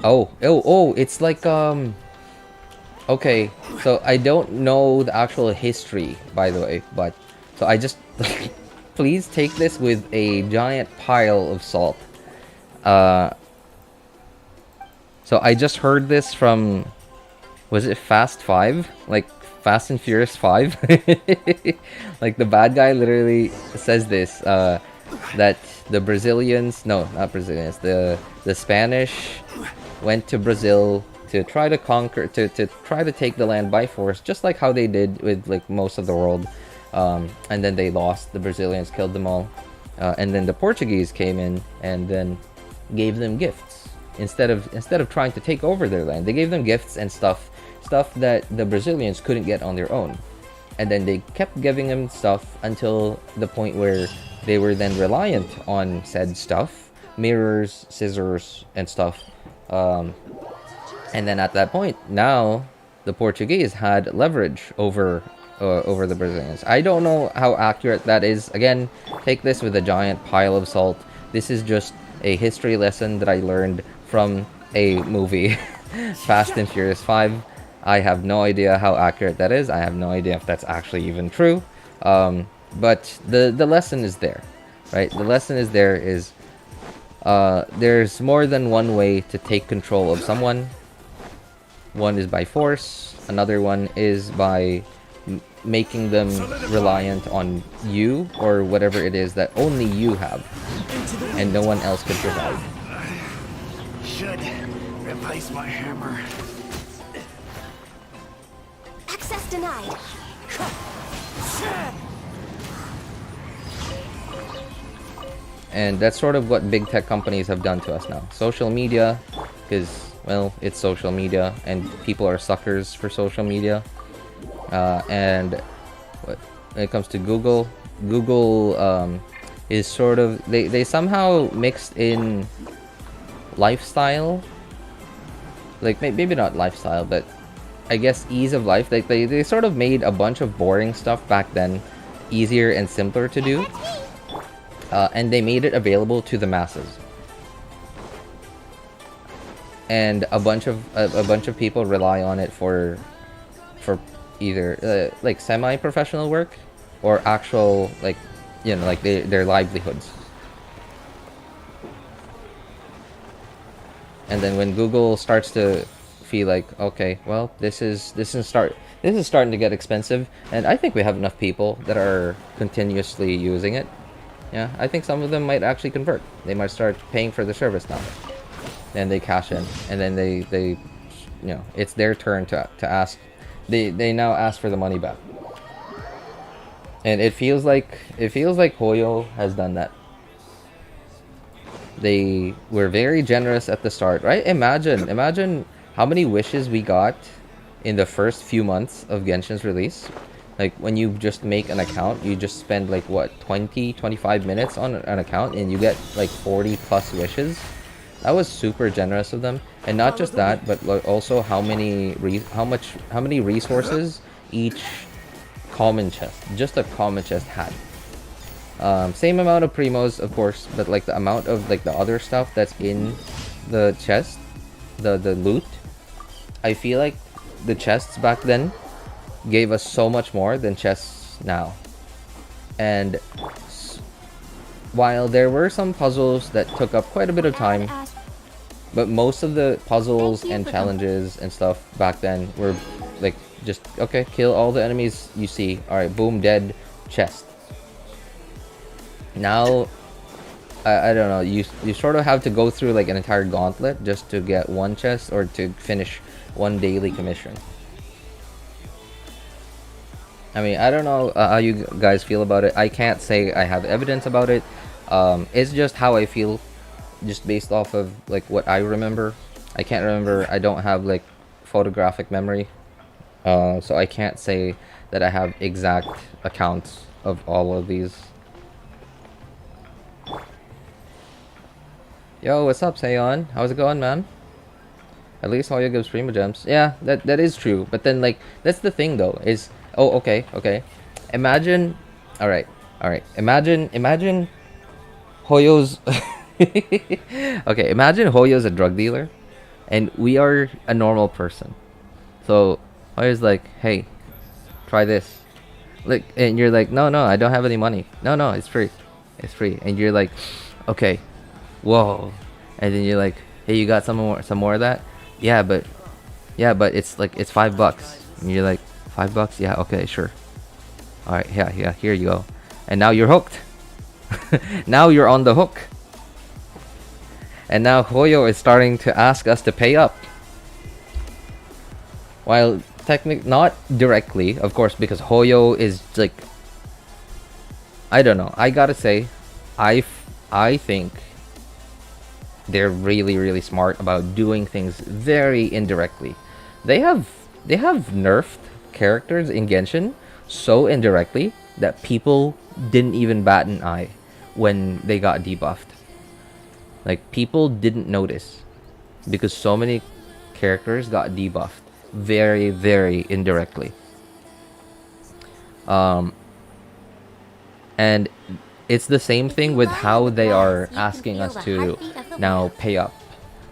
Oh, it's like okay, so I don't know the actual history, by the way, but so I just please take this with a giant pile of salt. So I just heard this from, was it Fast 5? Like Fast and Furious 5? Like the bad guy literally says this, that the Brazilians, no, not Brazilians, the Spanish went to Brazil to try to conquer, to try to take the land by force, just like how they did with like most of the world. And then they lost, the Brazilians killed them all. And then the Portuguese came in and then gave them gifts. Instead of trying to take over their land, they gave them gifts and stuff that the Brazilians couldn't get on their own. And then they kept giving them stuff until the point where they were then reliant on said stuff, mirrors, scissors, and stuff. And then at that point, now the Portuguese had leverage over the Brazilians. I don't know how accurate that is. Again, take this with a giant pile of salt. This is just a history lesson that I learned from a movie, Fast and Furious 5. I have no idea how accurate that is. I have no idea if that's actually even true. But the lesson is there, right? The lesson is there is there's more than one way to take control of someone. One is by force, another one is by making them reliant on you or whatever it is that only you have and no one else can provide. Should replace my hammer. Access denied. And that's sort of what big tech companies have done to us now. Social media, because, well, it's social media, and people are suckers for social media. And when it comes to Google is sort of, they somehow mixed in lifestyle, like maybe not lifestyle, but I guess ease of life. Like they sort of made a bunch of boring stuff back then easier and simpler to do, and they made it available to the masses. And a bunch of people rely on it for either like semi-professional work or actual, like, you know, like their livelihoods. And then when Google starts to feel like, okay, well, this is starting to get expensive, and I think we have enough people that are continuously using it. Yeah, I think some of them might actually convert. They might start paying for the service now. And they cash in, and then they you know, it's their turn to ask. They now ask for the money back. And it feels like Hoyo has done that. They were very generous at the start, right? Imagine how many wishes we got in the first few months of Genshin's release. Like, when you just make an account, you just spend like what, 20-25 minutes on an account and you get like 40 plus wishes. That was super generous of them. And not just that, but also how many resources each common chest, just a common chest, had. Same amount of primos, of course, but like the amount of like the other stuff that's in the chest, the loot, I feel like the chests back then gave us so much more than chests now. And while there were some puzzles that took up quite a bit of time, but most of the puzzles and challenges and stuff back then were like, just, okay, kill all the enemies you see, alright, boom, dead, chest. Now, I don't know, you sort of have to go through like an entire gauntlet just to get one chest or to finish one daily commission. I mean, I don't know how you guys feel about it. I can't say I have evidence about it. It's just how I feel, just based off of like what I remember. I can't remember. I don't have like photographic memory, so I can't say that I have exact accounts of all of these. Yo, what's up, Sayon? How's it going, man? At least Hoyo gives primo gems. Yeah, that is true. But then, like, that's the thing though, is, oh, okay. Imagine, all right. Imagine Hoyo's okay, imagine Hoyo's a drug dealer, and we are a normal person. So Hoyo's like, hey, try this. Like, and you're like, no, I don't have any money. No, it's free. It's free. And you're like, okay, whoa. And then you're like, hey, you got some more of that? Yeah, but it's like, it's $5. And you're like, $5? Yeah, okay, sure. All right, yeah, here you go. And now you're hooked. Now you're on the hook. And now Hoyo is starting to ask us to pay up. While not directly, of course, because Hoyo is like, I don't know. I gotta say, I think they're really smart about doing things very indirectly. They have nerfed characters in Genshin so indirectly that people didn't even bat an eye when they got debuffed. Like, people didn't notice because so many characters got debuffed very indirectly. And it's the same thing with how they are asking us to now pay up.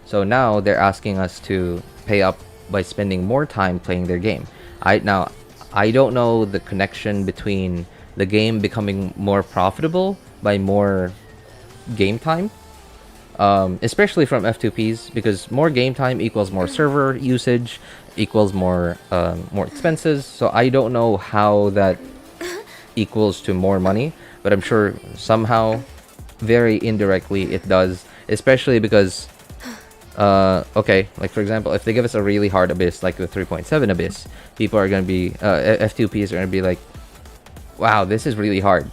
So now they're asking us to pay up by spending more time playing their game. I don't know the connection between the game becoming more profitable by more game time, especially from F2Ps, because more game time equals more server usage equals more expenses. So I don't know how that equals to more money, but I'm sure somehow, very indirectly, it does. Especially because, okay, like for example, if they give us a really hard abyss, like the 3.7 abyss, people are gonna be F2Ps are gonna be like, wow, this is really hard.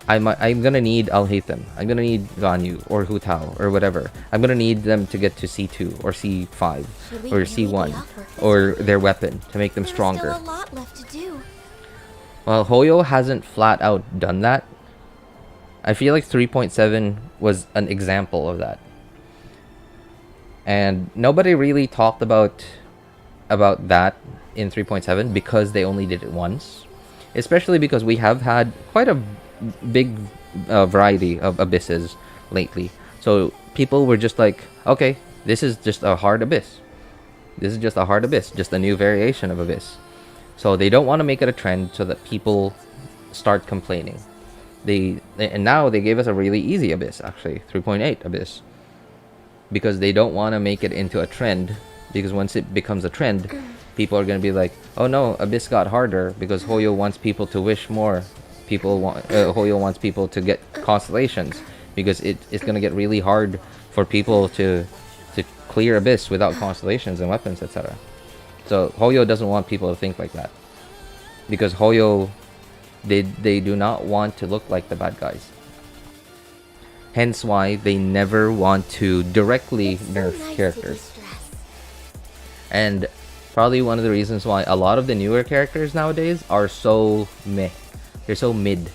I'm gonna need Alhaitham. I'm gonna need Ganyu or Hu Tao or whatever. I'm gonna need them to get to C2 or C5 or C1 or their weapon to make them stronger. There's still a lot left to do. Well, Hoyo hasn't flat out done that. I feel like 3.7 was an example of that. And nobody really talked about that in 3.7 because they only did it once. Especially because we have had quite a big variety of abysses lately. So people were just like, okay, this is just a hard abyss. This is just a hard abyss, just a new variation of abyss. So they don't want to make it a trend so that people start complaining. And now they gave us a really easy abyss, actually, 3.8 abyss. Because they don't want to make it into a trend, because once it becomes a trend, people are going to be like, oh no, abyss got harder because Hoyo wants people to wish more. Hoyo wants people to get constellations because it's going to get really hard for people to clear abyss without constellations and weapons, etc. So Hoyo doesn't want people to think like that, because Hoyo, they do not want to look like the bad guys. Hence why they never want to directly nerf characters. And probably one of the reasons why a lot of the newer characters nowadays are so meh. They're so mid.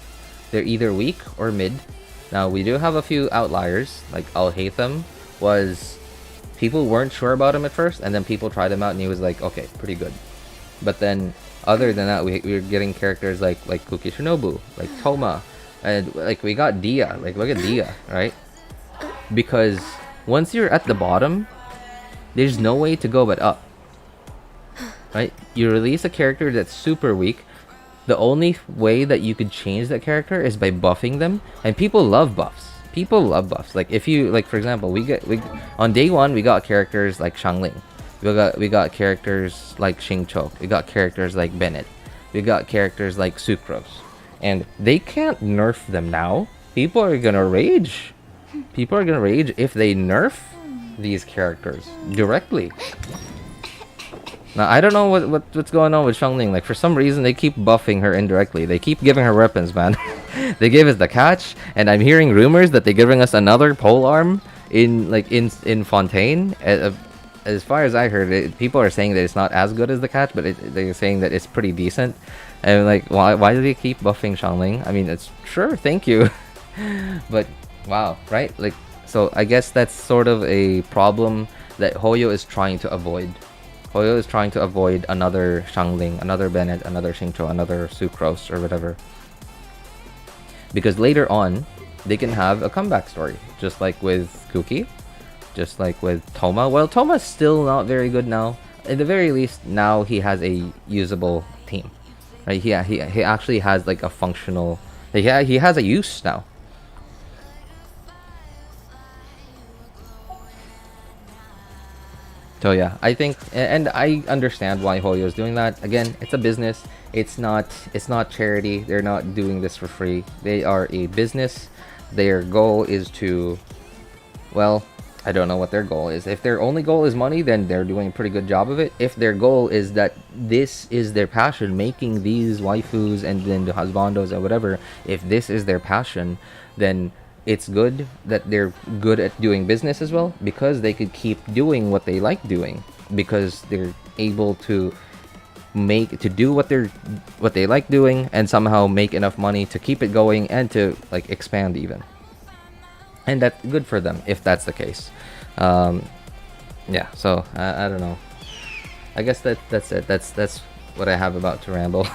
They're either weak or mid. Now, we do have a few outliers, like Alhaitham was... People weren't sure about him at first, and then people tried him out and he was like, okay, pretty good. But then, other than that, we're getting characters like Kuki Shinobu, like Thoma, and like we got Dia. Like, look at Dia, right? Because once you're at the bottom, there's no way to go but up. Right? You release a character that's super weak. The only way that you could change that character is by buffing them, and people love buffs. People love buffs. Like, if you, like, for example, we on day one we got characters like Xiangling. We got characters like Xingqiu. We got characters like Bennett. We got characters like Sucrose. And they can't nerf them now. People are gonna rage. People are gonna rage if they nerf these characters directly. Now, I don't know what's going on with Xiangling. Like, for some reason, they keep buffing her indirectly. They keep giving her weapons, man. They gave us the catch, and I'm hearing rumors that they're giving us another pole arm in Fontaine. As far as I heard, people are saying that it's not as good as the catch, but they're saying that it's pretty decent. And like, why do they keep buffing Xiangling? I mean, it's sure, thank you, but wow, right? Like, so I guess that's sort of a problem that Hoyo is trying to avoid. Hoyo is trying to avoid another Xiangling, another Bennett, another Xingqiu, another Sucrose, or whatever. Because later on, they can have a comeback story. Just like with Kuki, just like with Thoma. Well, Thoma's still not very good now. At the very least, now he has a usable team, right? He actually has like a functional. Yeah, he has a use now. So yeah, I think, and I understand why Hoyo is doing that. Again, it's a business. It's not charity. They're not doing this for free. They are a business. Their goal is to, well, I don't know what their goal is. If their only goal is money, then they're doing a pretty good job of it. If their goal is that this is their passion, making these waifus and then the husbandos or whatever, if this is their passion, then it's good that they're good at doing business as well, because they could keep doing what they like doing, because they're able to do what they like doing and somehow make enough money to keep it going and to like expand even. And that's good for them if that's the case. Yeah, so I don't know. I guess that's it. That's what I have about to ramble.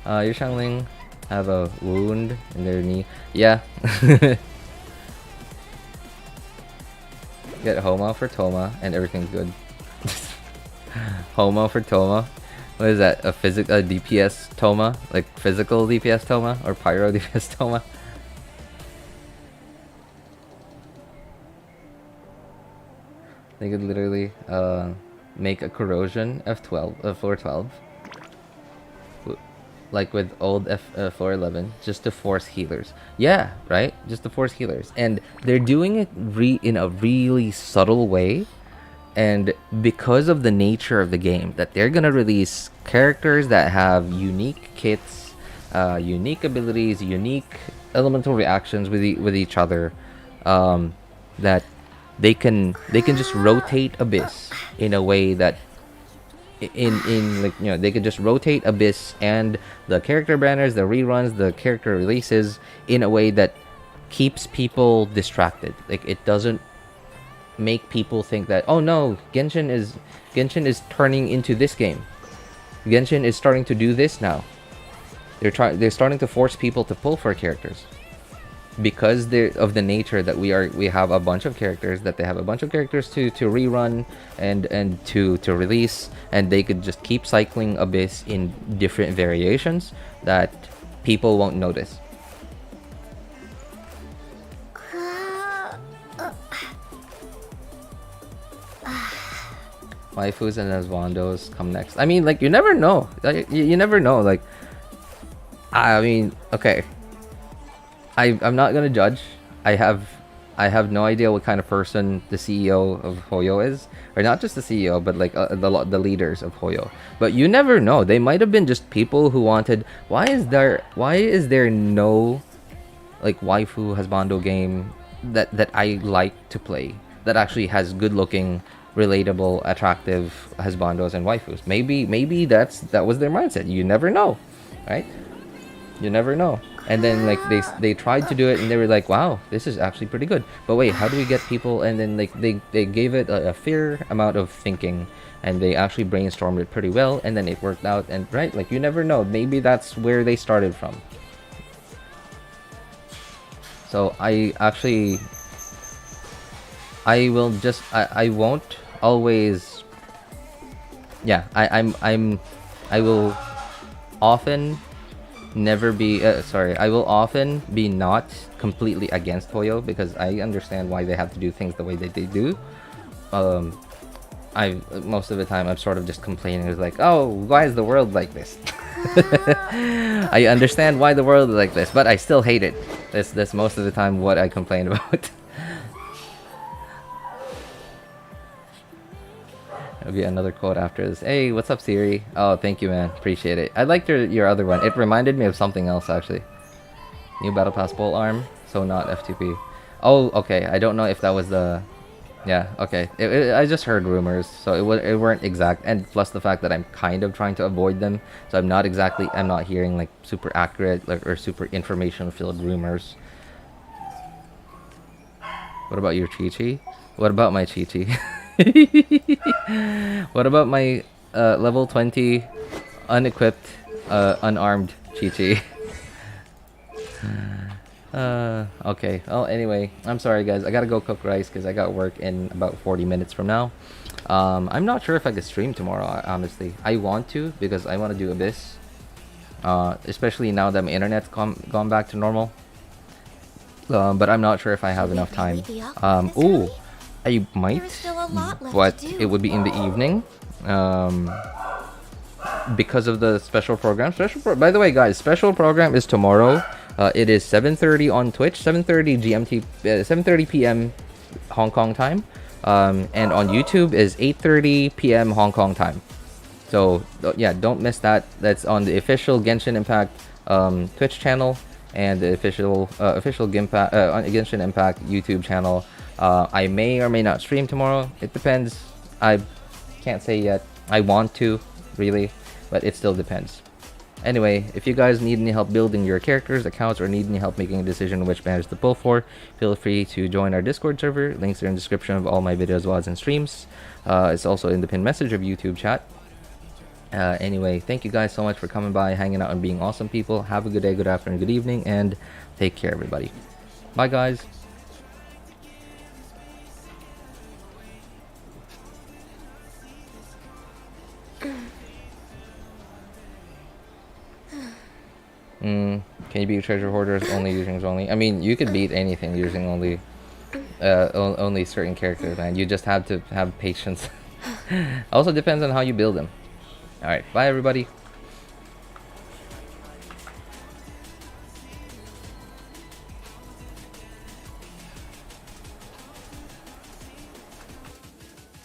Your Shangling have a wound in their knee. Yeah. Get Homo for Thoma and everything's good. Homo for Thoma. What is that? A DPS Thoma? Like physical DPS Thoma or pyro DPS Thoma? They could literally make a corrosion F12 floor 12, like with old floor 11, just to force healers. Yeah, right, just to force healers, and they're doing it in a really subtle way. And because of the nature of the game, that they're gonna release characters that have unique kits, unique abilities, unique elemental reactions with each other, that they can just rotate Abyss in a way that in like, you know, they can just rotate Abyss and the character banners, the reruns, the character releases in a way that keeps people distracted. Like, it doesn't make people think that, oh no, Genshin is turning into this game. Genshin is starting to do this now. They're starting to force people to pull for characters, because of the nature that we have a bunch of characters, that they have a bunch of characters to rerun and to release, and they could just keep cycling Abyss in different variations that people won't notice. Waifus and Aswandos come next. I mean, like, you never know. You never know. Like, I mean, okay. I'm not gonna judge. I have no idea what kind of person the CEO of Hoyo is, or not just the CEO, but like the leaders of Hoyo. But you never know. They might have been just people who wanted. Why is there no like waifu husbando game that I like to play, that actually has good looking, relatable, attractive husbandos and waifus? Maybe that was their mindset. You never know, right? You never know. And then like they tried to do it and they were like, wow, this is actually pretty good. But wait, how do we get people? And then like they gave it a fair amount of thinking, and they actually brainstormed it pretty well, and then it worked out. And right, like, you never know. Maybe that's where they started from. So I won't always. Yeah, I will often never be I will often be not completely against Hoyo, because I understand why they have to do things the way that they do. Most of the time I'm sort of just complaining. It's like, oh, why is the world like this? I understand why the world is like this, but I still hate it. That's most of the time what I complain about. There'll be another quote after this. Hey, what's up, Siri? Oh, thank you, man. Appreciate it. I liked your other one. It reminded me of something else, actually. New Battle Pass Bolt Arm. So not FTP. Oh, okay. I don't know if that was the... Yeah, okay. I just heard rumors, so it weren't exact. And plus the fact that I'm kind of trying to avoid them. So I'm not hearing like super accurate or super information-filled rumors. What about your Chi-Chi? What about my Chi-Chi? What about my level 20 unequipped unarmed Chi-Chi? Okay. Well, anyway, I'm sorry guys. I gotta go cook rice because I got work in about 40 minutes from now. I'm not sure if I could stream tomorrow, honestly. I want to because I want to do Abyss. Especially now that my internet's gone back to normal. But I'm not sure if I have enough time. Ooh, I might, but it would be in the evening. Because of the special program. By the way, guys, special program is tomorrow. It is 7:30 on Twitch, 7:30 GMT, 7:30 p.m. Hong Kong time, and on YouTube is 8:30 p.m. Hong Kong time. So yeah, don't miss that. That's on the official Genshin Impact Twitch channel and the official Genshin Impact YouTube channel. I may or may not stream tomorrow. It depends. I can't say yet. I want to, really, but it still depends. Anyway, if you guys need any help building your characters, accounts, or need any help making a decision on which banners to pull for, feel free to join our Discord server. Links are in the description of all my videos, VODs, and streams. It's also in the pinned message of YouTube chat. Anyway, thank you guys so much for coming by, hanging out, and being awesome people. Have a good day, good afternoon, good evening, and take care, everybody. Bye, guys. Can you beat treasure hoarders only using only? I mean, you could beat anything using only only certain characters, man. You just have to have patience. Also depends on how you build them. All right, bye everybody.